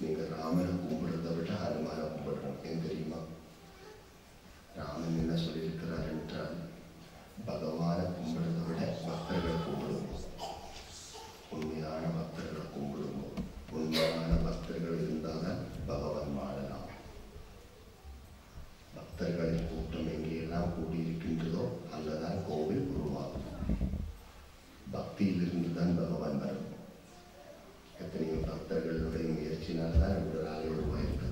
நீங்கள் ராமனை கும்பிடுறதை விட ஹனுமானை கும்பிடுறோம். ஏன் தெரியுமா? ராமன் என்ன சொல்லியிருக்கிறார் என்றால், பகவானை கும்பிடுறதை விட பக்தர்களை கும்பிடுவோம். உண்மையான பக்தர்களை கும்பிடுவோம். உண்மையான பக்தர்கள் இருந்தால் தான் பகவான் வாழலாம். பக்தர்களின் கூட்டம் எங்கேயெல்லாம் கூடியிருக்கின்றதோ அங்கதான் கோவில் உருவாகும். பக்தியிலிருந்து தான் பகவான் வரும். எத்தனையோ பக்தர்களுடைய முயற்சினால்தான் ஒரு ஆலயம் உருவாயிருக்கு.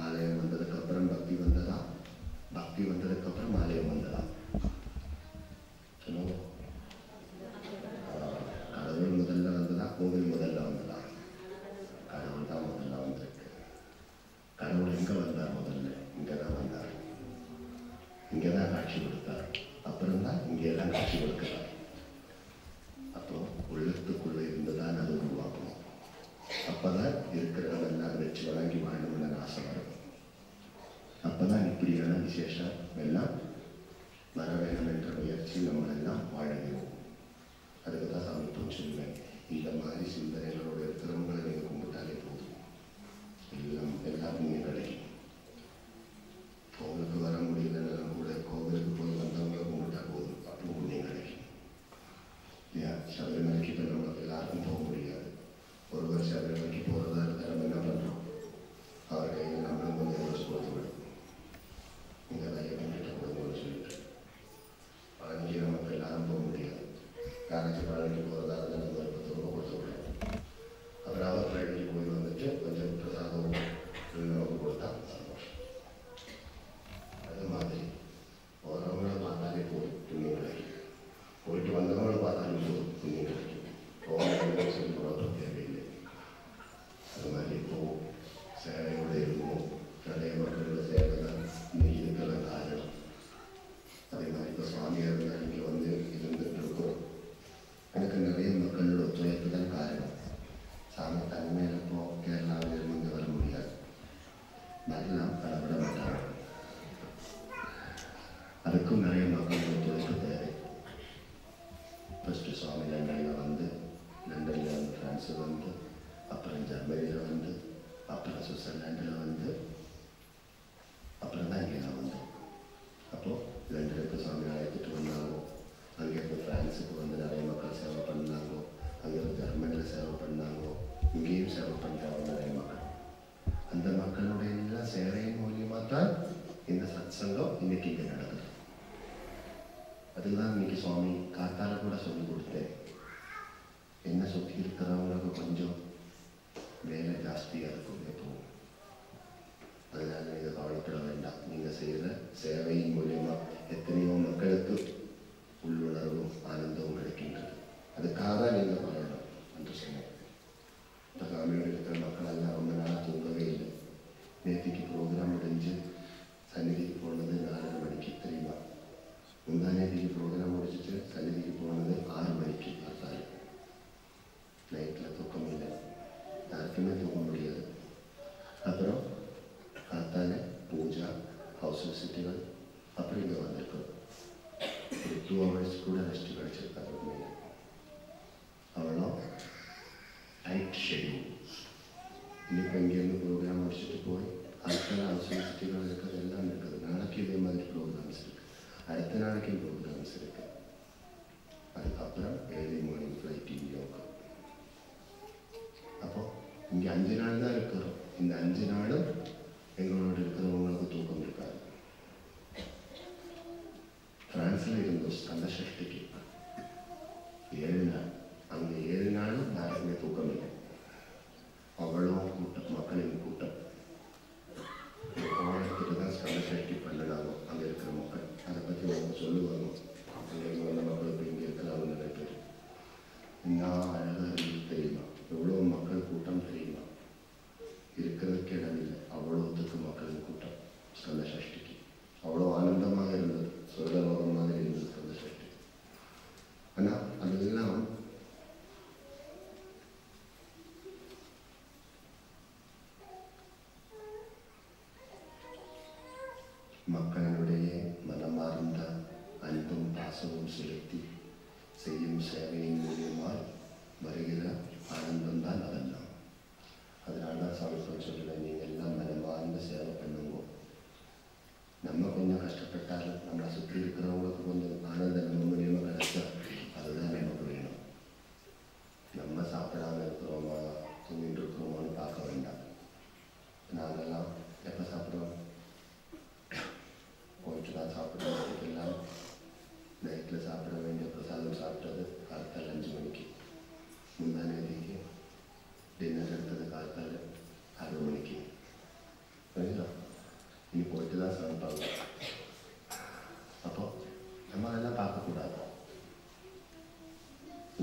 ஆலயம் வந்ததுக்கு அப்புறம் பக்தி வந்ததா? பக்தி வந்ததுக்கு அப்புறம் ஆலயம் வந்ததா? சொல்லுங்க. கடவுள் முதல்ல வந்ததா? கோவில் முதல்ல வந்ததா? கடவுள் தான் முதல்ல வந்திருக்கு. கடவுள் எங்க வந்தார்? முதல்ல இங்கதான் வந்தார். இங்கதான் காட்சி கொடுத்தார். அப்புறம் தான் இங்கெல்லாம் காட்சி கொடுக்கிறார். அப்போ உள்ளத்துக்குள்ள இருந்துதான் அது உருவாக்கணும். அப்பதான் இருக்கிறவெல்லாம் வச்சு வழங்கி வாழணும்னு ஆசை வரும். அப்பதான் இப்படியான விசேஷம் எல்லாம் வர வேணும் என்ற முயற்சி நம்மளெல்லாம் வாழணும். அதுக்கு தான் சாமி சொல்லுவேன், இந்த மாதிரி சிந்தனைகளோடு இருக்கிறவங்களை நீங்கள் கும்பிட்டாலே போதும், எல்லாம் நீங்கள் கிடைக்கும். கோவிலுக்கு வர முடியலன்னு கூட கோவிலுக்கு போய் வந்தவங்களை கும்பிட்டா போதும், அப்போ புண்ணியம் கிடைக்கும். சபரிமலைக்கு இப்போ நம்ம எல்லாருக்கும் போக முடியாது. ஒருவர் சபரிமலைக்கு போகிறதா இருந்தால் நம்ம என்ன பண்ணுறோம்? அவர் கையில் நம்மளும் கொஞ்சம் யோசிச்சு கொடுத்து விடும். இங்கே கையை பண்ணிட்டு கொடுங்கன்னு சொல்லிட்டு பழனிக்கு நமக்கு எல்லாரும் போக முடியாது. யாராச்சும் பழனிக்கு போகிறதா இருந்தால் நம்ம ஒரு 10 ரூபா கொடுத்து விடணும். அப்புறம் அவர் பழனிக்கு போய் வந்துட்டு கொஞ்சம் பிரசாதம் நமக்கு கொடுத்தா சந்தோஷம். அது மாதிரி போகிறவங்கள பார்த்தாலே போதும், புண்ணியம் கிடைக்கும். போயிட்டு வந்தவங்களை பார்த்தாலும் போதும், புண்ணியம் கிடைக்கும். போகணும் சொல்லி போகிற தேவையில்லை. அது மாதிரி இப்போ சேவையோடு இருந்தோம். நிறைய மக்களோட சேவை தான் இன்னைக்கு இருக்கிற காரணம். அதே மாதிரி இப்போ சுவாமியாக இருந்தால் இங்கே வந்து இருந்துட்டு இருக்கிறோம். எனக்கு நிறைய மக்களோட ஒத்துழைப்பு தான் காரணம். சாமி தனிமையில் இப்போ கேரளாவில் இருந்து வர முடியாது, வரலாம், கடவிட மாட்டாங்க. அதுக்கும் நிறைய மக்களோட ஒத்துழைப்பு தேவை. ஃபஸ்ட்டு சுவாமி லண்டனில் வந்து, லண்டனில் வந்து ஃப்ரான்ஸில் வந்து, அப்புறம் ஜெர்மனியில் வந்து, அப்புறம் சுவிட்சர்லாண்டில் வந்து, அப்புறம் தான் இங்கே நான் வந்தேன். அப்போது லண்டனுக்கு சுவாமி அழைத்துட்டு வந்தாங்க. அங்கேருந்து ஃப்ரான்ஸுக்கு வந்து நிறைய மக்கள் சேவை பண்ணாங்க. அங்கேருந்து ஜெர்மனியில் சேவை பண்ணாங்க. இங்கேயும் சேவை பண்ணுறாங்க நிறைய மக்கள். அந்த மக்களுடைய எல்லாம் சேவையின் மூலியமாக தான் இந்த சத்சங்கம் இன்னைக்கு இங்கே நடக்குது. அதுதான் இன்னைக்கு சுவாமி காத்தால கூட சொல்லி கொடுத்தேன். என்ன சுற்றி இருக்கிறவங்களுக்கு கொஞ்சம் வேலை ஜாஸ்தியாக இருக்கும் எப்பவும். அதனால நீங்கள் கவலைப்பட வேண்டாம். நீங்கள் செய்கிற சேவையின் மூலியமாக எத்தனையோ மக்களுக்கு உள்ளுணர்வும் ஆனந்தமும் கிடைக்கின்றது. அதுக்காக தான் நீங்கள் வாழணும் என்று சொன்னேன். இந்த சாமியோடு இருக்கிற மக்கள் எல்லாம் ரொம்ப நாளாக தூங்கவே இல்லை. நேற்றுக்கு ப்ரோக்ராம் முடிஞ்சு சந்நிதிக்கு போனது 4:30 மணிக்கு தெரியுமா? முந்தா நேற்றுக்கு ப்ரோக்ராம் முடிச்சுட்டு சந்நிதிக்கு போனது 6 மணிக்கு. பார்த்தாரு நைட்டில் தூக்கம் இல்லை, யாருக்குமே தூக்க முடியாது. அப்புறம் காத்தால பூஜா, ஹவுஸ் விசிட்டுகள், அப்புறம் இங்கே வந்திருக்கோம். ஒரு 2 hours கூட ரெஸ்ட் கிடைச்சிருக்காரு. உண்மையில் அவ்வளோ டைட் ஷெட்யூல். இன்னைக்கு இங்கேருந்து ப்ரோக்ராம் முடிச்சுட்டு போய் அடுத்த ஹவுஸ் விசிட்டுகள் இருக்கிறது எல்லாம் இருக்குது. நாளைக்கு இதே மாதிரி ப்ரோக்ராம்ஸ் இருக்குது, அடுத்த நாளைக்கு ப்ரோக்ராம்ஸ் இருக்குது. அதுக்கப்புறம் ஏர்லி மார்னிங் ஃப்ளைட் இந்தியாவுக்கு. இங்கே 5 நாள் தான் இருக்கிறோம். இந்த 5 நாளும் எங்களோட இருக்கிறவங்களுக்கு தூக்கம் இருக்காது. பிரான்ஸில் இருந்தோம் ஸ்கந்த சஷ்டிக்கு 7 நாள். அங்கே 7 நாளும் யாருக்குமே தூக்கம் இல்லை. அவ்வளோ கூட்டம், மக்களின் கூட்டம். கோலத்துக்கு தான் ஸ்கந்த சஷ்டி பண்ணினாங்க அங்கே இருக்கிற மக்கள். அதை பற்றி அவங்க சொல்லுவாங்க. அங்கே வந்த மக்கள் இப்போ இங்கே இருக்கிறாங்க நிறைய பேர். என்ன அழகாக இருந்து தெரியுமா? எவ்வளோ மக்கள் கூட்டம் தெரியுமா? இருக்கிறதுக்கு இடமில்லை, அவ்வளோத்துக்கு மக்களின் கூட்டம் ஸ்கந்த சஷ்டிக்கு. அவ்வளோ ஆனந்தமாக இருந்தது, சொர்க்கலோகம் மாதிரி இருந்தது ஸ்கந்த சஷ்டி. ஆனால் அதெல்லாம் மக்களுடைய மனமார்ந்த அன்பும் பாசமும் செலுத்தி செய்யும் சேவையின் மூலியமாக வருகிற ஆனந்தம் தான் அதெல்லாம். அதனால தான் சாமிக்கு சொல்லுவேன், நீங்கள் எல்லாம் மனமார்ந்த சேவை பண்ணுங்க. நம்ம கொஞ்சம் கஷ்டப்பட்டாலும் நம்மளை சுற்றி இருக்கிறவங்களுக்கு கொஞ்சம் ஆனந்தம் நம்ம மூலியமாக கிடைச்சா அதுதான் நமக்கு வேணும். நம்ம சாப்பிடாம இருக்கிறோமா தூங்கிட்டு இருக்கிறோமான்னு பார்க்க வேண்டாம். நாங்கெல்லாம் எப்போ சாப்பிடுவோம்? போயிட்டு தான் சாப்பிடுவோம். எல்லாம் நைட்டில் சாப்பிட வேண்டிய பிரசாதம் சாப்பிட்டது காலத்தால் 5 மணிக்கு. முந்தானேதிக்கு டின்னர் எடுத்தது காலத்தால் 6 மணிக்கு. புரியுதா? இனி போயிட்டு தான் சமைப்பாங்க. அப்போ நம்ம அதெல்லாம் பார்க்கக்கூடாது.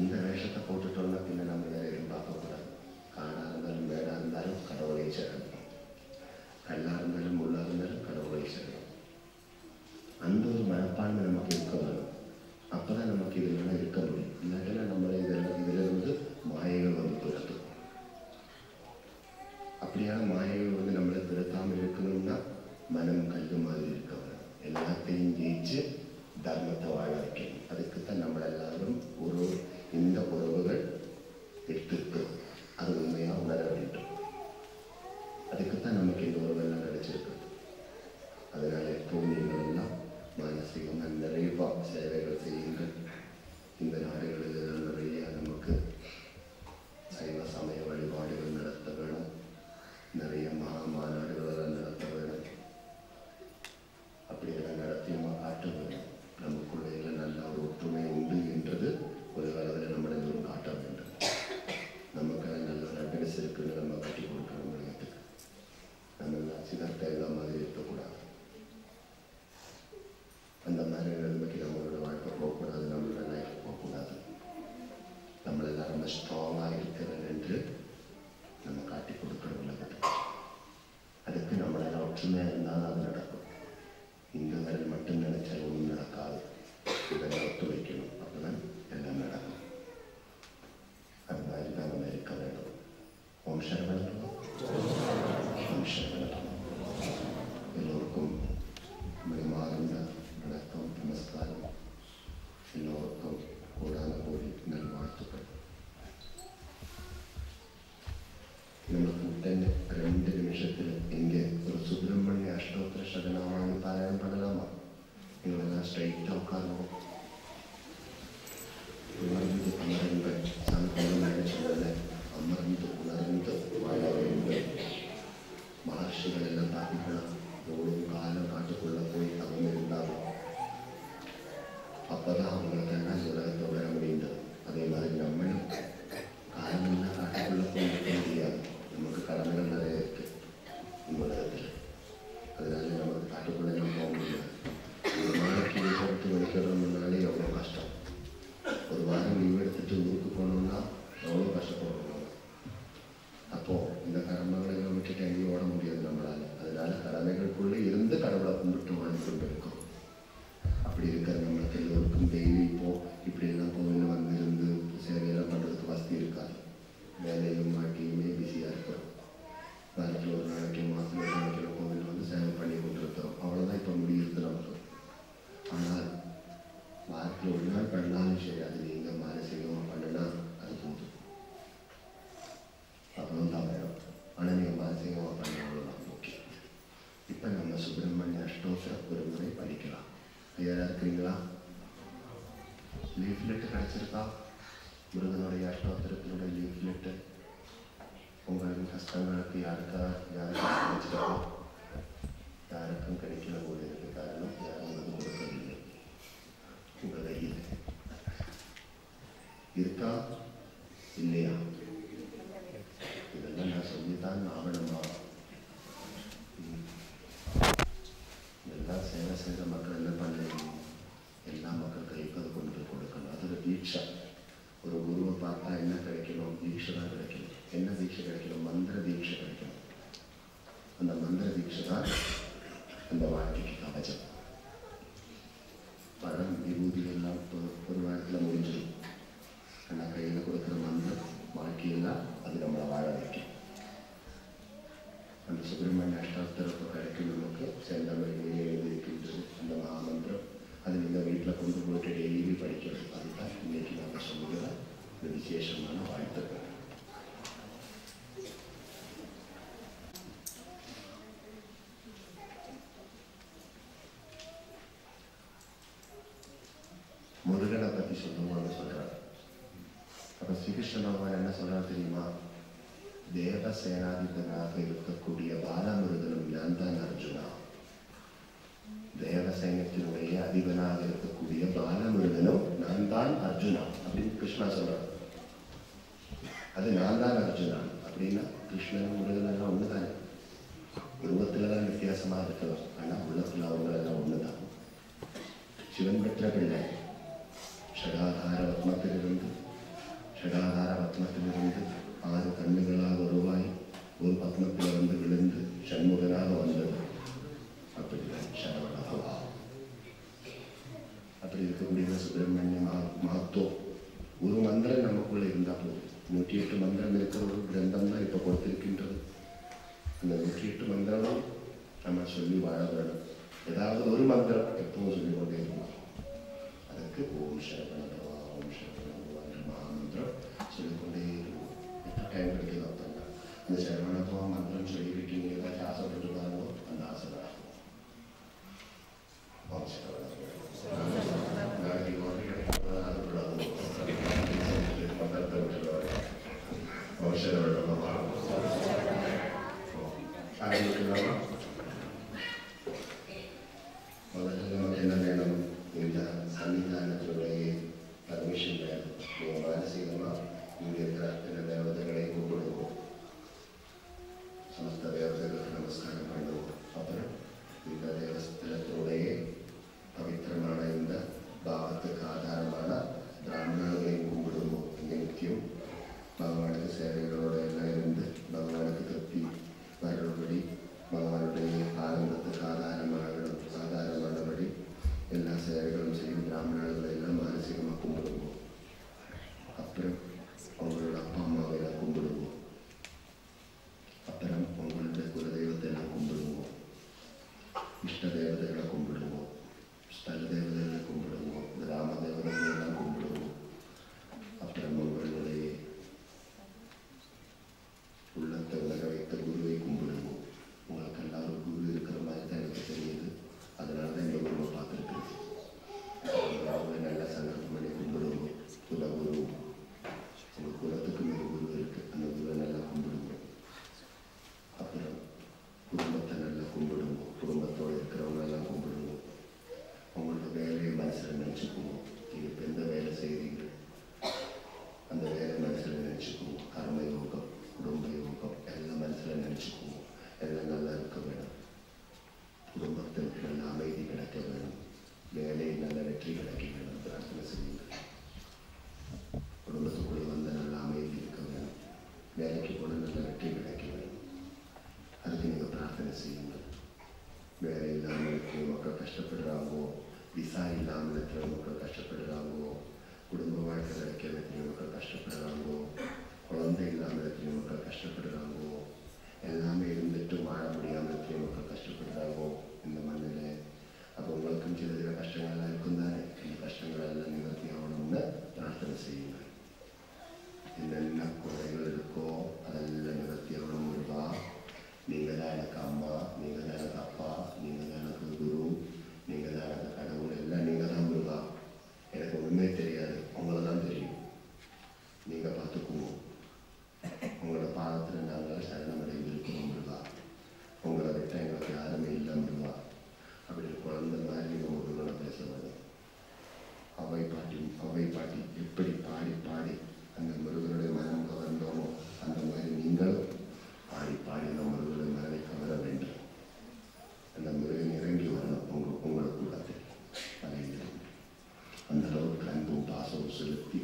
இந்த வேஷத்தை போட்டுட்டோம்னா பின்ன நம்ம வேற எதுவும் பார்க்கக்கூடாது. காடாக இருந்தாலும் மேடாக இருந்தாலும் கடவுளை சேரணும். கல்லாக இருந்தாலும் முள்ளாக இருந்தாலும் கடவுளை சேரணும். அந்த ஒரு மனப்பான்மை நமக்கு இருக்க வேணும். அப்போ தான் நமக்கு இதெல்லாம் இருக்க முடியும். இல்லாட்டினா நம்மளை இதிலிருந்து மாயைகள் வந்து துரத்தும். அப்படியான மாயைகள் வந்து நம்மளை துரத்தாமல் இருக்கணும்னா மனம் கல்வி மாதிரி இருக்க வேணும். எல்லாத்தையும் ஜெயிச்சு தர்மத்தை வாழ வைக்கணும். அதுக்குத்தான் நம்ம எல்லாரும் இந்த உறவுகள் எடுத்துருக்கு. அது உண்மையாக உணர வேண்டும். அதுக்குத்தான் நமக்கு இந்த உறவெல்லாம் கிடைச்சிருக்கு. அதனால் எப்போது நீங்கள் எல்லாம் மானசீகமாக நிறைய சேவைகள் செய்யுங்கள். இந்த நாடுகளில் நிறைய நமக்கு சைவ சமய வழிபாடுகள் நடத்த வேணும். நிறைய மாநாடுகளெல்லாம் நடத்த வேணும். அப்படியெல்லாம் நடத்தியமாக காட்ட வேணும். நமக்குள்ள நல்ல ஒரு ஒற்றுமை உண்டு என்றது ஒரு காலத்தில் நம்மளை காட்ட வேண்டும். நமக்கு நல்ல ஹாப்பினஸ் இருக்குன்னு நம்ம கட்டி கொடுக்கணும். உலகத்துக்கு நம்ம சிகரெட்டை எல்லா மாதிரி இருக்கக்கூடாது. அந்த மாதிரி நிலைமைக்கு நம்மளோட வாழ்க்கை போகக்கூடாது. நம்மளோட லைஃப் போகக்கூடாது. நம்மளெல்லாம் ரொம்ப ஸ்ட்ராங்காக இருக்கிறது என்று நம்ம காட்டி கொடுக்கணும் உலகத்துக்கு. அதுக்கு நம்மளெல்லாம் ஒற்றுமையாக இருந்தால் அது நடக்கும். இந்துக்கள் மட்டும் நினைச்சால் ஒன்றும் நடக்காது. இதெல்லாம் ஒத்துழைக்கணும். அப்போதான் எல்லாம் நடக்கும். அது மாதிரி தான் நம்ம இருக்க வேண்டும். ஓம் சரவணபவ. ஓம் சரவணபவ. எல்லோருக்கும் மணிமார்ந்த வணக்கம், நமஸ்காரம். எல்லோருக்கும் கோடான கோடி நல்வாழ்த்துக்கள். நம்மளுக்கு 2 நிமிஷத்தில் இங்கே ஒரு சுப்பிரமணிய அஷ்டோத்திர சதநாமாவளி பாராயணம் பண்ணலாமா? எங்களெல்லாம் ஸ்ட்ரைட்டாக உட்காருவோம். உணர்ந்து அமருங்கள். சாமி சொல்லலை, அமர்ந்து உணர்ந்து வாழ வேண்டும். மகர்ஷிகள் எல்லாம் பார்த்துக்கலாம். எவ்வளோ காலம் காட்டுக்குள்ளே போய் அவங்க இருந்தாலும் அப்போ தான் அவங்களுக்கு எல்லாம் உலகத்தை உணர முடிந்தது. அதே மாதிரி நம்மளும் காலமெல்லாம் காட்டுக்குள்ளே போய் இருக்க முடியாது. நமக்கு கடமைகள் நிறைய இருக்குது இந்த உலகத்தில். அதனால நமக்கு காட்டுக்குள்ளே நம்ம போக முடியாது. ஒரு நாளைக்கு லீவ் எடுத்து வலிக்கிறோம்னாலே எவ்வளோ கஷ்டம். ஒரு வாரம் லீவ் எடுத்துட்டு ஊருக்கு போகணுன்னா எவ்வளோ கஷ்டப்படுறோம். அப்போது இந்த கடமைகளை எல்லாம் விட்டுட்டு எங்கேயும் ஓட முடியாது நம்மளால். அதனால கடமைகளுக்குள்ளே இருந்து கடவுளை கும்பிட்டு வாழ்ந்து கொண்டு இருக்கோம். அப்படி இருக்கிற நம்மளுக்கு எல்லோருக்கும் டெய்லி இப்படியெல்லாம் கோவிலில் வந்திருந்து சேவையெல்லாம் பண்ணுறதுக்கு வசதி இருக்காது. வேலையும் வாழ்க்கையுமே பிஸியாக இருக்கிறோம். வாரத்தில் ஒரு நாளைக்கு மாதம் ஒரு நாளைக்கு கோவில் வந்து சேவை பண்ணி கொண்டிருக்கிறோம். அவ்வளோதான் இப்போ முடியுது நமக்கு. ஆனால் வாரத்தில் ஒரு நாள் பண்ணாலும் சரி, அது நீங்கள் மானசீகமாக பண்ணினா அது போதும். அப்புறம் தான் வேணும். ஆனால் நீங்கள் மானசீகமாக பண்ணாலும் ஓகே. இப்போ நம்ம சுப்பிரமணிய அஷ்டோத்திர ஒரு முறை படிக்கலாம். ஐயா இருக்கிறீங்களா? லீஃப்லெட்டு கிடச்சிருக்கா? முருகனுடைய அஷ்டோத்திரத்தினுடைய லீஃப்லெட்டு உங்களின் கஷ்டங்களுக்கு யாருக்கும் கிடைச்சிருக்கோ யாருக்கும் கிடைக்கிற போது இருக்கு. காரணம் யாரும் உங்களுக்கு கொடுக்கவில்லை. உங்கள் கையில் இருக்கா இல்லையா? இதெல்லாம் நான் சொல்லித்தான் ஆகணுமா? இதெல்லாம் சேவை செய்கிற மக்கள் என்ன பண்ணணும்? எல்லா மக்கள் கைக்கு அது கொண்டு கொடுக்கணும். அது ஒரு தீட்சை. ஒரு குருவை பார்த்தா என்ன கிடைக்கணும்? தீட்சை தான் கிடைக்கணும். என்ன தீட்சை கிடைக்கணும்? மந்திர தீட்சை கிடைக்கணும். அந்த மந்திர தீட்சை தான் அந்த வாழ்க்கைக்கு கவச்சம். படம் விபூதி எல்லாம் ஒரு வாரத்தில் முடிஞ்சிடும். ஆனால் கையில் கொடுக்குற மந்திரம் வாழ்க்கையெல்லாம் அது நம்மளை வாழ வைக்கும். அந்த சுப்பிரமணிய அஷ்டாட்சரத்தை கிடைக்கும் நமக்கு செந்தமிழிலேயே எழுதியிருக்கின்றது அந்த மகாமந்திரம். அது நீங்கள் வீட்டில் கொண்டு போட்டு டெய்லியும் படிக்கிறது. அதுதான் இன்னைக்கு நாங்கள் சொல்லுகிற ஒரு விசேஷமான வாழ்த்துக்கள். முருகனை பற்றி சொல்லுவான்னு சொல்கிறார். அப்போ ஸ்ரீகிருஷ்ண பகவான் என்ன சொல்கிறார் தெரியுமா? தேவசேனாதிபதியாக இருக்கக்கூடிய பாலமுருகனும் நான் தான் அர்ஜுனா. தேவசைன்யத்தினுடைய அதிபனாக இருக்கக்கூடிய பாலமுருகனும் நான் தான் அர்ஜுனா அப்படின்னு கிருஷ்ணா சொல்றார். அது நான் தான் அர்ஜுனா அப்படின்னா கிருஷ்ணன் முருகன் எல்லாம் ஒண்ணுதானே. உருவத்துல தான் வித்தியாசமா இருக்கலாம், ஆனா உள்ளத்துல அவங்க எல்லாம் ஒண்ணுதான். சிவன் பெற்ற பிள்ளை ஷடாதார ரத்னத்திலிருந்து 6 கண்ணுகளாக உருவாய் ஒரு பத்மத்தில் வந்து விழுந்து சண்முகனாக வந்தது. அப்படிதான் சரவணபவா. அப்படி இருக்கக்கூடிய சுப்பிரமணிய மகத்துவம் ஒரு மந்திரம் நமக்குள்ள இருந்தால் போதும். 108 மந்திரம் இருக்கிற ஒரு கிரந்தம் தான் இப்போ கொடுத்திருக்கின்றது. அந்த 108 மந்திரமும் நம்ம சொல்லி வாழ வேண்டும். ஏதாவது ஒரு மந்திரம் எப்பவும் சொல்லிக் கொண்டே இருக்கணும். அதுக்கு ஓம் சரவணபவா ஓம் சரவணபவா என்ற மகாமந்திரம் சொல்லிக்கொண்டே இருக்கும். எப்போ டைம் கிடைக்குது அப்போ அந்த சரவணபவா மந்திரம் சொல்லியிருக்கீங்க. ஏதாச்சும் ஆசைப்பட்டு பாருங்க, அந்த ஆசை தான். ஓம் சரவணபவா நாளைக்கு ஆசைப்படாது மந்திரத்தை விட்டுருவாங்க. ஓம் சரவணபவா ஆரம்பிக்கலாமா? முதல்ல நமக்கு என்ன வேணும்? இந்த சன்னிதானத்தினுடைய பர்மிஷன் வேணும். நீங்கள் மானசீகமாக இங்கே இருக்கிற இந்த தேவதைகளை கூப்பிடுவோம். சமஸ்த தேவதைகளுக்கு நமஸ்காரம் பண்ணுவோம். அப்புறம் அந்தளவுக்கு அன்பும் பாசமும் செலுத்தி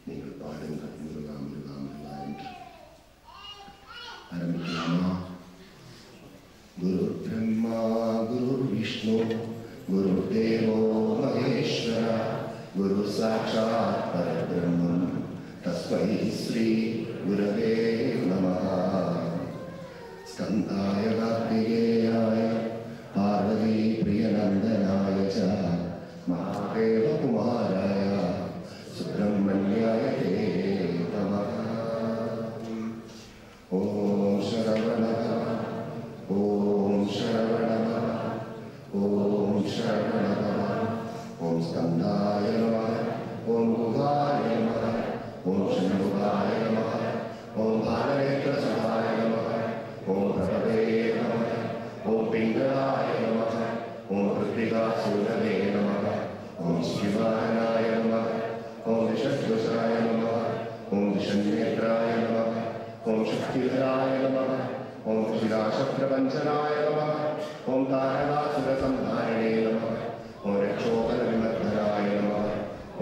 நீங்கள் பாடுங்கள் முருகா முருகா முருகா என்று. ஆரம்பிக்கலாமா? குரு பிரம்மா குரு விஷ்ணு குரு தேவோ மகேஸ்வர குரு சாட்சாத் பரபிரம்மம் தஸ்மை ஸ்ரீ குரவே நமः. ஸ்கந்தாய கார்த்திகேயாய பார்வதி பிரியநந்தனாய ச மகாதேவ குமாராய சுப்பிரமணியாய தே நமः. ஓம் சரவணபவ ஓம் சரவணபவ ஓம் சரவணபவ ஓம் ஸ்கந்தாய நமः ஓம் குகாய நமः ஓம் சண்முகாய நமः ஓம் பாலநேத்ரசுதாய நமः ஓம் பிரபவே நமः ஓம் பிங்களாய நமः ஓம் கிருத்திகாசூரவே நமः ஓம் சிவானாய நமः ஓம் விஷத்வசாய நமः ஓம் விஷநேத்ராய நமः ஓம் சக்திதராய நமः ஓம் சிராசப்ரபஞ்சனாய நமः ஓம் தாரகாசுரசம்ஹாரிணே நமः ஓம் ரக்ஷோபரவிமர்தனாய நமः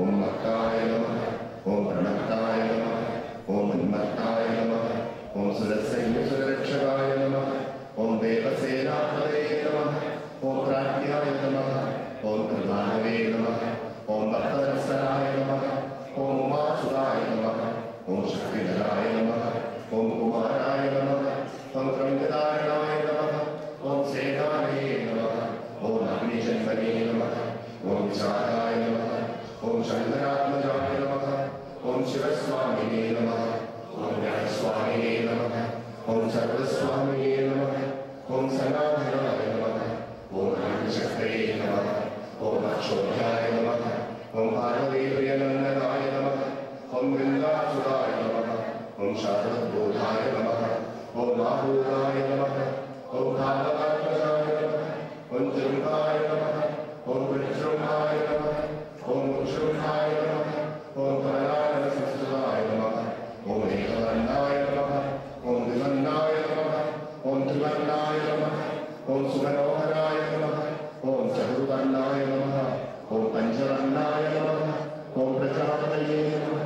ஓம் மக்காய நமः ஓம் பிரணத்தாய நமः ஓம் உன்மத்தாய நமः ஓம் சுரசைன்யசுரரக்ஷகாய நமः ஓம் தேவசேனாபதயே நமः ஓம் பிராட்யாய நமः ஓம் கிருபாணவே நமः ஓம் பக்தவத்சலாய நமः ஓம் உமாசுதாய நமः ஓம் சக்திதராய நமः ஓம் குமாராய நமः ஓம் கிரந்ததாரணாய நமः ஓம் சேனானே நமः ஓம் அக்னிஜன்மனே நமः ஓம் விசாராய நமः ஓம் சங்கராத்மஜாய நமः ஓம் சிவஸ்வாமினே நமः ஓம் ஞானஸ்வாமினே நமः ஓம் சர்வஸ்வாமினே நமः ஓம் சனாதனாய நமः ஓம் அனந்தசக்தியே நமः ஓம் அக்ஷோத்யாய நமः ஓம் பார்வதி பிரியநந்தனாய நமः ஓம் விருந்தாசுதாய நமः ஓம் சாரவத்போதாய நமः ஓம் மாபூதாய நமः ஓம் காமகாத்மஜாய நமः ஓம் திருங்காய நமः ஓம் விஷ்ணுங்காய நமः ஓம் விஷ்ணுங்காய நமः ஓம் கமலானனசம்ஸ்துதாய நமः ஓம் ஏகவர்ணாய நமः ஓம் திவன்னாய நமः ஓம் திரிவர்ணாய நமः ஓம் சுமனோகராய நமः ஓம் சதுர்வர்ணாய நமः ஓம் பஞ்சவர்ணாய நமः ஓம் பிரஜாபதயே நமः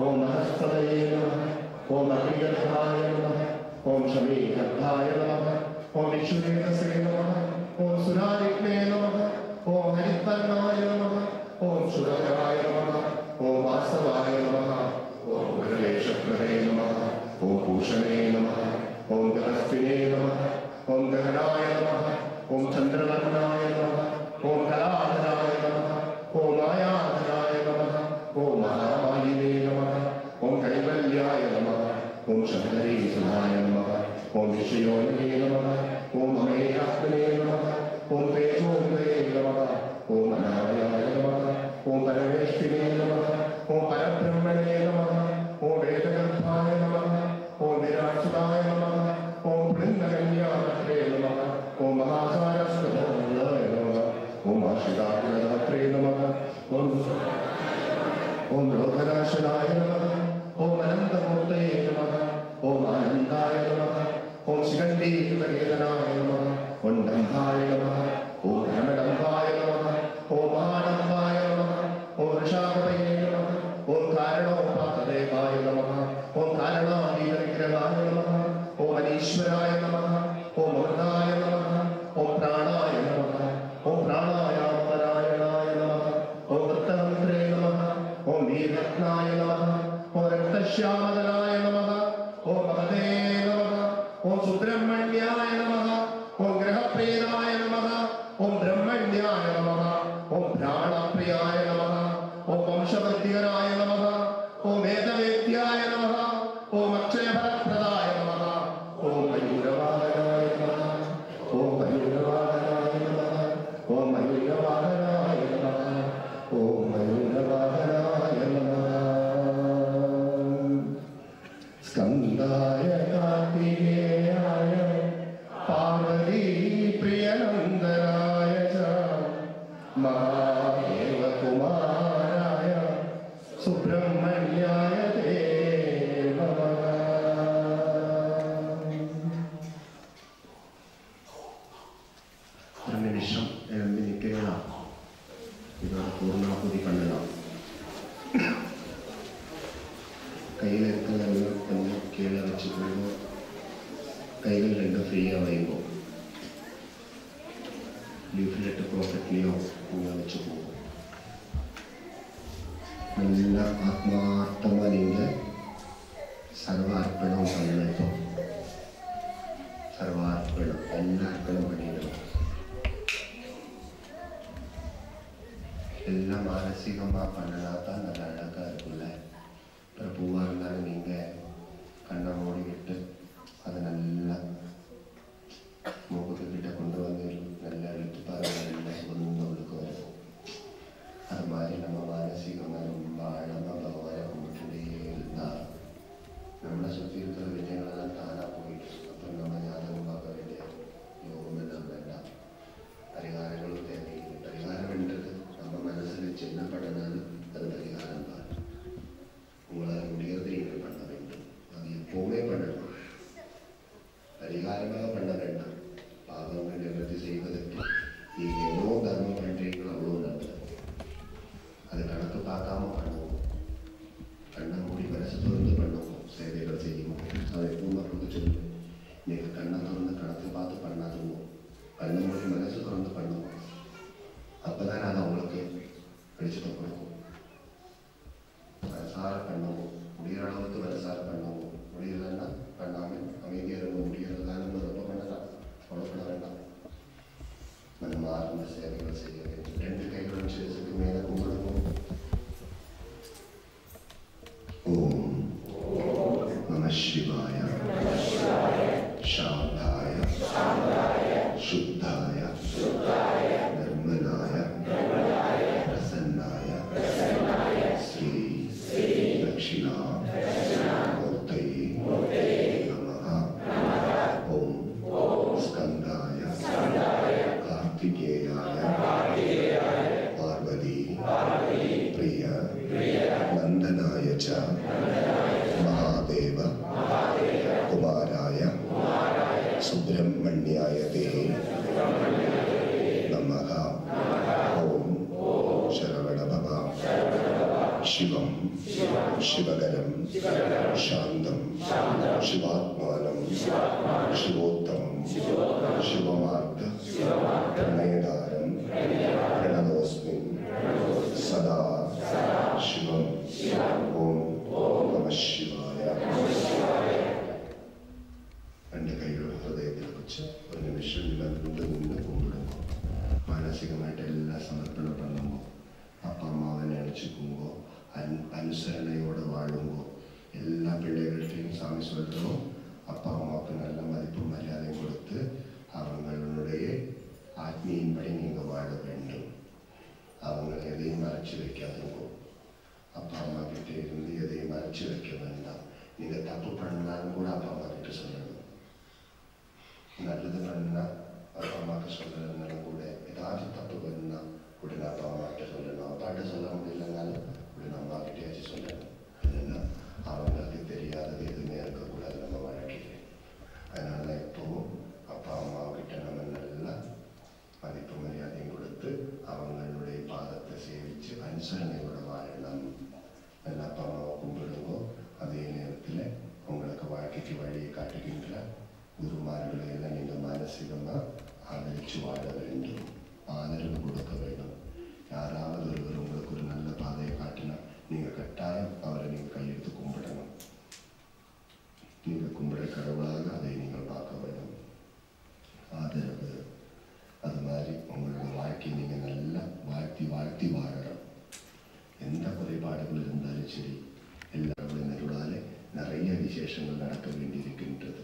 ஓம் மகஸ்பதயே நமः ஓம் அக்னிகர்பாய நமः ஓம் ஷமீகர்பாய நமः ஓம் விஷ்ணுவேதசே நமः ஓம் சுராரிக்னே நமः ஓம் ஹரித்வர்ணாய நமः ஓம் சுரகராய நமः ஓம் வாசவாய நமः ஓம் விரலேஷப்ரவே நமः ஓம் பூஷணே நமः ஓம் கலஸ்பினே நமः ஓம் ககனாய நமः ஓம் சந்திரவர்ணாய நமः ஓம் கலாதராய நமः ஓம் மாயாதராய நமः ஓம் மகாமாயினே நமः ஓம் கைவல்யாய நமः ஓம் சங்கரேசுதாய நமः ஓம் விஷயோனே நமः ஓம் அமேயாத்மனே நமः ஓம் தேஜோமயே நமः ஓம் அநாமயாய நமः ஓம் பரமேஷ்டினே நமः ஓம் பரபிரம்மணே நமः ஓம் வேதகர்பாய நமः ஓம் விராட்சுதாய நமः ஓம் பிருந்தகன்யாமத்ரே நமः ஓம் மகாசாரஸ்வதாய நமः ஓம் ஆஷிதாத்ரே நமः ஓம் லோகநாசனாய நமः ஓம் அனந்தமூர்த்தயே நமः ஓம் ஆனந்தாய நமः ஓம் சிகண்டீகவேதனாய நமः ஓம் டம்பாய நமः ஓம் ரமடம்பாய நமः ஓம் ஆனந்தாய நமः ஓம் ரிஷாபதயே நமः ஓம் காரணோபாதேவாய நமः ஓம் காரணாதீதவிக்கிரகாய நமः ஓம் அனீஸ்வராய நமः ஓம் அமர்தாய நமः ஓம் பிராணாய நமः ஓம் பிராணாயாமராயணாய நமः ஓம் ரத்தமந்திரே நமः ஓம் வீரரத்னாய நமः ஓம் ரக்தஷ்யாமதனாய நமः ஓம் மகதே நமः ஓம் சுப்பிரமணியாய நமः ஓம் கிரகப்பிரியனாய நமः ஓம் பிரம்மண்யாய நமः ஓம் பிராணப்பிரியாய நமः ஓம் வம்சவர்த்திகராய நமः ஓம் வேதவேத்யாய நமः ஓம் அக்ஷயபரப்பிரதாய நமः ஓம் மயூரவாகனாய நமः ஓம் மயூரவாகனாய நமः ஓம் மயூரவாகனாய நமः ஓம் மயூரவாகனாய நமः ஸ்கந்தாய கார்த்திகேயாய பார்வதி பிரியநந்தனாய ச மகாதேவ குமாராய சுப்பிரமணியாய தே நமः. ஒரு நிமிஷம் எழுந்து நிற்கிறீங்களா? இதோட பூர்ணாகுதி பண்ணலாம். வச்சுக்கோங்க. கைகள் ரெண்டும் ஃப்ரீயாக வைங்கோ. லீஃப்லெட்டு பாக்கெட்லேயும் நீங்கள் வச்சுக்கோங்க. நல்லா ஆத்மார்த்தமாக நீங்கள் சர்வ அர்ப்பணம் பண்ணட்டும். சர்வ அர்ப்பணம் எல்லாம் அர்ப்பணம் பண்ணிடணும். எல்லாம் மானசீகமாக பண்ணினா தான் நல்லா அழகாக இருக்குல்ல. அப்புறம் பூவாக இருந்தாலும் நீங்கள் கண்ணை மூடிக்கிட்டு அதை நல்லா மூக்குக்கிட்ட கொண்டு வந்து நல்லா எடுத்து பாருங்கள். நல்லா சுகந்தவளுக்கு வரும். அது மாதிரி நம்ம மானசீகமாக ரொம்ப ஆழமாக பகவானை கும்பிட்டுட்டே இருந்தால் நம்மளை சுற்றி இருக்கிற விஷயங்களெல்லாம் தானாக போயிட்டு அப்புறம் நம்ம ஞாபகம் பார்க்க வேண்டிய யோகம் எல்லாம் வேண்டாம். பரிகாரங்களும் தேவையில்லை. பரிகாரம்ன்றது நம்ம மனசில் சின்ன படனாலும் அது பரிகாரம் தான். உங்களால் முடிகிறதை நீங்கள் பண்ண வேண்டும். அது எப்போவுமே பண்ணணும். பரிகாரமாக பண்ண வேண்டாம். பாவங்கள் நிவர்த்தி செய்வதற்கு நீங்கள் எவ்வளோ தர்மம் பண்ணுறீங்களோ அவ்வளோ நல்லது. அது கணக்கு பார்க்காம பண்ணுவோம். கண்ணை மூடி மனசு திறந்து பண்ணுவோம். சேவைகள் செய்யும். அதை எப்பவும் மக்களுக்கு சொல்லுவோம். நீங்கள் கண்ணை திறந்து கணக்கு பார்த்து பண்ணாதுவோம். கண்ணை மூடி மனசு திறந்து பண்ணுவோம். அப்போ தான் அது அவங்களுக்கு வெளிச்சத்தை கொடுக்கும். மனசார பண்ணுவோம். முடிகிற அளவுக்கு மனசார பண்ணுவோம். முடியலன்னா பண்ணாமல் அமைதியாக இருக்க முடிகிறதா நம்ம ரொம்ப பண்ணலாம். கவலைப்பட வேண்டாம். நம்ம ஆரம்ப சேவைகள் செய்ய வேண்டும். 2 கைகளும் சிறுசுக்கு மேலே கும்பிடுவோம். ஓம் நம சிவாய சாந்தாய சுத்தாய நிர்மலாய பிரசன்னாய ஸ்ரீ தட்சிணா மூர்த்தயே நமः. ஓம் ஸ்கந்தாய கார்த்திகேயாய பார்வதி பிரிய நந்தனாய ச மகாதேவ குமாராய சுப்பிரமணியாய தே நமः. ஓம் சரவணபவ சிவம் சிவகரம் சாந்தம் சிவாத்மானம் சிவோத்தமம் சிவமார்த்த பிரணயதாரம் பிரணதோஸ்மின் சதா சிவம். ஓம் நம சிவாய. 2 கைகளும் ஹൃദയത്തിൽ വെച്ച് ഒരു നിമിഷം നിന്ന് കുമ്പിടുമ്പോൾ മാനസികമായിട്ട് എല്ലാം സമർപ്പണം பண்ணுമ്പോൾ அப்பா அம்மாவை நினச்சிக்குங்கோ. அனுசரணையோடு வாழுங்கோ. எல்லா பிள்ளைகள்கிட்டையும் சாமி சொல்கிறோம். அப்பா அம்மாவுக்கு நல்ல மதிப்பு மரியாதையும் கொடுத்து அவங்களுடைய ஆத்மீயின்படி நீங்கள் வாழ வேண்டும். அவங்களை எதையும் மறைச்சி வைக்காதுங்கோ. அப்பா அம்மா கிட்டே இருந்து எதையும் மறைச்சி வைக்க வேண்டாம். நீங்கள் தப்பு பண்ணாலும் கூட அப்பா அம்மா கிட்ட சொல்லணும். நல்லது பண்ணால் அப்பா அம்மாவுக்கு சொல்கிறதுனால கூட ஏதாச்சும் தப்பு பண்ணால் உடனே அப்பா அம்மாக்கிட்ட சொல்லணும். அப்பாட்ட சொல்ல முடியலனாலும் உடனே அம்மா கிட்டேயாச்சும் சொல்லணும். இல்லைன்னா அவங்களுக்கு தெரியாதது எதுவுமே இருக்கக்கூடாது நம்ம வாழ்க்கையில். அதனால எப்பவும் அப்பா அம்மாவுக்கிட்ட நம்ம நல்லா மதிப்பு மரியாதையும் கொடுத்து அவங்களுடைய பாதத்தை சேவித்து அனுசரணையோட வாழலாம். நல்ல அப்பா அம்மாவை கும்பிடுவோம். அதே நேரத்தில் உங்களுக்கு வாழ்க்கைக்கு வழியை காட்டுகின்ற குருமார்களை எல்லாம் நீங்கள் மானசீகமாக ஆதரித்து வாழ வேண்டும். ஆதரவு கொடுக்க வேண்டும். யாராவது ஒருவர் உங்களுக்கு ஒரு நல்ல பாதையை காட்டினா நீங்கள் கட்டாயம் அவரை நீங்கள் கையெடுத்து கும்பிடணும். நீங்கள் கும்பிட கடவுளாக அதை நீங்கள் பார்க்க வேண்டும். ஆதரவு. அது மாதிரி உங்களோட வாழ்க்கையை நீங்கள் நல்லா வாழ்த்தி வாழணும். எந்த குறைபாடுகள் இருந்தாலும் சரி, எல்லாருடைய நிறைய விசேஷங்கள் நடக்க வேண்டியிருக்கின்றது.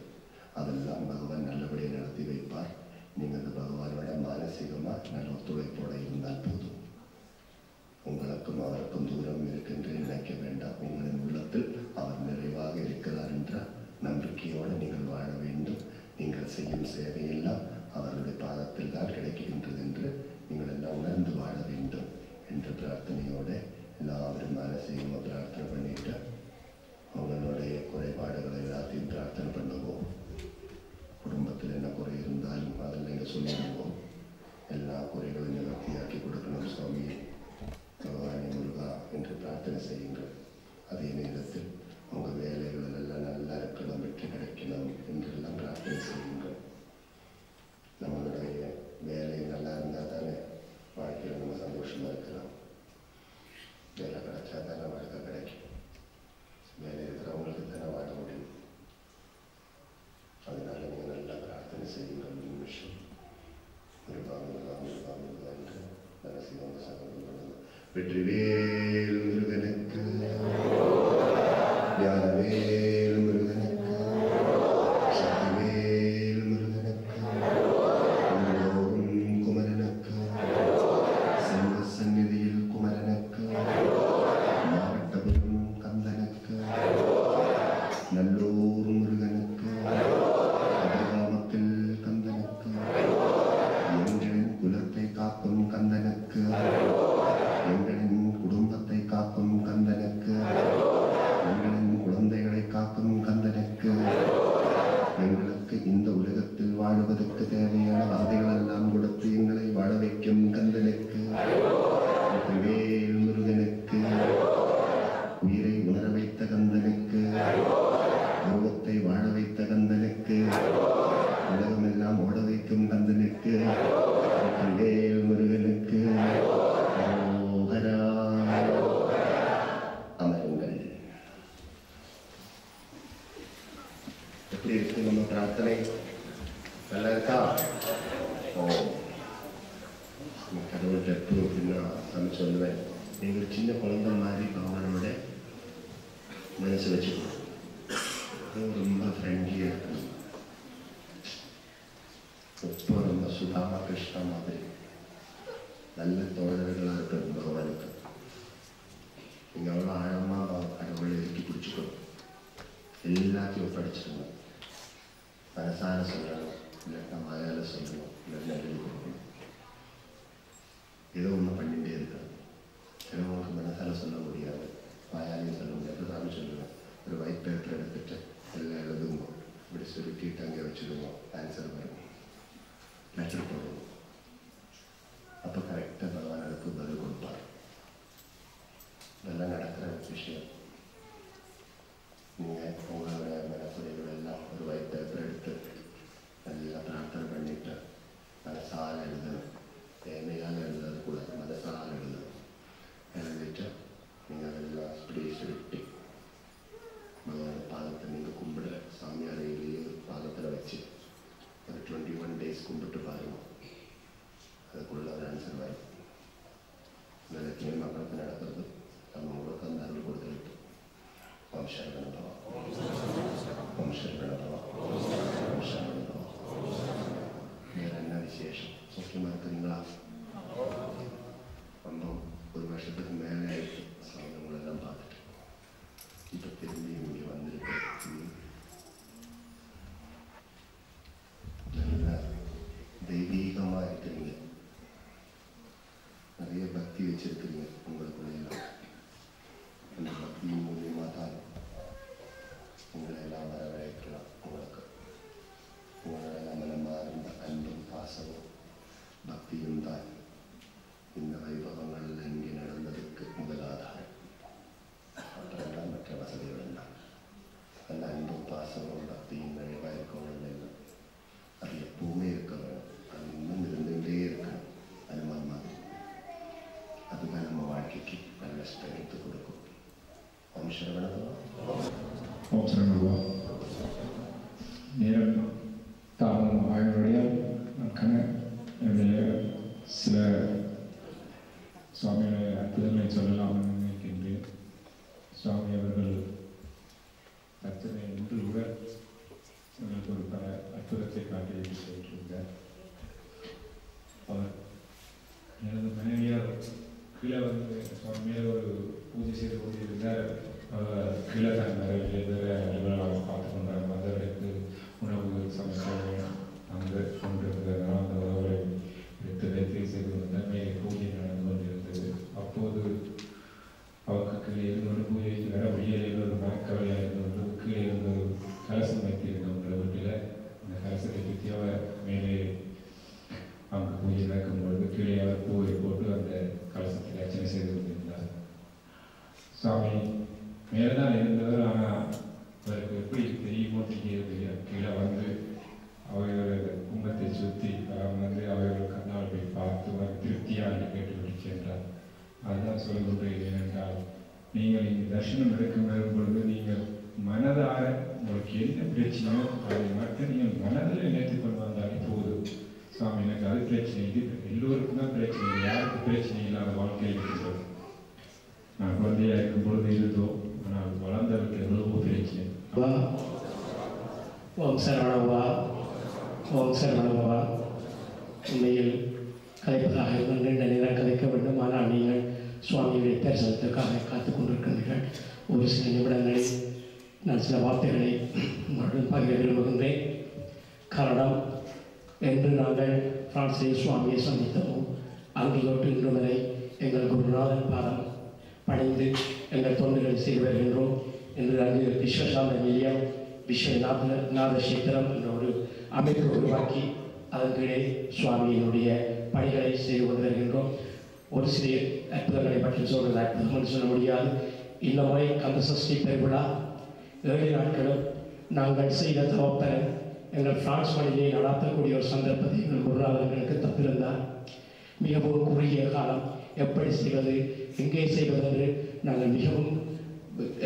அதெல்லாம் பகவான் நல்லபடியாக நடத்தி வைப்பார். நீங்கள் அந்த பகவானோட மானசீகமாக நல்ல ஒத்துழைப்போடு இருந்தால் போதும். உங்களுக்கும் அவருக்கும் தூரம் இருக்கின்ற நினைக்க வேண்டாம். உங்களின் உள்ளத்தில் அவர் நிறைவாக இருக்கிறார் என்ற நம்பிக்கையோடு நீங்கள் வாழ வேண்டும். நீங்கள் செய்யும் சேவையெல்லாம் அவருடைய பாதத்தில் தான் கிடைக்கின்றது என்று நீங்கள் எல்லாம் உணர்ந்து வாழ வேண்டும் என்ற பிரார்த்தனையோடு எல்லாரும் மானசீகமாக பிரார்த்தனை பண்ணிட்டு அவங்களுடைய குறைபாடுகளை எல்லாத்தையும் பிரார்த்தனை பண்ணுவோம். குடும்பத்தில் என்ன குறை இருந்தாலும் அதில் நீங்கள் சொல்லிடுவோம். எல்லா குறைகளையும் நிவர்த்தியாக்கி கொடுக்கணும் சுவாமி பகவானி முருகா என்று பிரார்த்தனை செய்யுங்கள். அதே நேரத்தில் உங்கள் வேலைகள் எல்லாம் நல்லா இருக்கணும், வெற்றி வெற்றிவேல் முருகனுக்கு, ஞானவேல் முருகனுக்கு, சக்திவேல் முருகனுக்கு, கும்பலோகம் குமரனுக்கு, செல்வ சந்நிதியில் குமரனுக்கு, மாவட்டபுரம் கந்தனுக்கு, நல்லூர் முருகனுக்கு, கிராமத்தில் கந்தனுக்கு, எங்களின் குலத்தை காக்கும் கந்தனுக்கு, எங்களின் குடும்பத்தை காக்கும் கந்தனுக்கு, எங்களின் குழந்தைகளை காக்கும் கந்தனுக்கு, எங்களுக்கு இந்த உலகத்தில் வாழ்வதற்கு தேவையான வசதிகள் எல்லாம் கொடுத்து எங்களை வாழ வைக்கும் கந்தனுக்கு, வேல் முருகனுக்கு, உயிரை உணர வைத்த கந்தனுக்கு, உருவத்தை வாழ வைத்த கந்தனுக்கு, உலகமெல்லாம் ஓட வைக்கும் கந்தனுக்கு, வேல் முருகனுக்கு அமருங்கள். எப்படி இருக்கு நம்ம பிரார்த்தனை? நல்லா இருக்கா? கடவுள்கிட்ட எப்போ அப்படின்னா நான் சொல்லுவேன், எங்களுக்கு சின்ன குழந்தை மாதிரி பகவானோட மனசு வச்சுக்கணும். ரொம்ப ஃப்ரெண்ட்லியாக இருக்கணும். ரொம்ப ரொம்ப சுதாமா கிருஷ்ணா மாதிரி நல்ல தோழர்களாக இருக்கணும் பகவானுக்கு. நீங்கள் அவ்வளோ ஆழமாக கடவுளை இறுக்கி பிடிச்சிக்கணும். எல்லாத்தையும் ஒப்படைச்சிடணும். மனசார சொல்லணும், இல்லைன்னா வாயால் சொல்லணும், இல்லைன்னா எழுதி கொடுக்கணும். ஏதோ ஒன்று பண்ணிகிட்டே இருக்கணும். ஏதோ உங்களுக்கு மனசால சொல்ல முடியாது, வாயாலையும் சொல்ல முடியாது. நான் சொல்லுவேன், ஒரு ஒயிட் பேப்பர் எடுத்துட்டு எல்லாம் எழுதுங்க, இப்படி சுருக்கிட்டு அங்கே வச்சுடுவோம், ஆன்சர் வரும், லெட்டர் போடுவோம். அப்போ கரெக்டாக பகவான் அதுக்கு பதில் கொடுப்பார். இதெல்லாம் நடக்கிற விஷயம். நீங்கள் உங்களோட மனக்குறைகள் எல்லாம் ஒரு ஒயிட் பேப்பர் எடுத்து நல்லா பிரார்த்தனை பண்ணிட்டு மனசால் எழுதணும். தேவையால் எழுதுறது கூட மனசால் எழுதணும். எழுதிட்டு நீங்கள் அதெல்லாம் இப்படி சுருட்டி பகவான் பாதத்தை நீங்கள் கும்பிட சாமியாரையிலேயே பாதத்தில் வச்சு ஒரு 21 days கும்பிட்டு பாருங்கள். அதுக்குள்ள ஒரு ஆன்சர் வரும். இந்த லட்சுமி மக்களுக்கு நடக்கிறது நம்ம உங்களுக்கு அந்த அருள் கொடுத்துருக்கு. ஓம் சரவணபவா, ஓம் சரவணபவா, ஓம் சரவணபவா. வேறு என்ன விசேஷம்? முக்கியமாக இருக்குங்களா? ரொம்ப ஒரு வருஷத்துக்கு மேலே ஆயிடுச்சு சாதனங்களெல்லாம் பார்த்துட்டு. இப்போ திரும்பி இங்கே வந்திருக்கு. நல்லா தெய்வீகமாக இருக்கிறீங்க. நிறைய பக்தி வச்சிருக்கிறீங்க உங்களுக்குள்ளெல்லாம். அந்த பக்தியின் மூலியமாக தான் உங்களை எல்லாம் வரவழைக்கலாம். உங்களுக்கு உங்களோட மனமார்ந்த அன்பும் பாசமும் பக்தியும் தான் இந்த வைபவங்கள் இங்கே நடந்ததுக்கு முதல் ஆதாரம். அப்புறம்தான் மற்ற வசதிகள் எல்லாம். அந்த அன்பும் பாசமும் பக்தியும் நிறைவாக இருக்கணும். எல்லாம் அது எப்பவுமே இருக்க வேணும். அது இன்னும் இருந்துகிட்டே இருக்கணும். அனுமான் மாதிரி அதுதான் நம்ம வாழ்க்கைக்கு நல்ல ஸ்ட்ரென்த்து கொடுக்கும். ஓம் சரவணபவா. ஓம் சரவணபவா. நேரம் தாமம் ஆய்வுடைய என்னுடைய சில சுவாமியோட அற்புதங்களை சொல்லலாம்னு நினைக்கின்றேன். சுவாமி அவர்கள் தச்சனை இன்று கூட எங்களுக்கு ஒரு பல அற்புதத்தை காட்டி சென்றிருந்தார். அவர் எனது மனைவியார் கீழே வந்து சுவாமி மேலே ஒரு பூஜை செய்து கொண்டிருந்தார். கீழே தான் நிறைய பேர் பார்த்து கொண்டார். மற்றவர்களுக்கு உணவு சமைக்க அங்கே கொண்டிருக்கிறார். அந்த உறவுகளை எடுத்து வைத்து செய்து கொண்டார். மேலே பூஜை நடந்து கொண்டிருந்தது. அப்போது அவருக்கு கீழே இருந்தோடு பூஜைக்கு வர வெளியில் ஒரு மனக்கவலையாக இருந்தது. கீழே இருந்து கலசம் வைத்திருந்தவங்கள வீட்டில் அந்த கலசத்தை பற்றி அவர் மேலே அவங்க பூஜை நடக்கும் பொழுது கீழே அவர் பூவை போட்டு அந்த கலசத்தை அர்ச்சனை செய்து கொண்டிருந்தார். சுவாமி மேலே தான் இருந்தவர். ஆனால் அவருக்கு எப்படி தெரியுமோ தெரியவில்லை. கீழே வந்து அவர்கள் கும்பத்தை சுற்றி வந்து அவர்கள் கண்ணால் போய் பார்த்து அவர் திருப்தியாக கேட்டுவிட்டு சென்றார். அதுதான் சொல்லுகின்றேன். ஏனென்றால் நீங்கள் இங்கே தரிசனம் எடுக்கும் பொழுது நீங்கள் மனதார உங்களுக்கு என்ன பிரச்சனையோ அதை மட்டும் நீங்கள் மனதில் நினைத்துக் கொண்டு வந்தாலே போதும். சுவாமி எனக்கு அது பிரச்சனை, இது எல்லோருக்கும் தான் பிரச்சனை, யாருக்கு பிரச்சனை இல்லாத வாழ்க்கையில் இருக்கிறது. குழந்தையாக இருக்கும் பொழுது இருந்தோம். ஆனால் வளர்ந்ததுக்கு எவ்வளவோ பிரச்சனை. ஓம் சரவணபவா, ஓம் சரவணபவா. உண்மையில் கதைப்பதாக இருந்தால் நீண்ட நேரம் கதைக்க வேண்டும். ஆனால் நீங்கள் சுவாமியுடைய தரிசனத்துக்காக காத்துக் கொண்டிருக்கின்றீர்கள். ஒரு சில நிமிடங்களில் நான் சில வார்த்தைகளை உங்களுடன் பகிர விரும்புகின்றேன். காரணம், என்று நாங்கள் பிரான்சிலே சுவாமியை சந்தித்தோமோ அங்கு தொட்டு இன்று வரை எங்கள் குருநாதன் பாதம் பணிந்து எங்கள் தொண்டுகளை செய்து வருகின்றோம். என்று அங்கு விஸ்வசாந்த நிலையம் விஸ்வநாத சேத்திரம் என்ற ஒரு அமைப்பு உருவாக்கி அதன் கீழே சுவாமியினுடைய பணிகளை செய்து கொண்டு வருகின்றோம். ஒரு சில அற்புதங்களை பற்றி சொல்வது அற்புதம் என்று சொல்ல முடியாது. இந்த முறை கந்த சஷ்டி பெருவிழா 7 நாட்களும் நாங்கள் செய்த தவப்பெற எங்கள் பிரான்ஸ் மொழியை நடாத்தக்கூடிய ஒரு சந்தர்ப்பத்தை எங்கள் குருநாதர்களுக்கு தப்பிருந்தார். மிகவும் குறுகிய காலம் எப்படி செய்வது, எங்கே செய்வது என்று நாங்கள் மிகவும்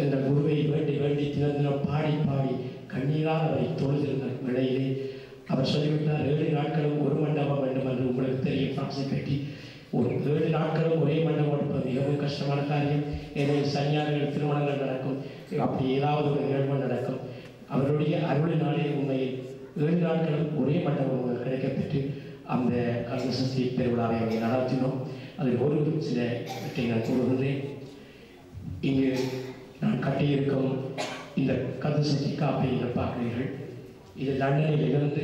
எங்கள் குருவை வேண்டி வேண்டி தினம் பாடி பாடி கண்ணீரால் அவரை தொழுதிருந்த வேளையிலே அவர் சொல்லிவிட்டார், 7 நாட்களும் ஒரு மண்டபம் வேண்டும் என்று. உங்களுக்கு தெரியும் பிரான்ஸை பற்றி. ஒரு 7 நாட்களும் ஒரே மண்டபம் எடுப்பது மிகவும் கஷ்டமான காரியம். ஏதாவது சன்னியாசிகள் திருமணங்கள் நடக்கும், அப்படி ஏதாவது ஒரு நிகழ்வு நடக்கும். அவருடைய அருளினாலே உண்மையில் 7 நாட்களும் ஒரே மண்டபம் கிடைக்கப்பெற்று அந்த கந்த சஷ்டி பெருவிழாவை அங்கே நடத்தினோம். அதில் ஒரு சில பற்றி நான் கூறுகின்றேன். இங்கு நான் கட்டியிருக்கும் இந்த கந்த சஷ்டி காப்பை நீங்கள் பார்க்கிறீர்கள். இது லண்டனில் இருந்து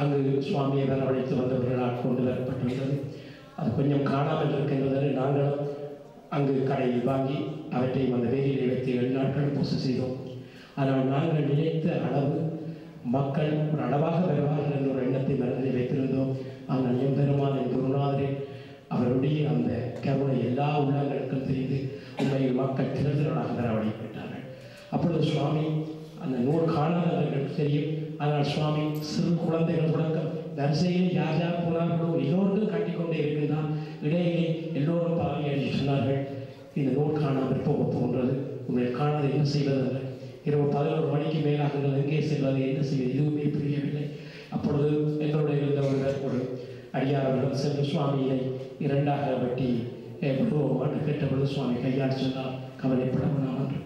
அங்கு சுவாமியை வரவழைத்து வந்தவர்களால் கொண்டு வரப்பட்டுள்ளது. அது கொஞ்சம் காணாமல் இருக்கின்றதை நாங்களும் அங்கு கடையில் வாங்கி அவற்றை அந்த வேலியை வைத்து 7 நாட்கள் பூசை செய்தோம். ஆனால் நாங்கள் நினைத்த அளவு மக்கள் ஒரு அளவாக வருவார்கள் என்ற ஒரு எண்ணத்தை மனதில் வைத்திருந்தோம். ஆனால் எம்பெருமான் என் குருநாதரே அவருடைய அந்த கருணை எல்லா உள்ளங்களுக்கும் தெரிந்து உண்மையில் மக்கள் திரளாக வரவழைக்கப்பட்டார்கள். அப்பொழுது சுவாமி அந்த நூல் காணாதவர்களுக்கு தெரியும். ஆனால் சுவாமி சிறு குழந்தைகள் தொடக்கம் வரிசையில் யார் யார் போனார்களோ எல்லோருக்கும் கட்டிக்கொண்டே இருக்கின்றான். இடையிலே எல்லோரும் பாவியாடி சொன்னார்கள், இந்த நூல் காணாமல் போக போகின்றது, உங்களை காணாத என்ன செய்வதில்லை. இரவு 11 மணிக்கு மேலாக எங்கே செல்வது, என்ன செய்வது, எதுவுமே புரியவில்லை. அப்பொழுது எங்களுடைய இருந்தவர்கள் ஒரு அடியாரர்களும் சென்று சுவாமியை 2ஆக வெட்டி விடுவோம் கேட்டபொழுது சுவாமி கையால் சொன்னால் கவலைப்பட வேண்டாம் என்று.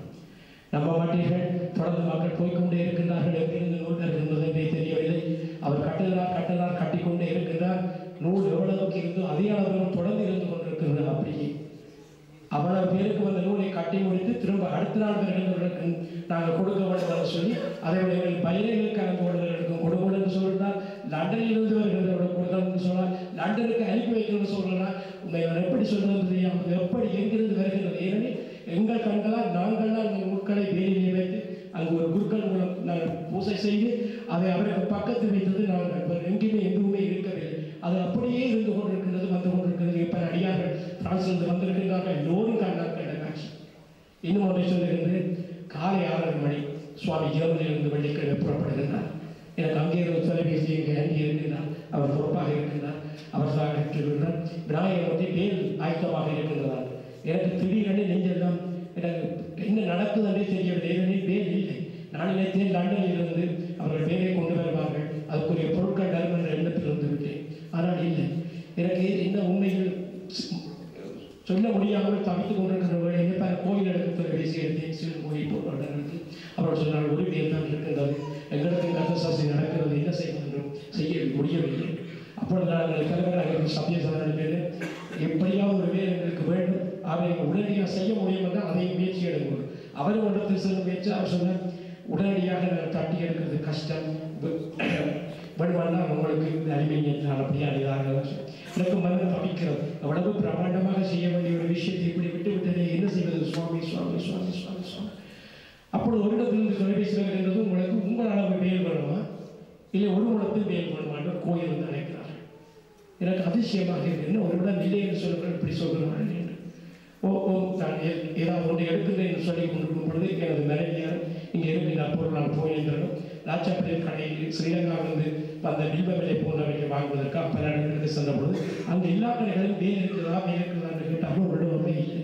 நம்ப மாட்டீர்கள், தொடர்ந்து மக்கள் போய்கொண்டே இருக்கின்றார்கள். எங்கிருந்து நூல் இருக்கின்றது என்றே தெரியவில்லை. அவர் கட்டுகிறார் கட்டிக்கொண்டே இருக்கின்றார். நூல் எவ்வளவுக்கு இருந்தோ அதே அளவு தொடர்ந்து இருந்து கொண்டிருக்கிறது. அப்படியே அவ்வளவு பேருக்கு அந்த நூலை கட்டி முடித்து திரும்ப அடுத்த நாள் வருகின்றவர்களுக்கு நாங்கள் கொடுக்க வேண்டும் என்று சொல்லி அதை எங்கள் பயிர்களுக்கு அனுப்புவர்களுக்கும் கொடுக்கணும் என்று சொல்லிட்டால், லண்டனில் இருந்து வருகின்றவர்கள் கொடுக்கணும் என்று சொன்னால் லண்டனுக்கு அனுப்பி வைக்கணும்னு சொல்கிறார். உண்மை எப்படி சொல்றது தெரியாமல் எப்படி எங்கிருந்து வருகின்றது. ஏனெனில் எங்கள் கண்களால் நாங்கள்தான் அந்த நூல்களை வேலையை வைத்து அங்கு ஒரு குருக்கள் மூலம் நாங்கள் பூசை செய்து அதை அவருக்கு பக்கத்தில் வைத்தது நாங்கள் எங்கேயுமே எதுவுமே இருக்கவில்லை. அது அப்படியே இருந்து கொண்டிருக்கின்றது, வந்து கொண்டிருக்கிறது. இப்போ அடியார்கள் பிரான்சிலிருந்து வந்திருக்கின்றார்கள், எல்லோரும் கண்ட காட்சி. இன்னும் ஒன்றை சொல்லுகின்றேன். காலை 6:30 மணி சுவாமி ஜெர்மனியிலிருந்து வெள்ளிக்கிழமை புறப்படுகின்றார். எனக்கு அங்கே இருந்து தொலைபேசி அங்கே இருக்கின்றார். அவர் பொறுப்பாக இருக்கின்றார். அவர் தான் இருக்கின்றார். விநாயகர் வேல் ஆயத்தமாக இருக்கின்றார். எனக்கு திடீரென நெஞ்செல்லாம் எனக்கு என்ன நடக்குது என்றே தெரியவில்லை. ஏனெனில் வேல் இல்லை. நான் நினைத்தேன் லண்டனில் இருந்து அவர்கள் வேலை கொண்டு வருவார்கள், அதுக்குரிய பொருட்கள் தரும் என்ற எண்ணத்தில் இருந்து விட்டேன். ஆனால் இல்லை. எனக்கு இந்த உண்மையில் சொல்ல முடியாமல் தவித்துக் கொண்டிருக்கிற வேலையை பல கோயில் எடுத்து தொலைபேசி எடுத்தேன். சிறு கோயில் போட்டு அவர்கள் சொன்னால் ஒரு வேல் தான் இருக்கின்றது, எங்களுக்கு கந்த சஷ்டி நடக்கிறது, என்ன செய்வதென்றும் செய்ய முடியவில்லை. அப்பொழுது நாங்கள் தலைவராக சத்தியசாதனை பேர் எப்படியாவது ஒரு வேலை எங்களுக்கு வேண்டும், அதை உடனடியாக செய்ய முடியும் என்றால் அதை முயற்சி எடுக்கணும். அவர் ஒன்றத்தில் செல்ல முயற்சி. அவர் சொன்ன உடனடியாக நாங்கள் தட்டி எடுக்கிறது கஷ்டம், வேணுமானால் உங்களுக்கு இந்த அலுமினியத்தினால் அப்படியே அழிதாக எனக்கு மனம் தவிக்கிறது. அவ்வளவு பிரமாண்டமாக செய்ய வேண்டிய ஒரு விஷயத்தை இப்படி விட்டு விட்டதே, என்ன செய்வது சுவாமி சுவாமி சுவாமி சுவாமி சுவாமி. அப்பொழுது ஒரு இடத்திலிருந்து தொலைபேசி வருகின்றது, உங்களுக்கு உங்கள் அளவு வேல் வேணுமா இல்லை ஒரு இடத்தில் வேல் வேணுமா என்று கோயில் வந்து அழைக்கிறார்கள். எனக்கு அதிசயமாக என்ன ஒரு இடம் இல்லை என்று சொல்லுங்கள், இப்படி சொல்கிறார்கள் என்று. நான் ஏதாவது ஒன்று எடுக்கிறேன் என்று சொல்லி கொண்டிருக்கும் பொழுது எனது மனைவியார் இங்கே இருக்கின்ற பொருள் நான் போயிருந்தோம். ராஜாப்பள்ளியின் கடையில் ஸ்ரீலங்காவிலிருந்து வந்த வில்வவிலை போன்றவற்றை வாங்குவதற்காக பல இடங்களுக்கு சென்ற பொழுது அங்கு எல்லா கடைகளும் வேல் இருக்குதா வேல் இருக்குதா என்று கேட்டாலும் விடுவமே இல்லை.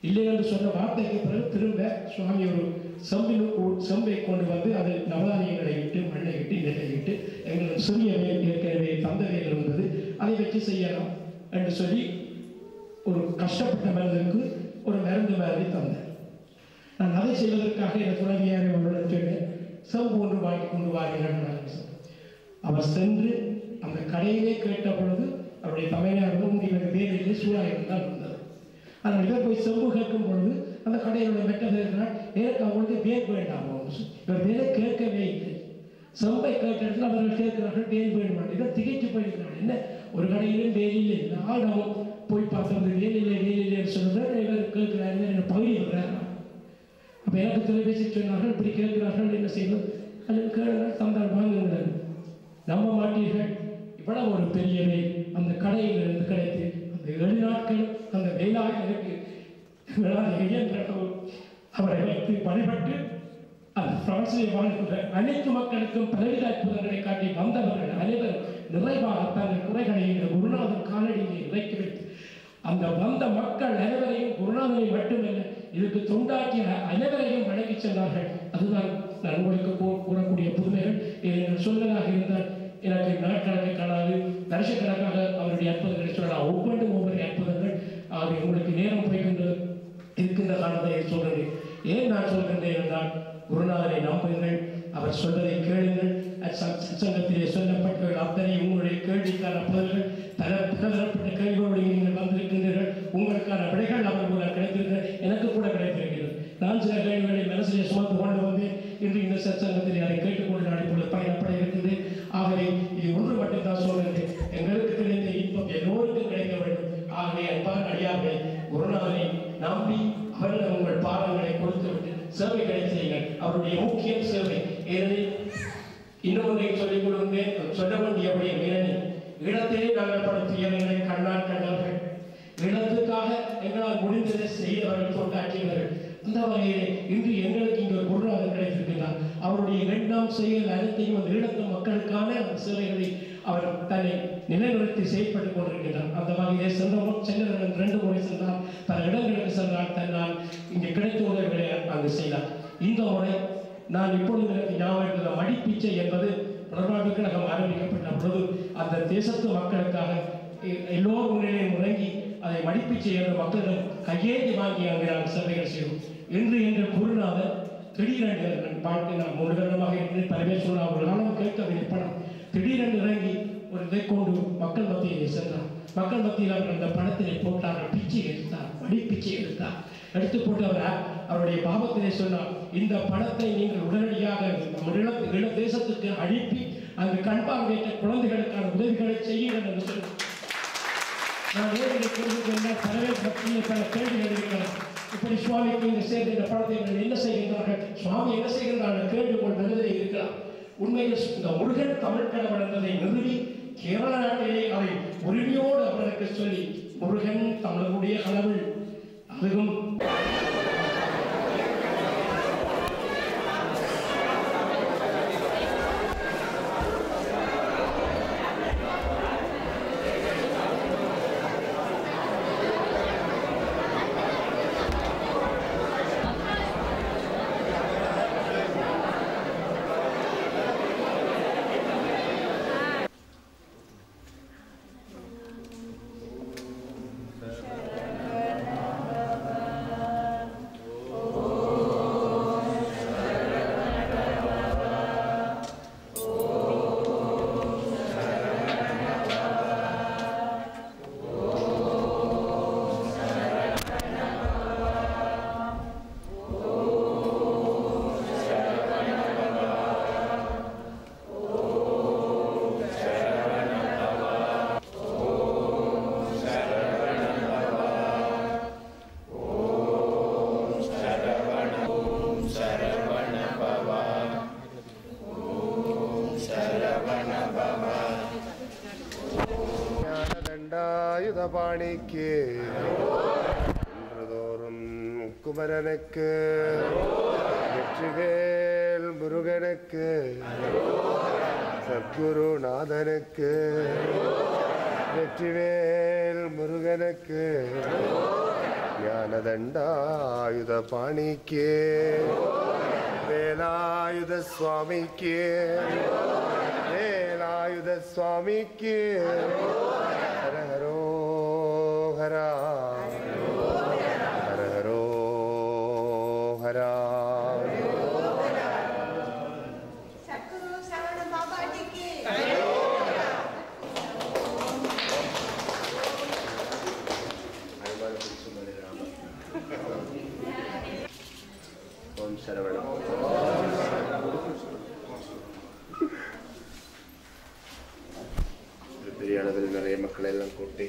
இல்லை என்று சொன்ன வார்த்தைக்கு பிறகு திரும்ப சுவாமி ஒரு செம்பை கொண்டு வந்து அதில் நவதானியங்களை இட்டு மண்ணை இட்டு நெல்லை இட்டு எங்களுக்கு சிறிய வேல் ஏற்கனவே தந்த வேல் இருந்தது, அதை வச்சு செய்யலாம் என்று சொல்லி ஒரு கஷ்டப்பட்ட மனிதனுக்கு ஒரு மருந்து செய்வதற்காக எனக்கு உதவியாக அவருடன் சொன்னேன். செம்பு ஒன்று வாங்கி கொண்டு வாருங்கள். அவர் சென்று அந்த கடையிலே கேட்ட பொழுது அவருடைய தமிழகம் எனக்கு வேலையிலே சூழாயிரம் தான் இருந்தது. ஆனால் இவர் போய் செம்பு கேட்கும் பொழுது அந்த கடையினுடைய மெட்டது இருக்கிறார், எனக்கு அவங்களுக்கு வேர் வேண்டாம். இவர் வேலை கேட்கவே இல்லை. செம்பை கேட்டதில் அவர்கள் கேட்கிறார்கள் வேல் வேணுமான். இவர் திகைத்து போயிருக்கிறார். என்ன ஒரு கடையிலும் வேலையில் இல்லை, ஆழம் போய் பார்த்தது வேலையில் சொல்கிறார். இவர் கேட்கிறார், என்ன பகுதி விடுறார். அப்போ எனக்கு தொலைபேசி சொன்னார்கள், இப்படி கேட்கிறார்கள், என்ன செய்வது? அதில் கேட்கிறார், தந்தால் வாங்குகிறார். நம்ப மாட்டீர்கள், இவ்வளவு ஒரு பெரிய வேல் அந்த கடையில் இருந்து கிடைத்து அந்த 7 நாட்கள் அந்த வேளாளருக்கு அவரை வைத்து வழிபட்டு அந்த பிரான்சிலே வாழ்கின்ற அனைத்து மக்களுக்கும் பலவித அற்புதங்களை காட்டி வந்தவர்கள் அனைவரும் நிறைவாக தங்கள் குறைகளை இந்த குருநாதன் காலடியிலே இறக்கி வைத்து அந்த வந்த மக்கள் அனைவரையும் குருநாதனை மட்டுமல்ல இதுக்கு தொண்டாக்கிய அனைவரையும் வழங்கி சென்றார்கள். அதுதான் நான் உங்களுக்கு கூறக்கூடிய புதுமைகள். இதை சொல்வதாக இருந்தால் எனக்கு நாட்கணக்கை காணாது, வருஷக்கணக்காக அவருடைய அற்புதங்களை சொல்லலாம். ஒவ்வொரு அற்புதங்கள் அது உங்களுக்கு நேரம் போய்கின்ற இருக்கின்ற காரணத்தை சொல்கிறேன். ஏன் நான் சொல்கின்றேன் என்றால், குருநாதரை நம்புங்கள், அவர் சொல்வதை கேளுங்கள். சங்கத்திலே சொல்லப்பட்ட அத்தனை உங்களுடைய கேள்விக்கான பதில்கள் பலதரப்பட்ட கேள்விகளோடு நீங்கள் வந்திருக்கின்றீர்கள். உங்களுக்கான விடைகள் அவர் மூலம் கிடைத்திருக்கிறது, எனக்கு கூட கிடைத்திருக்கிறது. நான் சில கேள்விகளை மனசிலே சுமந்து கொண்டு வந்தேன். இன்று இந்த சங்கத்திலே அதை கேட்டுக்கொண்டு நான் இப்பொழுது பயணப்பட இருக்கின்றேன். ஆகவே இது ஒன்று மட்டும்தான் சொல்கிறேன், எங்களுக்கு கிடைத்த இன்பம் எல்லோருக்கும் கிடைக்க வேண்டும். ஆகவே அன்பான அடியார்களை குருநாதனை நம்பி அவரிடம் உங்கள் பாதங்களை கொடுத்துவிட்டு சேவைகளை செய்யுங்கள். அவருடைய முக்கிய சேவை ஏனெனில் இன்னொன்றை சொல்லிக் கொடுங்க சொல்ல வேண்டியபடிய மேலே இடத்திலே நாங்கள் படும் துயரங்களை கண்ணால் கண்டவர்கள், இடத்துக்காக எங்களால் முடிந்ததை செய்தவர்கள் கொண்டாற்றியவர்கள். அந்த வகையிலே இன்று எங்களுக்கு இங்கு குருநாதன் கிடைத்திருக்கிறார். அவருடைய எண்ணம் செயல் அனைத்தையும் அந்த இடத்து மக்களுக்கான அந்த சேவைகளை அவர் தன்னை நிலைநிறுத்தி செயல்பட்டுக் கொண்டிருக்கின்றார். அந்த வகையிலே சென்றவர்கள் 2 முறை சென்றால், பல இடங்களுக்கு சென்றால் தன்னால் இங்கே கிடைத்த உதவிகளை அங்கு செய்தார். இந்த முறை நான் இப்பொழுது எனக்கு ஞாபகம் மடிப்பீச்சை என்பது தொடர்பாக கழகம் ஆரம்பிக்கப்பட்ட பொழுது அந்த தேசத்து மக்களுக்காக எல்லோரும் நிலையில் முறங்கி அதை மடிப்பீச்சை என்ற மக்களிடம் கையேந்தி வாங்கி அங்கே நாங்கள் சேவைகள் செய்வோம். இன்று எங்கள் குருநாதர் திடீரென்று பார்த்து நான் 3 வருடமாக இருந்து பலவே சொன்னால் ஒரு நாளும் கேட்கவில்லை பணம் திடீரென்று இறங்கி ஒரு இதை கொண்டு மக்கள் மத்தியிலே சென்றார். மக்கள் மத்தியில் அவர் அந்த பணத்திலே போட்டார்கள், பிச்சை எடுத்தார், மடிப்பிச்சை எடுத்தார். எடுத்து போட்டு அவருடைய பாவத்திலே சொன்னார், இந்த பணத்தை நீங்கள் உடனடியாக இள தேசத்துக்கு அனுப்பி அந்த கண்பார்வையற்ற குழந்தைகளுக்கான உதவிகளை செய்யுங்கள் என்று சொன்னார். நான் ஏற்கனவே கேள்விகள் பலவே பற்றிய பல கேள்விகள் இருக்கிறார். இப்படி சுவாமிக்கு இங்கு சேர்ந்த இந்த படத்தை என்ன செய்கின்றார்கள், சுவாமி என்ன செய்கின்றார்கள் கேள்விகள் பதிலே இருக்கிறார். உண்மையில் இந்த முருகன் தமிழ் கடவுள் என்பதை நிறுவி கேரள நாட்டிலே அதை உரிமையோடு அவர்களுக்கு சொல்லி முருகன் தமிழருடைய கடவுள் அதுவும் பாணிக்கு இன்றுதோறும் குமரனுக்கு வெற்றிவேல் முருகனுக்கு சத்குருநாதனுக்கு வெற்றிவேல் முருகனுக்கு ஞானதண்டாயுத பாணிக்கு வேலாயுத சுவாமிக்கு வேலாயுத சுவாமிக்கு ஹர ஹரோ ஹரா ஹர ஹரோ ஹரா சரவணம். பெரிய அளவில் நிறைய மக்கள் எல்லாம் கூட்டி